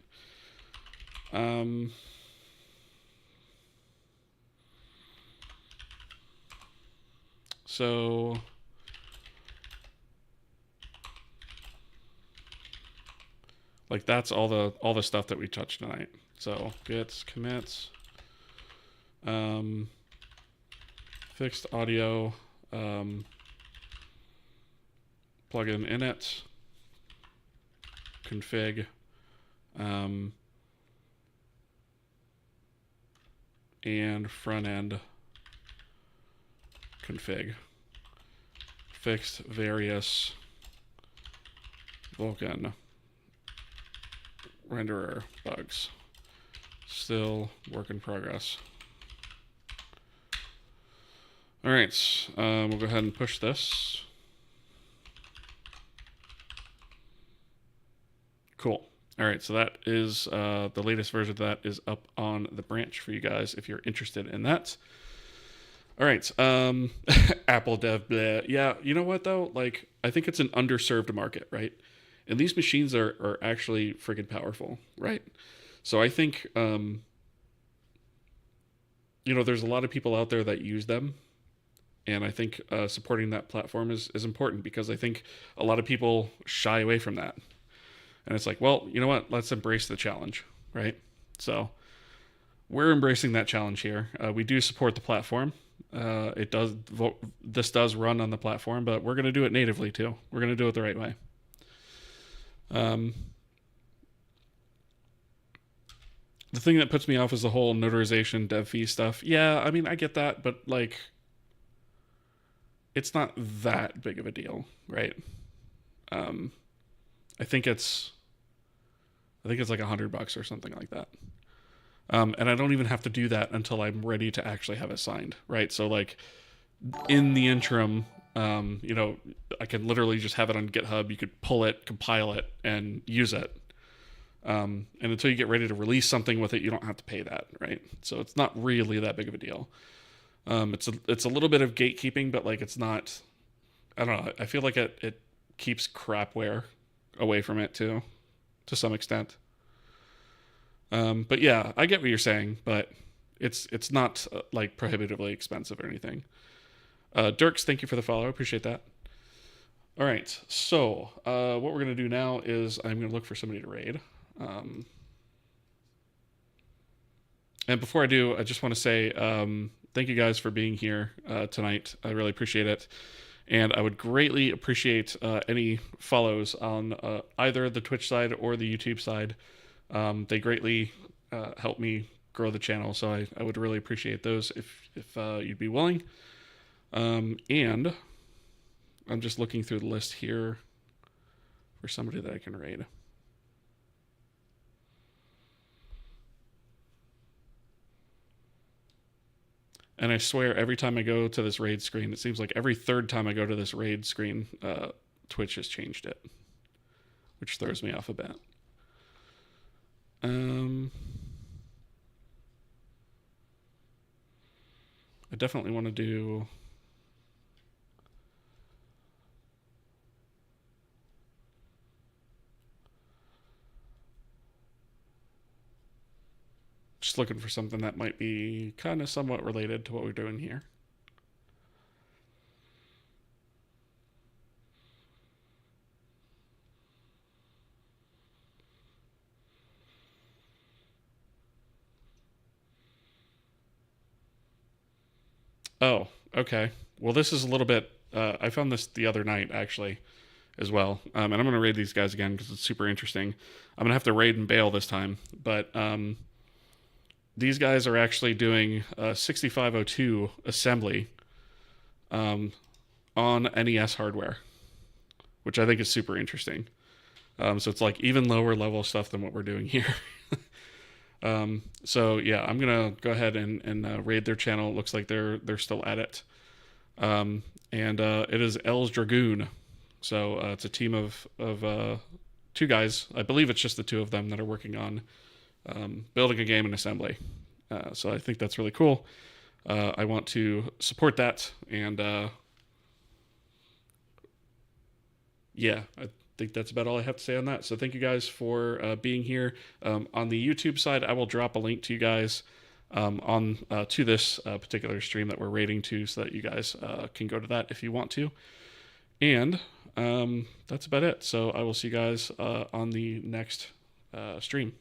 So like that's all the stuff that we touched tonight. So gits, commits, fixed audio, plugin init, config, and front end config. Fixed various Vulkan renderer bugs. Still work in progress. All right, we'll go ahead and push this. Cool. All right, so that is the latest version of that is up on the branch for you guys if you're interested in that. All right, Apple dev, bleh. Yeah, you know what though? Like, I think it's an underserved market, right? And these machines are actually friggin' powerful, right? So I think, there's a lot of people out there that use them. And I think supporting that platform is important because I think a lot of people shy away from that. And it's like, well, you know what? Let's embrace the challenge, right? So we're embracing that challenge here. We do support the platform. This does run on the platform, but we're going to do it natively too. We're going to do it the right way. The thing that puts me off is the whole notarization dev fee stuff. Yeah, I mean, I get that, but like, it's not that big of a deal, right? I think it's like $100 or something like that. And I don't even have to do that until I'm ready to actually have it signed, right? So like in the interim, I can literally just have it on GitHub. You could pull it, compile it, and use it. And until you get ready to release something with it, you don't have to pay that, right? So it's not really that big of a deal. It's a little bit of gatekeeping, but like it's not. I don't know. I feel like it keeps crapware away from it too, to some extent. But yeah, I get what you're saying, but it's not like prohibitively expensive or anything. Dirks, thank you for the follow. Appreciate that. All right, so what we're gonna do now is I'm gonna look for somebody to raid. And before I do, I just want to say thank you guys for being here tonight. I really appreciate it. And I would greatly appreciate any follows on either the Twitch side or the YouTube side. They greatly help me grow the channel, so I would really appreciate those if you'd be willing. And I'm just looking through the list here for somebody that I can raid. And I swear every time I go to this raid screen, it seems like every third time I go to this raid screen, Twitch has changed it, which throws me off a bit. I definitely want to do... Just looking for something that might be kind of somewhat related to what we're doing here. Oh, okay. Well, this is a little bit... I found this the other night, actually, as well. And I'm going to raid these guys again because it's super interesting. I'm going to have to raid and bail this time. But these guys are actually doing 6502 assembly on NES hardware, which I think is super interesting. So it's like even lower level stuff than what we're doing here. So yeah, I'm gonna go ahead and raid their channel. It looks like they're still at it. And it is L's Dragoon. So it's a team of two guys. I believe it's just the two of them that are working on building a game in assembly. So I think that's really cool. I want to support that, and yeah, I think that's about all I have to say on that. So thank you guys for being here. On the YouTube side, I will drop a link to you guys on to this particular stream that we're rating to, so that you guys can go to that if you want to. And that's about it. So I will see you guys on the next stream.